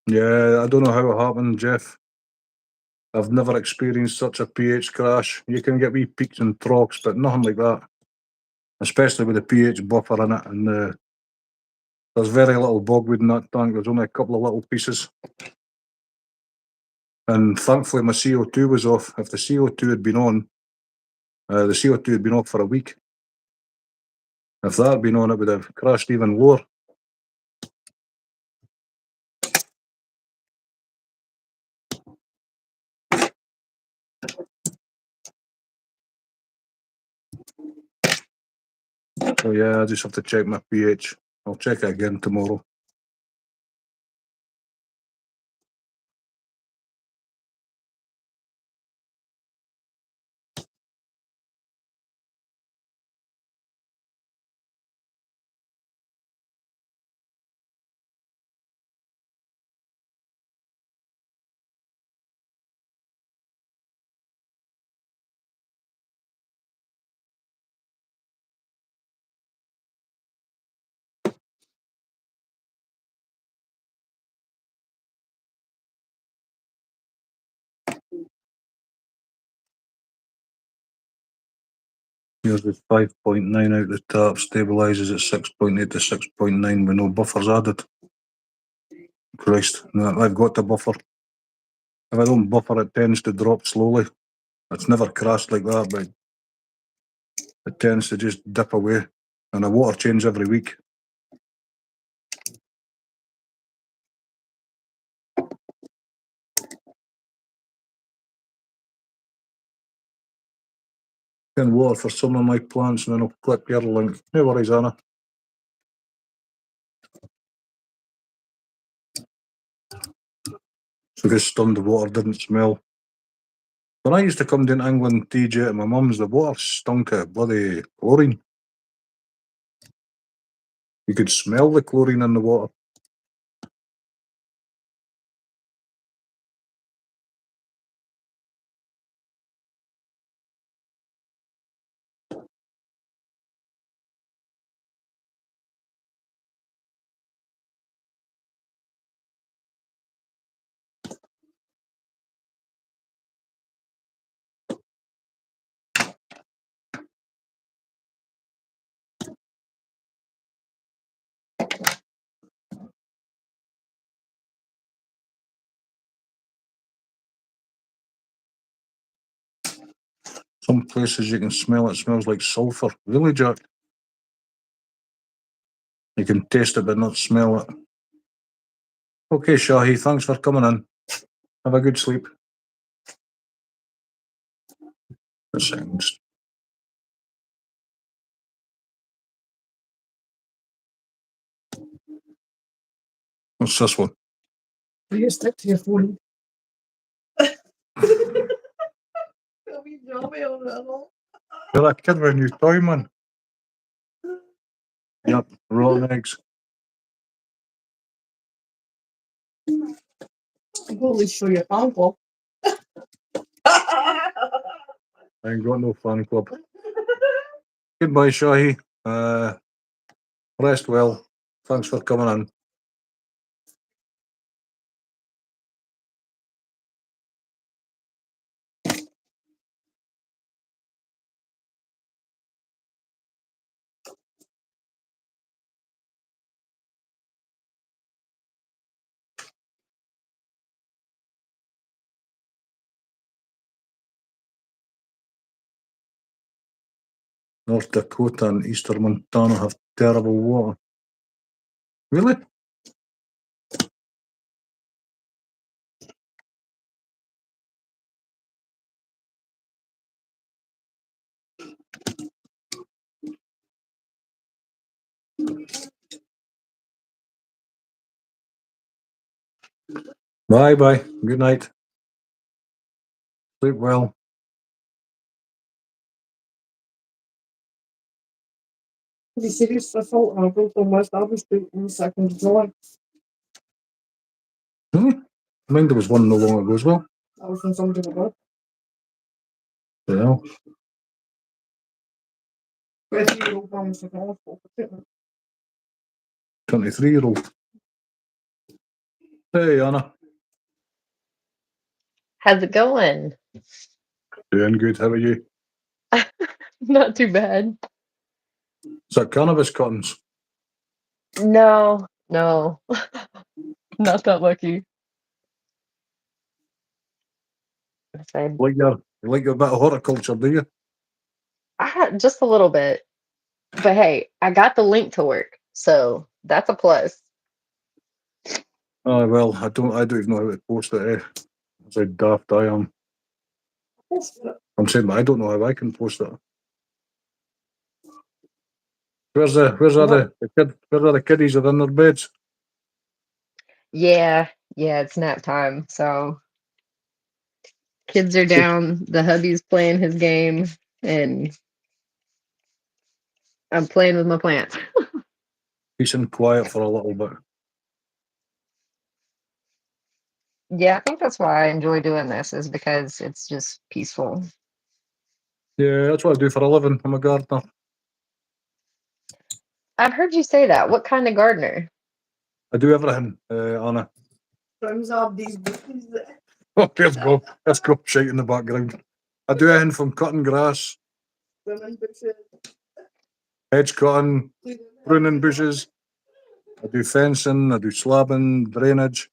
S1: Yeah, I don't know how it happened, Jeff. I've never experienced such a pH crash. You can get wee peaks and troughs, but nothing like that. Especially with the pH buffer in it. And there's very little bogweed in that tank. There's only a couple of little pieces. And thankfully my CO2 was off. If the CO2 had been on, the CO2 had been off for a week. If that had been on, it would have crashed even lower. So yeah, I just have to check my pH. I'll check it again tomorrow. Here's the 5.9 out the top, stabilises at 6.8 to 6.9 with no buffers added. Christ, no, I've got the buffer. If I don't buffer, it tends to drop slowly. It's never crashed like that, but it tends to just dip away. And I water change every week. Can water for some of my plants and then I'll clip your link. No worries, Anna. So just stunned the water didn't smell. When I used to come down to England, TJ, at my mum's, the water stunk of bloody chlorine. You could smell the chlorine in the water. Some places you can smell it smells like sulphur. Really, Jack? You can taste it but not smell it. Okay, Shahi, thanks for coming in. Have a good sleep. That sounds. What's this one?
S3: Will you stick to your phone? It'll be jolly on it all.
S1: You're a kid with a new toy, man. Yep, rotten eggs.
S3: I'll at least show you a fan club.
S1: I ain't got no fan club. Goodbye, Shahi. Rest well. Thanks for coming in. North Dakota and eastern Montana have terrible water. Really? Bye bye. Good night. Sleep well.
S3: The serious assault happened on West Abbey Street on the 2nd of July.
S1: Really? I think there was one no long ago as well.
S3: That was when somebody was dead.
S1: Yeah.
S3: 23-year-old man was taken off for treatment.
S1: 23-year-old. Hey, Anna.
S4: How's it going?
S1: Doing good. How are you?
S4: Not too bad.
S1: Is that cannabis cuttings?
S4: No, not that lucky. I
S1: You like your bit of horticulture, do you?
S4: had just a little bit, but hey, I got the link to work, so that's a plus.
S1: Oh well, I don't even know how to post it. That's how daft I am. I'm saying I don't know how I can post it. Where's the kiddies are in their beds?
S4: Yeah, it's nap time, so kids are down. The hubby's playing his game, and I'm playing with my plants.
S1: Peace and quiet for a little bit.
S4: Yeah, I think that's why I enjoy doing this, is because it's just peaceful.
S1: Yeah, that's what I do for a living. I'm a gardener.
S4: I've heard you say that. What kind of gardener?
S1: I do everything, Anna.
S3: Friends have these bookies there.
S1: Oh, let's go. Let's go. Shite in the background. I do anything from cutting grass hedge cutting, pruning bushes. I do fencing, I do slabbing, drainage.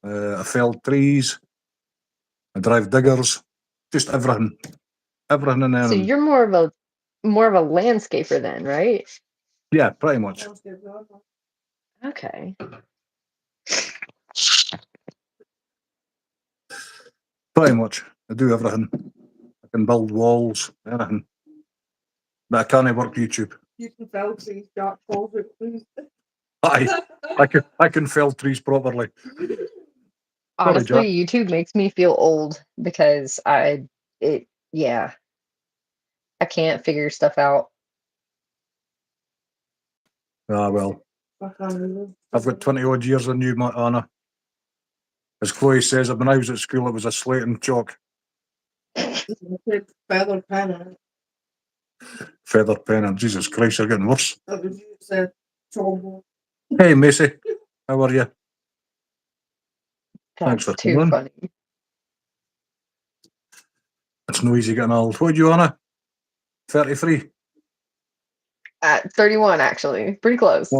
S1: I fell trees. I drive diggers. Just everything. Everything and
S4: So
S1: anything.
S4: you're more of a landscaper then, right?
S1: Yeah, pretty much.
S4: Okay.
S1: Pretty much. I do everything. I can build walls, anything. But I can't work YouTube.
S3: You can fell trees, dark balls, please.
S1: Aye, I can fell trees properly. Sorry, Jack.
S4: Honestly, YouTube makes me feel old because I can't figure stuff out.
S1: Ah, well. I've got 20 odd years on you, Anna. As Chloe says, when I was at school, it was a slate and chalk.
S3: Feather pen.
S1: Feather pen, and Jesus Christ, you're getting worse.
S3: That was you said trouble.
S1: Hey, Macy. How are you? Thanks
S4: That's
S1: for
S4: too
S1: coming.
S4: funny.
S1: It's no easy getting old. What are you, Anna? 33?
S4: At 31, actually. Pretty close.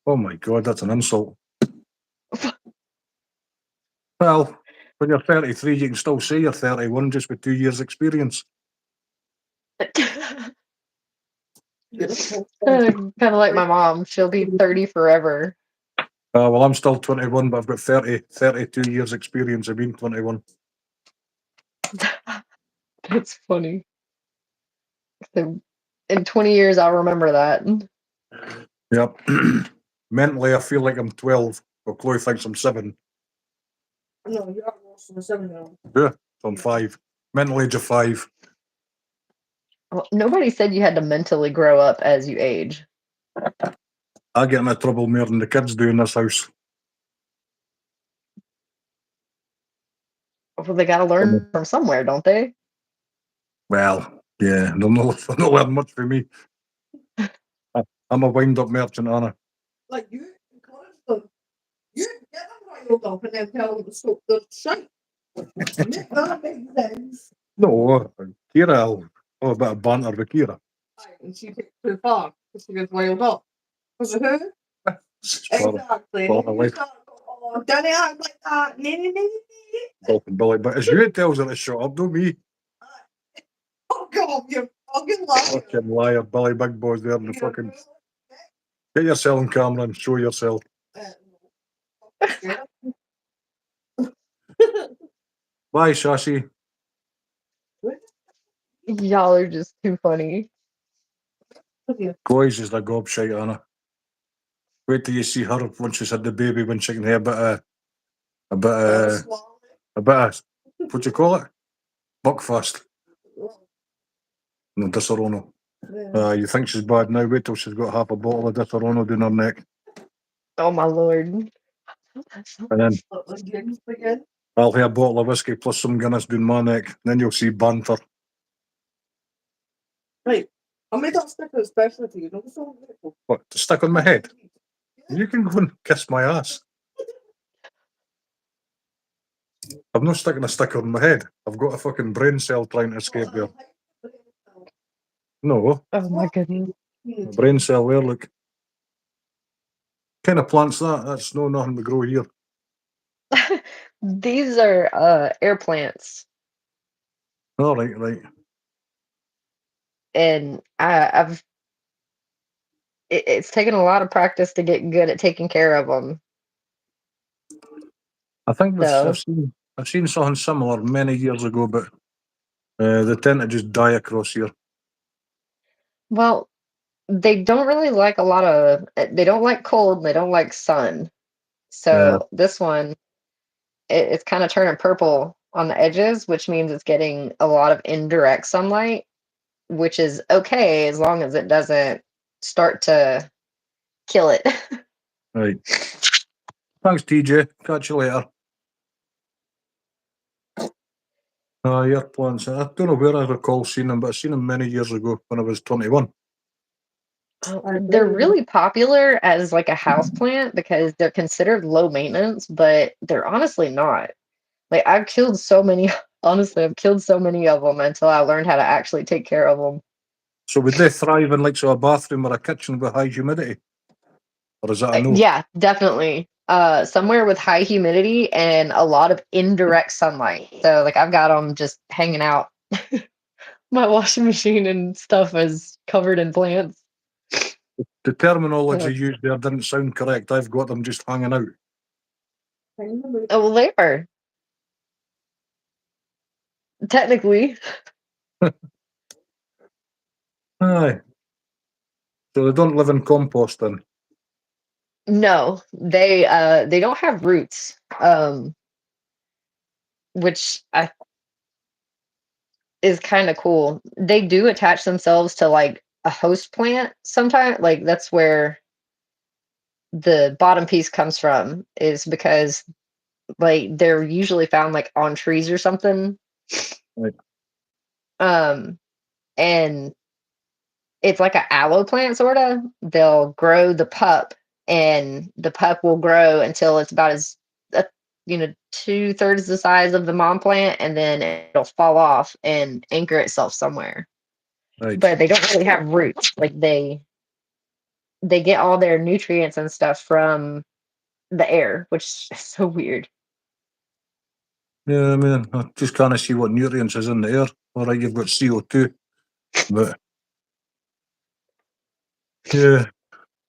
S1: Oh my God, that's an insult. Well, when you're 33, you can still say you're 31 just with 2 years' experience.
S4: Kind of like my mom. She'll be 30 forever.
S1: Well, I'm still 21, but I've got 32 years' experience of being 21.
S4: That's funny. So in 20 years, I'll remember that.
S1: Yep. Mentally, I feel like I'm 12, but Chloe thinks I'm 7.
S3: No, you're worse than a 7-year-old.
S1: Yeah, so I'm 5. Mental age of 5.
S4: Well, nobody said you had to mentally grow up as you age.
S1: I get into trouble more than the kids do in this house.
S4: Well, they got to learn from somewhere, don't they?
S1: Well, yeah, they'll not learn much from me. I'm a wind-up merchant, Anna.
S3: Like you encourage them. You get them riled up and then tell them to stop their shit. That makes sense.
S1: No, Kira, a bit of banter with Kira.
S3: And she takes too far because she gets riled up. Was it her? Exactly. Oh, don't act like that.
S1: Talking Billy, but it's you that tells her to shut up, not me.
S3: Oh God, you fucking liar.
S1: Fucking liar, Billy Big Boy's there in the fucking. Get yourself on camera and show yourself. Bye, Shashi.
S4: Y'all are just too funny.
S1: Chloe's just a gobshite, Anna. Wait till you see her once she's had the baby, when she can have a bit of, what do you call it? Buckfast. No, Disaronno. You think she's bad now? Wait till she's got half a bottle of Disaronno down her neck.
S4: Oh my lord.
S1: And then I'll have a bottle of whiskey plus some Guinness down my neck. Then you'll see banter.
S3: Right. I made that sticker especially for you. Don't so grateful.
S1: What, to stick on my head? You can go and kiss my ass. I'm not sticking a sticker on my head. I've got a fucking brain cell trying to escape there. No.
S4: Oh my goodness.
S1: A brain cell there, look. What kind of plant's that? That's no nothing to grow here.
S4: These are air plants.
S1: All right, right.
S4: And it's taken a lot of practice to get good at taking care of them.
S1: I think
S4: So,
S1: I've seen something similar many years ago, but they tend to just die across here.
S4: well, they don't really like they don't like cold, they don't like sun. So this one, it's kind of turning purple on the edges, which means it's getting a lot of indirect sunlight, which is okay as long as it doesn't start to kill it.
S1: Right. Thanks, TJ. Catch you later. Your plants. I don't know where I recall seeing them, but I've seen them many years ago when I was 21.
S4: They're really popular as like a house plant because they're considered low maintenance, but they're honestly not. Like I've killed so many, honestly, I've killed so many of them until I learned how to actually take care of them.
S1: So would they thrive in like a bathroom or a kitchen with high humidity? Or is that a no?
S4: Yeah, definitely. Somewhere with high humidity and a lot of indirect sunlight. So like I've got them just hanging out. My washing machine and stuff is covered in plants.
S1: The terminology used there didn't sound correct. I've got them just hanging out.
S4: Oh, well, they are technically.
S1: Aye. So they don't live in compost then.
S4: No, they don't have roots. Which is kind of cool. They do attach themselves to like a host plant sometimes. Like that's where the bottom piece comes from, is because like they're usually found like on trees or something.
S1: Right.
S4: And it's like a aloe plant sort of. They'll grow the pup, and the pup will grow until it's about as 2/3 the size of the mom plant, and then it'll fall off and anchor itself somewhere.
S1: Right.
S4: But they don't really have roots. Like they get all their nutrients and stuff from the air, which is so weird.
S1: Yeah, I mean, I just kind of see what nutrients is in the air. All right, you've got CO2, but yeah,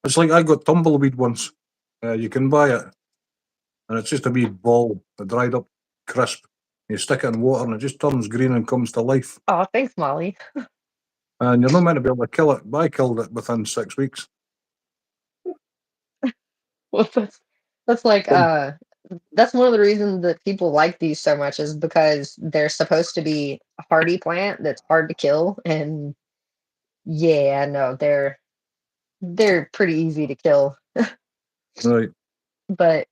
S1: it's like I got tumbleweed once. You can buy it, and it's just a wee ball, a dried up crisp. You stick it in water, and it just turns green and comes to life.
S4: Oh, thanks, Molly.
S1: And you're not meant to be able to kill it, but I killed it within 6 weeks.
S4: Well, that's like
S1: Um,
S4: that's one of the reasons that people like these so much, is because they're supposed to be a hardy plant that's hard to kill. And yeah, no, they're pretty easy to kill.
S1: Right.
S4: But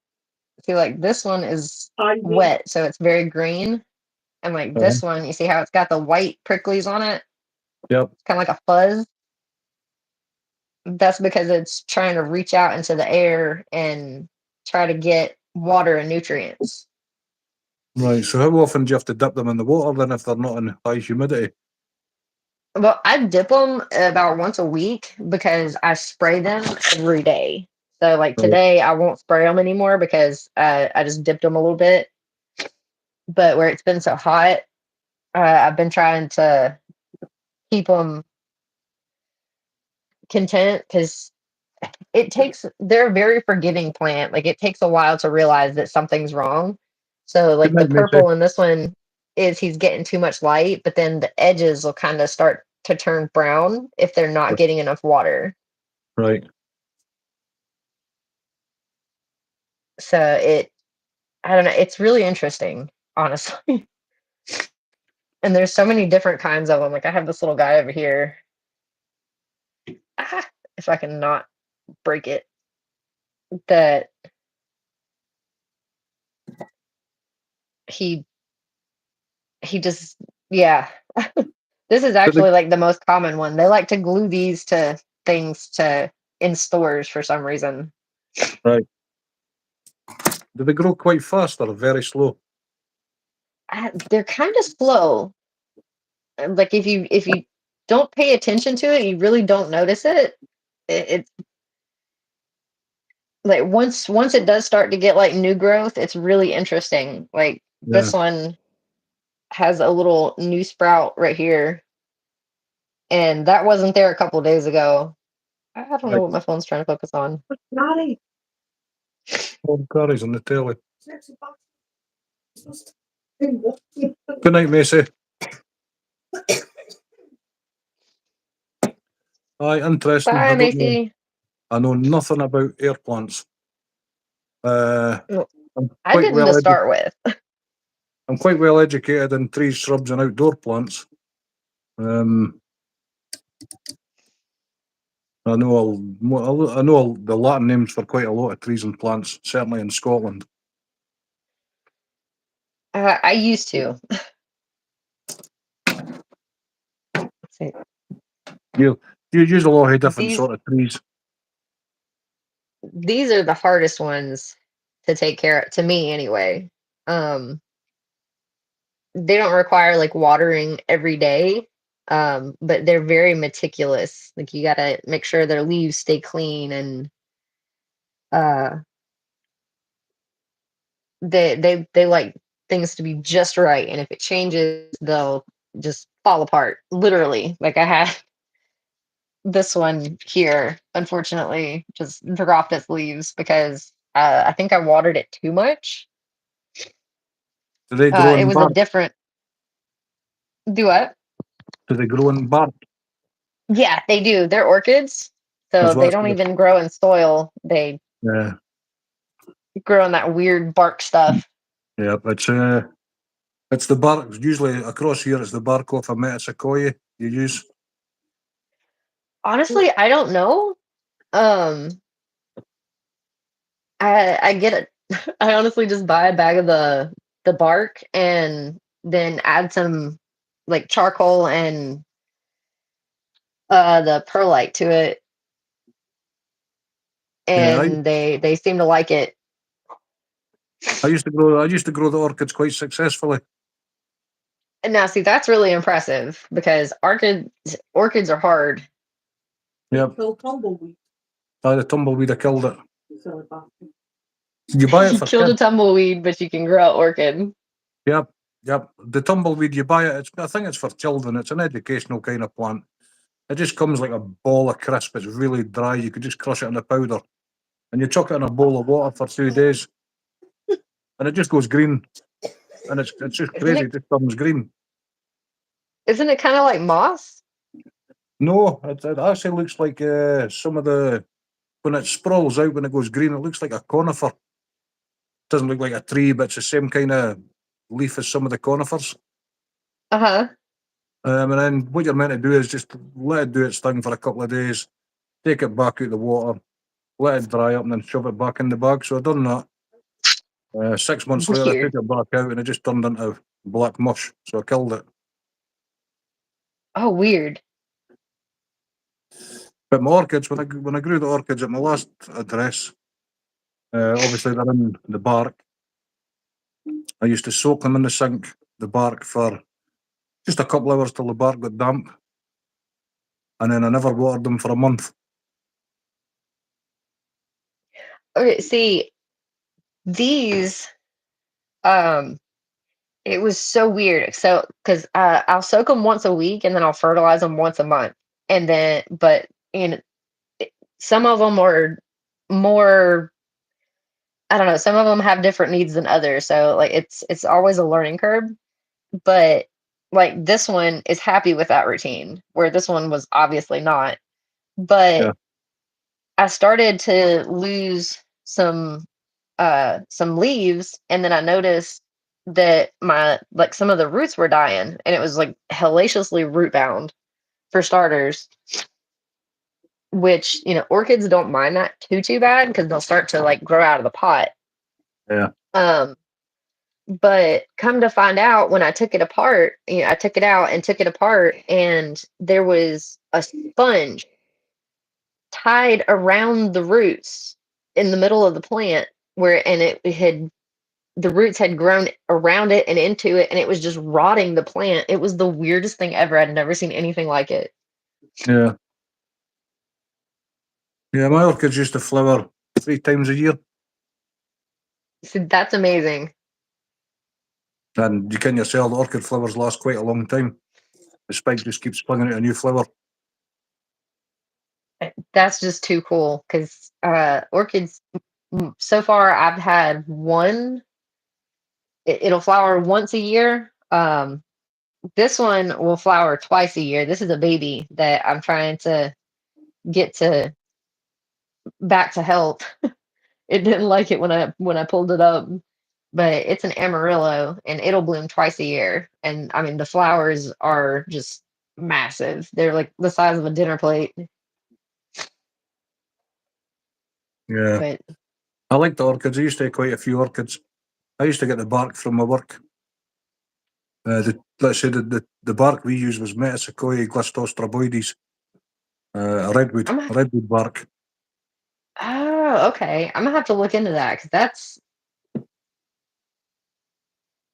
S4: see, like this one is wet, so it's very green. And like this one, you see how it's got the white pricklies on it?
S1: Yep.
S4: It's kind of like a fuzz. That's because it's trying to reach out into the air and try to get water and nutrients.
S1: Right. So how often do you have to dip them in the water then if they're not in high humidity?
S4: Well, I dip them about once a week because I spray them every day. So like
S1: Right.
S4: today, I won't spray them anymore because I just dipped them a little bit. But where it's been so hot, I've been trying to keep them content, because they're a very forgiving plant. Like it takes a while to realize that something's wrong. So
S1: Good
S4: like the
S1: night, matey.
S4: purple in this one is he's getting too much light, but then the edges will kind of start to turn brown if they're not getting enough water.
S1: Right.
S4: So I don't know, it's really interesting, honestly. And there's so many different kinds of them. Like I have this little guy over here. Ah, if I can not break it, that he just, yeah. This is
S1: Do they,
S4: actually like the most common one. They like to glue these to things to in stores for some reason.
S1: right. Do they grow quite fast or very slow?
S4: They're kind of slow. Like if you don't pay attention to it, you really don't notice it. It's like once it does start to get like new growth, it's really interesting. Like
S1: Yeah.
S4: this one has a little new sprout right here, and that wasn't there a couple days ago. I don't know
S1: Right.
S4: what my phone's trying to focus on.
S3: Naughty.
S1: All carries on the telly. Good night, Macy. Aye, interesting.
S4: Bye,
S1: I don't know.
S4: Macy.
S1: I know nothing about air plants.
S4: Well,
S1: I'm
S4: I
S1: quite
S4: didn't to
S1: well
S4: start with.
S1: I'm quite well educated in trees, shrubs, and outdoor plants. I know the Latin names for quite a lot of trees and plants, certainly in Scotland.
S4: I used to. Let's see.
S1: You use a lot of different
S4: These
S1: sort of trees.
S4: these are the hardest ones to take care of, to me anyway. Um, they don't require like watering every day. but they're very meticulous. Like you gotta make sure their leaves stay clean, and uh, they like things to be just right. And if it changes, they'll just fall apart. Literally, like I had this one here, unfortunately, just dropped its leaves because I think I watered it too much.
S1: Do they grow
S4: It
S1: in
S4: was a
S1: bark?
S4: different. Do what?
S1: Do they grow in bark?
S4: Yeah, they do. They're orchids,
S1: That's
S4: so
S1: what I
S4: they
S1: was
S4: don't
S1: gonna.
S4: even grow in soil. They
S1: Yeah,
S4: grow in that weird bark stuff.
S1: yeah. It's the bark. Usually across here, it's the bark off a metasequoia you use.
S4: Honestly, I don't know. Um, I get it. I honestly just buy a bag of the bark and then add some like charcoal and the perlite to it,
S1: Yeah,
S4: and they seem to like it.
S1: I used to grow. I used to grow the orchids quite successfully.
S4: And now, see, that's really impressive because orchids are hard.
S1: Yep.
S3: Kill tumbleweed.
S1: The tumbleweed, I killed it.
S3: Silly bastard.
S1: You buy it
S4: You
S1: for
S4: killed a
S1: 10.
S4: tumbleweed, but you can grow an orchid.
S1: Yep, yep. The tumbleweed, you buy it. I think it's for children. It's an educational kind of plant. It just comes like a ball of crisp. It's really dry. You could just crush it in a powder, and you chuck it in a bowl of water for 2 days, and it just goes green. And it's just
S4: Isn't
S1: crazy.
S4: it?
S1: It just turns green.
S4: Isn't it kind of like moss?
S1: No, it actually looks like some of the when it sprawls out when it goes green. It looks like a conifer. Doesn't look like a tree, but it's the same kind of leaf as some of the conifers.
S4: Uh-huh.
S1: And then what you're meant to do is just let it do its thing for a couple of days, take it back out the water, let it dry up, and then shove it back in the bag. So I done that. 6 months later, I took
S4: Weird.
S1: it back out, and it just turned into black mush. So I killed it.
S4: Oh, weird.
S1: But my orchids, when I grew the orchids at my last address, obviously they're in the bark. I used to soak them in the sink, the bark for just a couple hours till the bark got damp, and then I never watered them for a month.
S4: Okay, see, these um it was so weird. So, because I'll soak them once a week and then I'll fertilize them once a month. And then, but in some of them are more, I don't know, some of them have different needs than others. So, like, it's always a learning curve. But like this one is happy with that routine, where this one was obviously not. But
S1: Yeah,
S4: I started to lose some leaves, and then I noticed that my like some of the roots were dying, and it was like hellaciously root bound for starters, which orchids don't mind that too bad because they'll start to like grow out of the pot.
S1: yeah,
S4: um but come to find out, when I took it apart, I took it out and took it apart, and there was a sponge tied around the roots in the middle of the plant, where and it had the roots had grown around it and into it, and it was just rotting the plant. It was the weirdest thing ever. I'd never seen anything like it.
S1: yeah. Yeah, my orchids used to flower 3 times a year,
S4: So that's amazing.
S1: and you can yourself, the orchid flowers last quite a long time. The spike just keeps springing out a new flower.
S4: That's just too cool because orchids, so far I've had one. It'll flower once a year. This one will flower twice a year. This is a baby that I'm trying to get to back to health. It didn't like it when I pulled it up, but it's an Amarillo and it'll bloom twice a year. And I mean, the flowers are just massive. They're like the size of a dinner plate.
S1: Yeah,
S4: But
S1: I like the orchids. I used to have quite a few orchids. I used to get the bark from my work. Let's say the bark we used was Metasequoia glistostroboides,
S4: I'm
S1: redwood bark.
S4: oh, okay. I'm gonna have to look into that because that's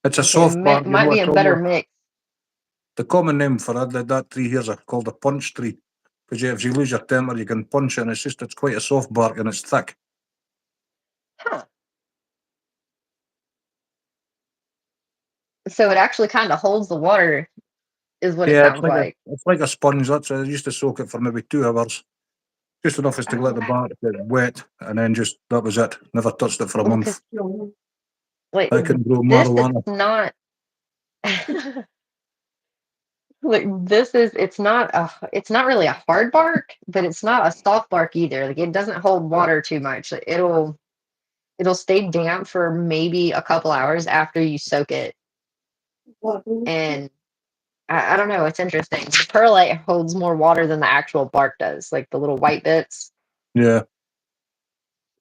S1: It's a
S4: okay.
S1: soft bark,
S4: Might be a
S1: it's
S4: better
S1: almost,
S4: mix.
S1: The common name for that tree here is called a punch tree, because if you lose your temper, you can punch it, and it's quite a soft bark and it's thick.
S4: Huh. So it actually kind of holds the water, is what it
S1: Yeah, it's
S4: sounds
S1: like
S4: like.
S1: it's like a sponge. That's I used to soak it for maybe 2 hours, just enough as to let the bark get wet, and then just that was it. Never touched it for a
S4: Well,
S1: month.
S4: Like
S1: I can grow
S4: this is
S1: marijuana.
S4: not like this is it's not really a hard bark, but it's not a soft bark either. Like it doesn't hold water too much. Like, it'll stay damp for maybe a couple hours after you soak it. And I don't know, it's interesting. Perlite holds more water than the actual bark does, like the little white bits.
S1: Yeah,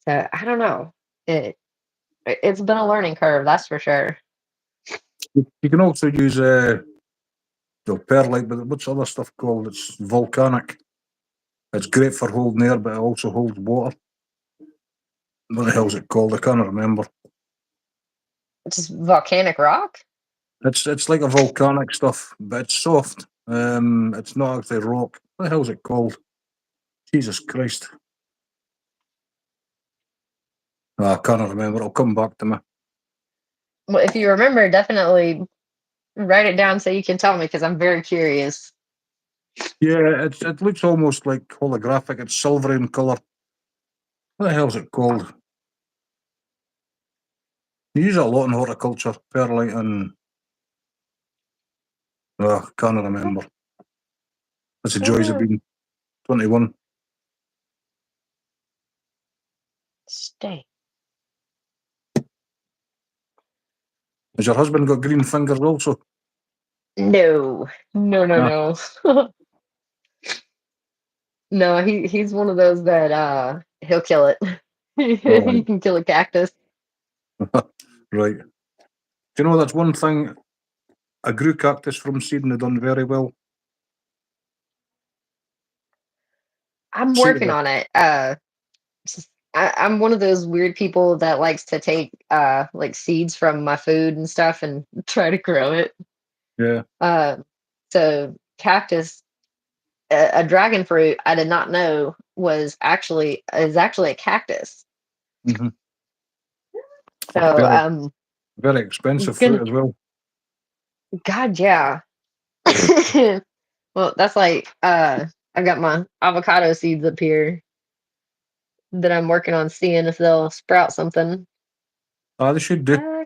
S4: So I don't know. It's been a learning curve, that's for sure.
S1: you can also use perlite, but what's other stuff called? It's volcanic. It's great for holding air, but it also holds water. What the hell's it called? I can't remember.
S4: It's just volcanic rock.
S1: It's like a volcanic stuff, but it's soft. It's not actually rock. What the hell's it called? Jesus Christ. I can't remember. It'll come back to me.
S4: Well, if you remember, definitely write it down so you can tell me because I'm very curious.
S1: Yeah, it looks almost like holographic. It's silvery in colour. What the hell's it called? You use it a lot in horticulture, perlite, and can't remember. That's the joys of being 21.
S4: Stay.
S1: Has your husband got green fingers also?
S4: No, no, no,
S1: Ah,
S4: no. No, he's one of those that he'll kill it. He
S1: right.
S4: can kill a cactus.
S1: Right. Do you know that's one thing? I grew cactus from seed and they done very well.
S4: I'm
S1: Seed
S4: working
S1: it.
S4: on it. I'm one of those weird people that likes to take like seeds from my food and stuff and try to grow it.
S1: Yeah.
S4: Uh, so cactus, a dragon fruit, I did not know is actually a cactus.
S1: Mm-hmm.
S4: So
S1: Very, very expensive
S4: gonna
S1: fruit as well.
S4: God, yeah. Well, that's like I got my avocado seeds up here that I'm working on seeing if they'll sprout something.
S1: They should do.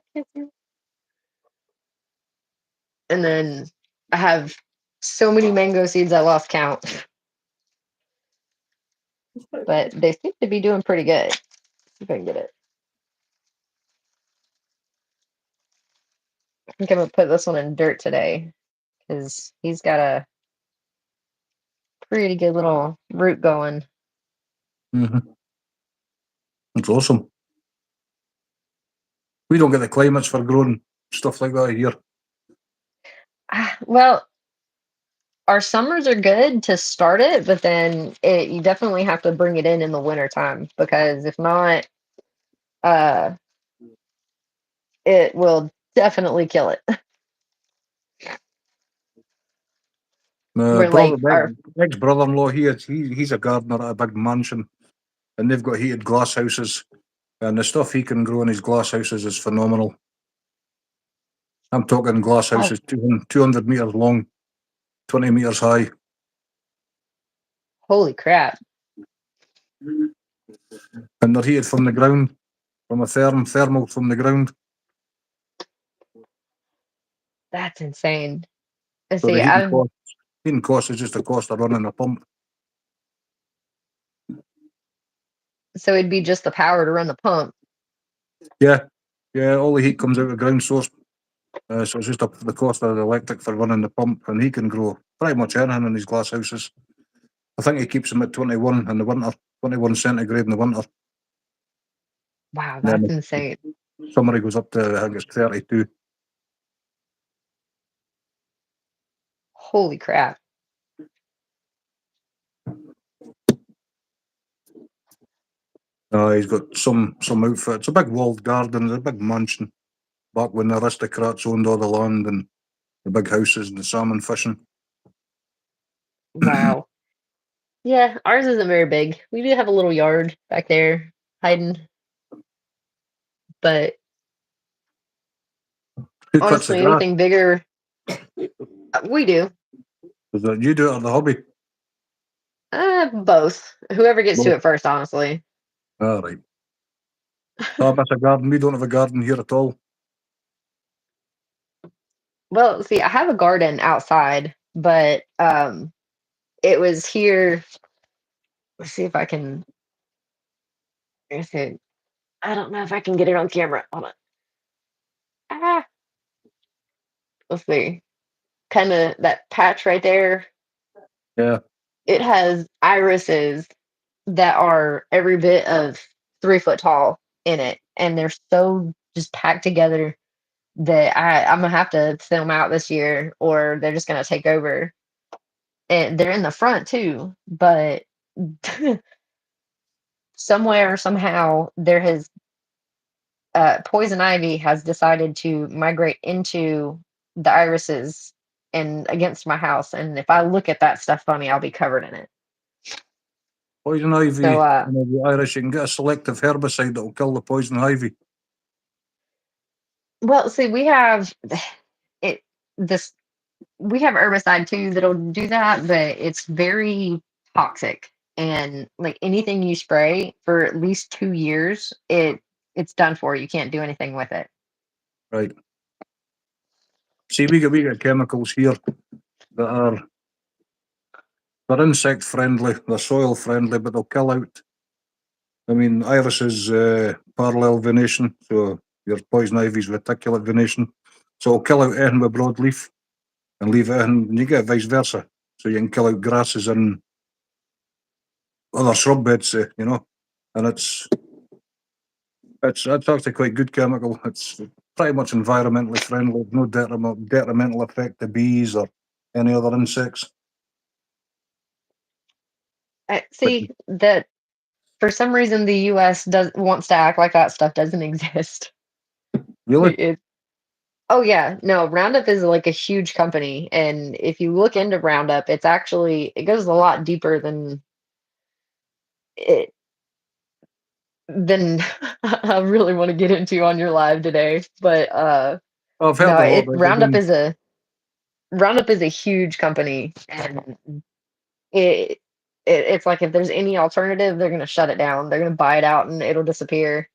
S4: And then I have so many mango seeds I lost count. But they seem to be doing pretty good. See if I can get it. I think I'm gonna put this one in dirt today because he's got a pretty good little root going.
S1: Mm-hmm. That's awesome. We don't get the climates for growing stuff like that here.
S4: Well, our summers are good to start it, but then you definitely have to bring it in the winter time because if not, uh, it will definitely kill it. We're
S1: Brother,
S4: like our
S1: ex-brother-in-law, he's a gardener at a big mansion, and they've got heated glass houses, and the stuff he can grow in his glass houses is phenomenal. I'm talking glass
S4: oh,
S1: houses 200 metres long, 20 metres high.
S4: holy crap.
S1: And they're heated from the ground, from a thermal from the ground.
S4: That's insane. And
S1: So the
S4: see,
S1: heating cost is just the cost of running a pump.
S4: so it'd be just the power to run the pump.
S1: Yeah, all the heat comes out of the ground source. So it's just the cost of the electric for running the pump, and he can grow pretty much anything in his glass houses. I think he keeps them at 21 in the winter, 21 centigrade in the winter.
S4: Wow,
S1: Then
S4: that's insane.
S1: summer he goes up to, I think it's 32.
S4: Holy crap.
S1: He's got some outfit. It's a big walled garden, it's a big mansion. Back when the aristocrats owned all the land, and the big houses and the salmon fishing.
S4: Wow. Yeah, ours isn't very big. We do have a little yard back there hiding, but
S1: Who cuts the
S4: honestly,
S1: grass?
S4: anything bigger, we do.
S1: Is that you do it or the hobby?
S4: Both. Whoever gets to
S1: Both.
S4: it first, honestly.
S1: All right. Oh, that's a garden. We don't have a garden here at all.
S4: Well, see, I have a garden outside, but it was here. Let's see if I can. Let's see. I don't know if I can get it on camera. Hold on. Ah, let's see. Kind of that patch right there.
S1: Yeah.
S4: It has irises that are every bit of 3 foot tall in it, and they're so just packed together that I'm gonna have to thin them out this year, or they're just gonna take over. And they're in the front too, but somewhere somehow there has poison ivy has decided to migrate into the irises and against my house, and if I look at that stuff funny, I'll be covered in it.
S1: Poison ivy.
S4: So
S1: The Irish, you can get a selective herbicide that will kill the poison ivy.
S4: well, see, we have it this we have herbicide too that'll do that, but it's very toxic. And like anything you spray for at least 2 years, it's done for. You can't do anything with it.
S1: Right. See, we got chemicals here that are they're insect friendly, they're soil friendly, but they'll kill out. I mean, iris is parallel venation, so your poison ivy is reticulate venation. So it'll kill out anything with broadleaf and leave it in, and you get vice versa. So you can kill out grasses and other shrub beds, and it's actually quite good chemical. It's pretty much environmentally friendly, no detrimental effect to bees or any other insects.
S4: I
S1: But
S4: see that for some reason the US does wants to act like that stuff doesn't exist.
S1: really,
S4: It, oh yeah, no, Roundup is like a huge company, and if you look into Roundup, it goes a lot deeper it than I really want to get into on your live today. But
S1: I've heard
S4: no,
S1: a lot
S4: it
S1: about it. I mean,
S4: Roundup is a huge company, and it, it's like if there's any alternative, they're gonna shut it down. They're gonna buy it out, and it'll disappear.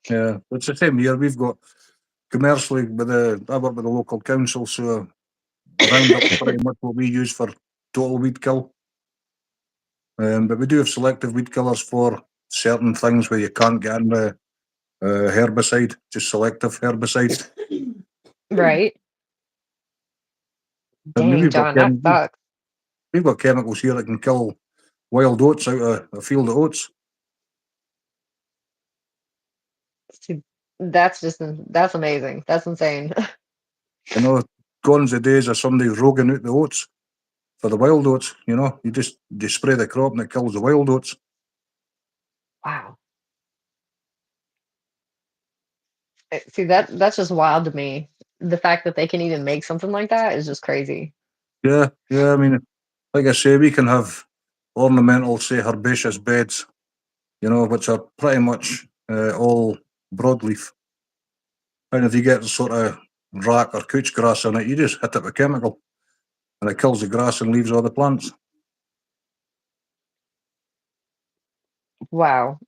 S1: yeah, it's the same here. We've got commercially I work with the local council, so Roundup's pretty much what we use for total weed kill. But we do have selective weed killers for certain things where you can't get in the herbicide, just selective herbicide.
S4: Right?
S1: I mean,
S4: Dang, John, that sucks.
S1: we've got chemicals here that can kill wild oats out of a field of oats.
S4: See, that's amazing. That's insane.
S1: You know, gone's the days of somebody roguing out the oats for the wild oats. You spray the crop and it kills the wild oats.
S4: Wow. See, that's just wild to me. The fact that they can even make something like that is just crazy.
S1: Yeah, yeah. I mean, like I say, we can have ornamental, say, herbaceous beds, which are pretty much all broadleaf. And if you get sort of rack or couch grass in it, you just hit it with chemical and it kills the grass and leaves all the plants.
S4: Wow.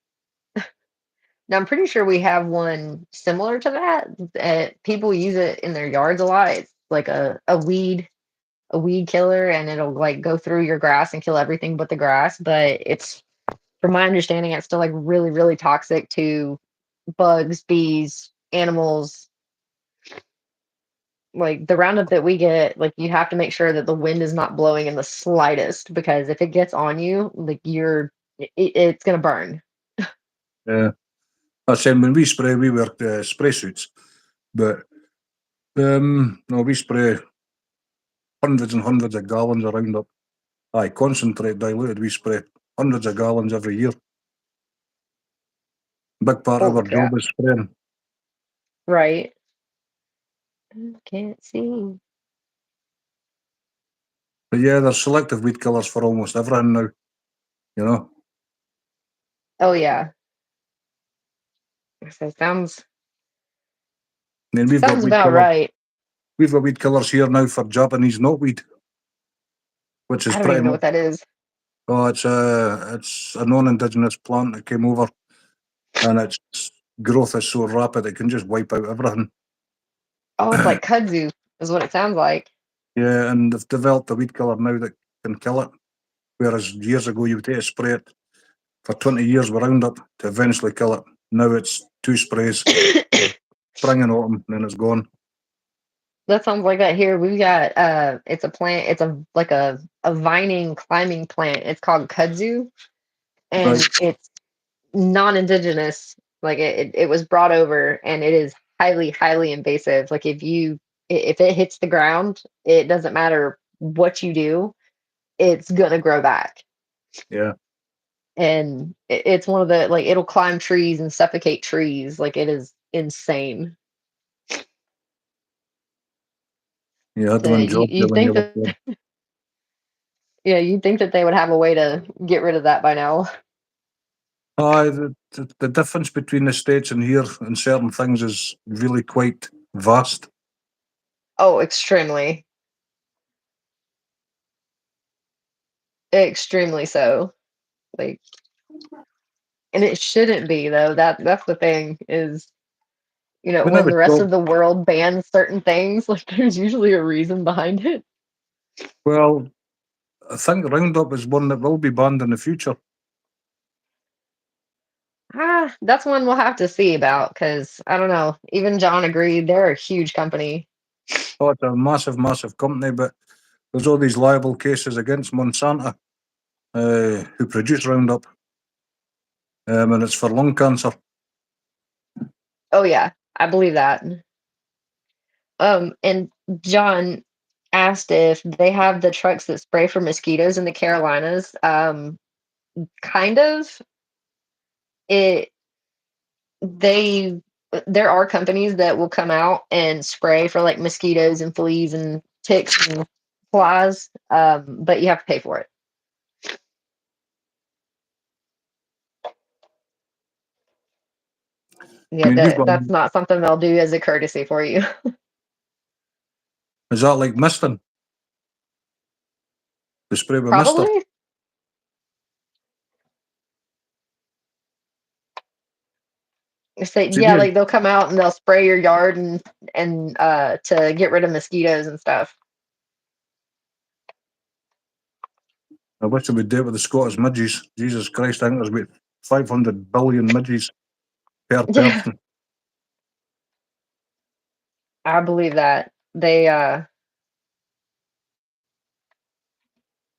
S4: Now I'm pretty sure we have one similar to that. People use it in their yards a lot. It's like a weed killer, and it'll like go through your grass and kill everything but the grass. But it's, from my understanding, it's still like really, really toxic to bugs, bees, animals. Like the Roundup that we get, like you have to make sure that the wind is not blowing in the slightest, because if it gets on you, like it's gonna burn.
S1: Yeah. I said when we spray, we wear spray suits, but no, we spray hundreds and hundreds of gallons of Roundup. Aye, concentrate diluted, we spray hundreds of gallons every year. Big part of
S4: Holy
S1: our job
S4: crap!
S1: is spraying.
S4: Right? Can't see.
S1: But yeah, there's selective weed killers for almost everything now. You know,
S4: Oh yeah. So sounds
S1: I mean, we've got
S4: sounds
S1: weed
S4: about
S1: killers.
S4: right.
S1: We've got weed killers here now for Japanese knotweed, which is
S4: I don't
S1: pretty
S4: even know
S1: much.
S4: what that is.
S1: Oh, it's a non-indigenous plant that came over, and its growth is so rapid it can just wipe out everything.
S4: Oh, it's like kudzu, is what it sounds like.
S1: Yeah, and they've developed a weed killer now that can kill it. Whereas years ago you would take a spray it for 20 years with Roundup to eventually kill it. Now it's 2 sprays, spring and autumn, and then it's gone.
S4: That sounds like that here. We've got it's a plant, it's a like a vining climbing plant. It's called kudzu, and
S1: Right.
S4: it's non-indigenous. Like it was brought over, and it is highly invasive. Like if it hits the ground, it doesn't matter what you do, it's gonna grow back.
S1: Yeah.
S4: And it's one of the, like, it'll climb trees and suffocate trees. Like, it is insane.
S1: You had
S4: So
S1: one job
S4: you
S1: there when you
S4: think
S1: were
S4: that,
S1: there.
S4: yeah, you'd think that they would have a way to get rid of that by now.
S1: The difference between the States and here in certain things is really quite vast.
S4: Oh, extremely. Extremely so. Like, and it shouldn't be though. That's the thing is,
S1: When I
S4: when
S1: was
S4: the rest
S1: 12,
S4: of the world bans certain things, like there's usually a reason behind it.
S1: well, I think Roundup is one that will be banned in the future.
S4: That's one we'll have to see about because I don't know. Even John agreed they're a huge company.
S1: Oh, it's a massive company, but there's all these liable cases against Monsanto, who produce Roundup, and it's for lung cancer.
S4: Oh yeah, I believe that. And John asked if they have the trucks that spray for mosquitoes in the Carolinas. Kind of. It they there are companies that will come out and spray for like mosquitoes and fleas and ticks and flies, but you have to pay for it.
S1: I
S4: Yeah,
S1: mean, we've got,
S4: that's not something they'll do as a courtesy for you.
S1: is that like misting? The spray with mister?
S4: Probably. So,
S1: See,
S4: yeah, like they'll come out and they'll spray your yard and to get rid of mosquitoes and stuff.
S1: I wish I would do it with the Scottish midges. Jesus Christ, I think there's about 500 billion midges per
S4: Yeah,
S1: person.
S4: I believe that. I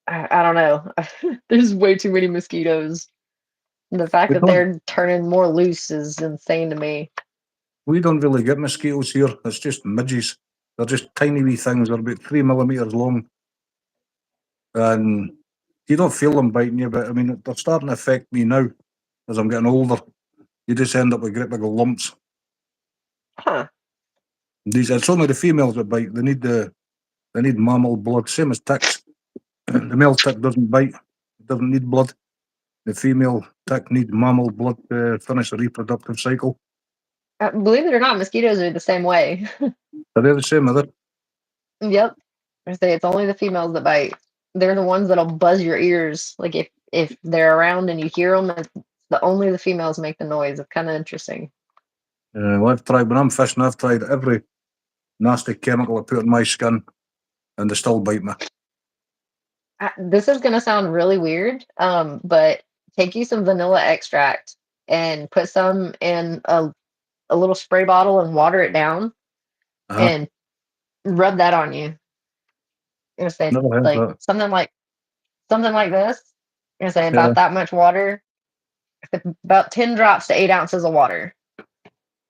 S4: don't know. There's way too many mosquitoes. The fact
S1: We
S4: that
S1: don't
S4: they're turning more loose is insane to me.
S1: we don't really get mosquitoes here. It's just midges. They're just tiny wee things. They're about 3 millimeters long, and you don't feel them biting you. But I mean, they're starting to affect me now as I'm getting older. You just end up with great big lumps.
S4: Huh.
S1: It's only the females that bite. They need mammal blood, same as ticks. The male tick doesn't bite. It doesn't need blood. The female tick needs mammal blood to finish the reproductive cycle.
S4: Believe it or not, mosquitoes are the same way.
S1: Are they the same, are they?
S4: Yep. I say it's only the females that bite. They're the ones that'll buzz your ears. Like if they're around and you hear them, only the females make the noise. It's kind of interesting.
S1: Well, I've tried, when I'm fishing, I've tried every nasty chemical I put in my skin, and they still bite me.
S4: This is gonna sound really weird, but take you some vanilla extract and put some in a little spray bottle and water it down
S1: Uh-huh.
S4: and rub that on you. You're gonna say
S1: Never heard
S4: like
S1: that.
S4: something like this. You're gonna say
S1: Yeah,
S4: about that much water, about 10 drops to 8 ounces of water,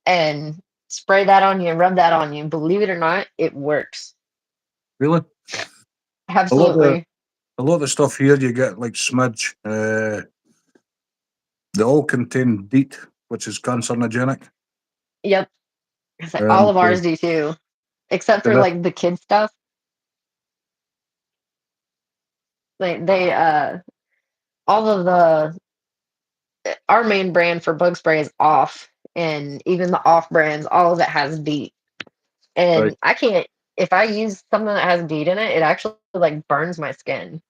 S4: and spray that on you and rub that on you. Believe it or not, it works.
S1: really? A lot of the,
S4: Absolutely.
S1: a lot of the stuff here you get like smudge. They all contain DEET, which is carcinogenic.
S4: Yep. It's like all of
S1: So,
S4: ours do too, except for
S1: the-
S4: like the kid stuff. They all of the our main brand for bug spray is off, and even the off brands, all of it has DEET.
S1: Right.
S4: And I can't, if I use something that has DEET in it, it actually like burns my skin.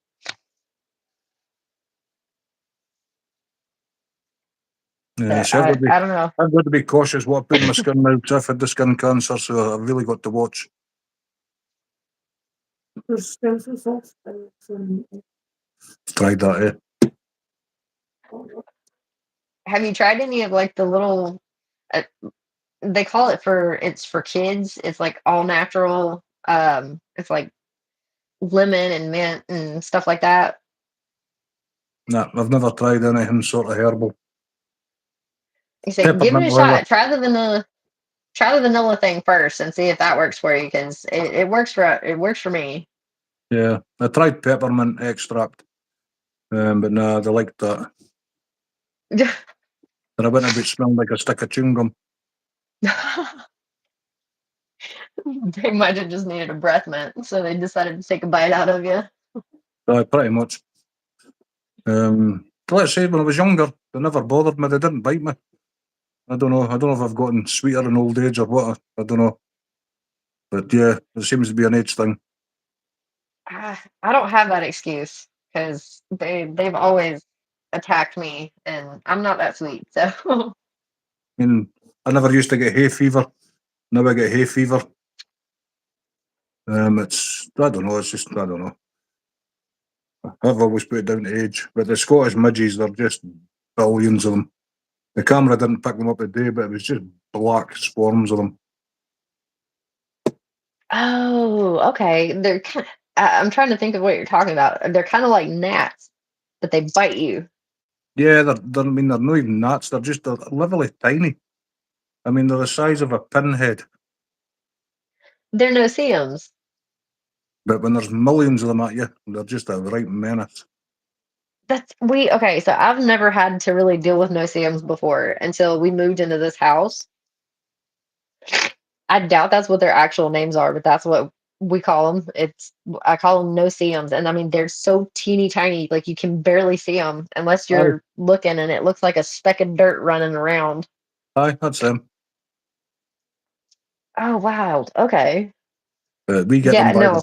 S1: Yeah,
S4: So
S1: so
S4: I don't know.
S1: I've got to be cautious what I put in my skin now because I've had the skin cancer, so I've really got to watch.
S3: There's skin sauce and
S1: Tried that, eh?
S4: Have you tried any of like the little? Uh, they call it it's for kids. It's like all natural. It's like lemon and mint and stuff like that.
S1: Nah, I've never tried anything sort of herbal.
S4: You say, give it
S1: Peppermint
S4: a
S1: oil.
S4: shot. Try the vanilla thing first and see if that works for you because it works for me.
S1: Yeah, I tried peppermint extract, but nah, they liked that. And I went a bit smelling like a stick of chewing gum.
S4: They might have just needed a breath mint, so they decided to take a bite out of you.
S1: Pretty much. Let's say when I was younger, they never bothered me. They didn't bite me. I don't know. I don't know if I've gotten sweeter in old age or what. I don't know. But yeah, it seems to be an age thing.
S4: I don't have that excuse because they've always attacked me, and I'm not that sweet. So
S1: I mean, I never used to get hay fever. Now I get hay fever. I don't know. It's just, I don't know. I've always put it down to age. But the Scottish midges, they're just billions of them. The camera didn't pick them up today, but it was just black swarms of them.
S4: oh, okay. They're kind. I'm trying to think of what you're talking about. They're kind of like gnats, but they bite you.
S1: Yeah, I mean, they're not even gnats. They're literally tiny. I mean, they're the size of a pinhead.
S4: They're no-see-ums.
S1: But when there's millions of them at you, they're just a right menace.
S4: Okay, so I've never had to really deal with no-see-ums before until we moved into this house. I doubt that's what their actual names are, but that's what we call them. I call them no-see-ums, and I mean they're so teeny tiny, like you can barely see them unless
S1: Aye,
S4: you're looking, and it looks like a speck of dirt running around.
S1: aye, that's them.
S4: Oh wow, okay,
S1: We get
S4: yeah,
S1: them
S4: no,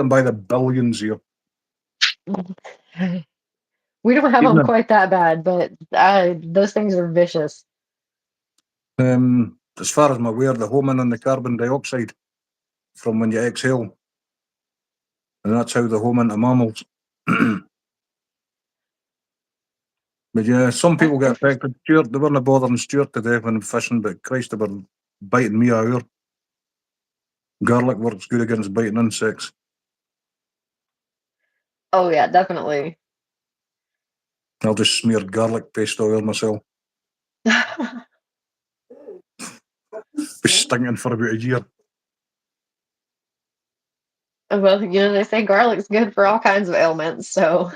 S1: by the billions here.
S4: we don't have
S1: Even
S4: them quite that bad, but those things are vicious.
S1: as far as I'm aware, the homing on the carbon dioxide from when you exhale, and that's how they home into mammals. But yeah, some
S4: That's
S1: people get
S4: interesting.
S1: affected. Stuart, they weren't bothering Stuart today when fishing, but Christ, they were biting me out. Garlic works good against biting insects.
S4: Oh yeah, definitely.
S1: I'll just smear garlic paste oil myself. Be stinking for about a year.
S4: Well, they say garlic's good for all kinds of ailments, so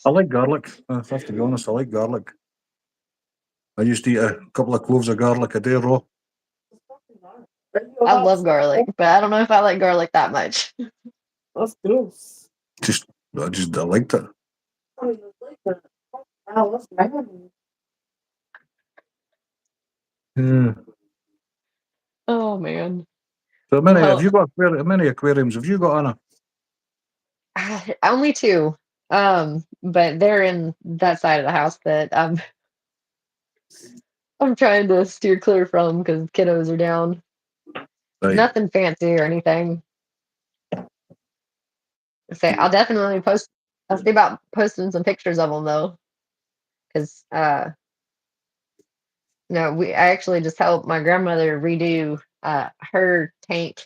S1: I like garlic. I have to be honest, I like garlic. I used to eat a couple of cloves of garlic a day raw.
S4: I love garlic, but I don't know if I like garlic that much.
S3: That's gross.
S1: I liked it.
S3: Oh, you like that? Wow, that's bad.
S1: Yeah.
S4: Oh man.
S1: So have
S4: Well,
S1: you got how many aquariums have you got, Anna?
S4: only two. But they're in that side of the house that I'm trying to steer clear from because kiddos are down.
S1: Right.
S4: Nothing fancy or anything. Say I'll definitely post. I'll see about posting some pictures of them though, because no, I actually just helped my grandmother redo her tank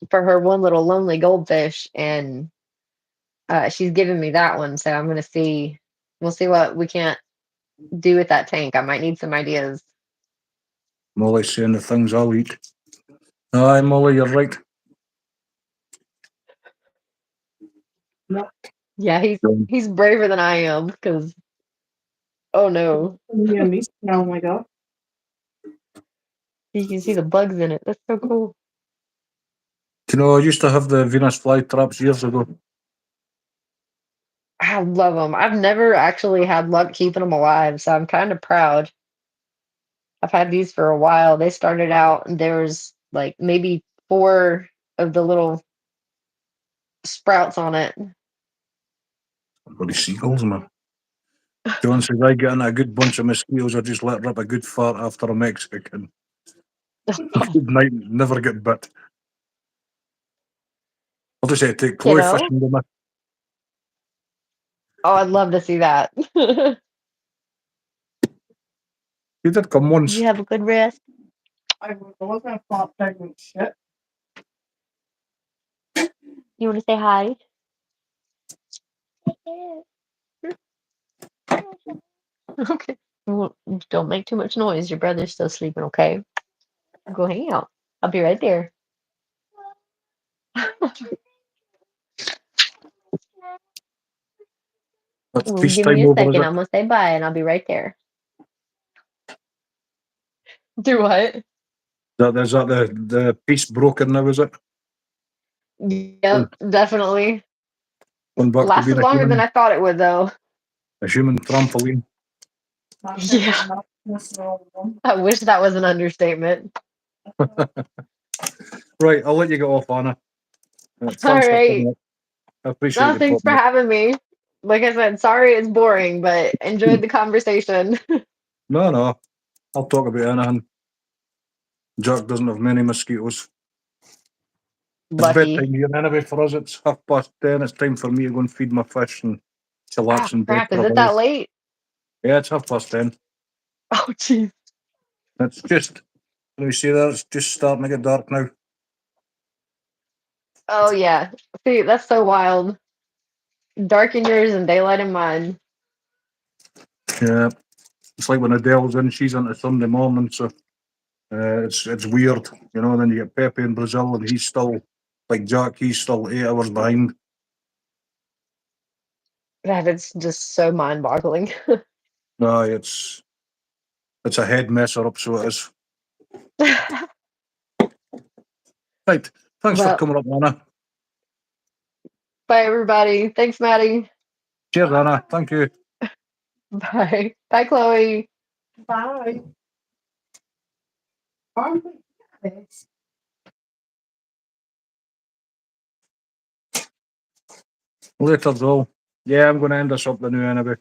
S4: for her one little lonely goldfish, and she's giving me that one. So I'm gonna see. We'll see what we can't do with that tank. I might need some ideas.
S1: Molly's saying the things I'll eat. Aye, Molly, you're right.
S4: Yeah, he's braver than I am because oh no,
S3: Yeah, me. Oh my god.
S4: you can see the bugs in it. That's so cool.
S1: Do you know, I used to have the Venus fly traps years ago.
S4: I love them. I've never actually had luck keeping them alive, so I'm kind of proud. I've had these for a while. They started out and there was like maybe 4 of the little sprouts on it.
S1: Bloody seagulls, man. John says I get in a good bunch of mosquitoes, I just let rip a good fart after a Mexican. Good night, never get bit. I'll just say take Chloe
S4: Kiddo?
S1: fishing with me.
S4: Oh, I'd love to see that.
S1: You did come once.
S4: You have a good rest.
S3: I wasn't a flop pregnant shit.
S4: You want to say hi? Okay. Well, don't make too much noise. Your brother's still sleeping, okay? Go hang out. I'll be right there.
S1: That's
S4: Well,
S1: peace
S4: give me
S1: time
S4: a
S1: over, is
S4: second.
S1: it?
S4: I'm gonna say bye and I'll be right there. Do what?
S1: Is that the peace broken now, is it?
S4: Yep, definitely.
S1: Going back to
S4: Lasted
S1: being
S4: longer than I thought it would, though.
S1: a human trampoline.
S4: Yeah. I wish that was an understatement.
S1: Right, I'll let you get off, Anna.
S4: All
S1: Thanks for
S4: right.
S1: coming up. I appreciate
S4: No,
S1: you
S4: thanks for
S1: popping up.
S4: having me. Like I said, sorry it's boring, but enjoyed the conversation.
S1: No, I'll talk about anything. Jack doesn't have many mosquitoes. It's
S4: Lucky.
S1: bedtime here anyway for us. It's 10:30. It's time for me to go and feed my fish and
S4: Ah,
S1: chillax in bed
S4: crap.
S1: for
S4: Is
S1: a
S4: it
S1: while.
S4: that late?
S1: Yeah, it's 10:30.
S4: Oh, jeez.
S1: It's just, let me see there, it's just starting to get dark now.
S4: Oh, yeah. See, that's so wild. Dark in yours and daylight in mine.
S1: Yeah, it's like when Adele's in, she's into Sunday morning, so it's weird, you know. Then you get Pepe in Brazil, and he's still like Jack. He's still 8 hours behind.
S4: That is just so mind boggling.
S1: No, it's a head messer up, so it is. Right, thanks for
S4: Well,
S1: coming up, Anna.
S4: bye, everybody. Thanks, Maddie.
S1: Cheers, Anna. Thank you.
S4: Bye. Bye, Chloe.
S3: Bye.
S1: Later, though. Yeah, I'm going to end this up the new anyway.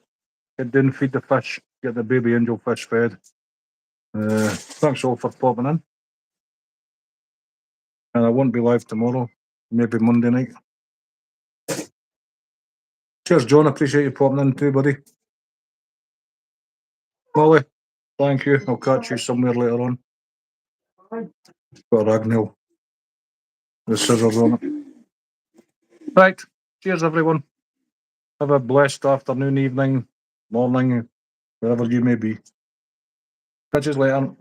S1: Get down, feed the fish, get the baby angel fish fed. Thanks all for popping in. And I won't be live tomorrow, maybe Monday night. Cheers, John. Appreciate you popping in too, buddy. Molly, thank you. I'll catch you somewhere later on. Got a Ragnhill. The scissors on it. Right. Cheers, everyone. Have a blessed afternoon, evening, morning, wherever you may be. Catch you later.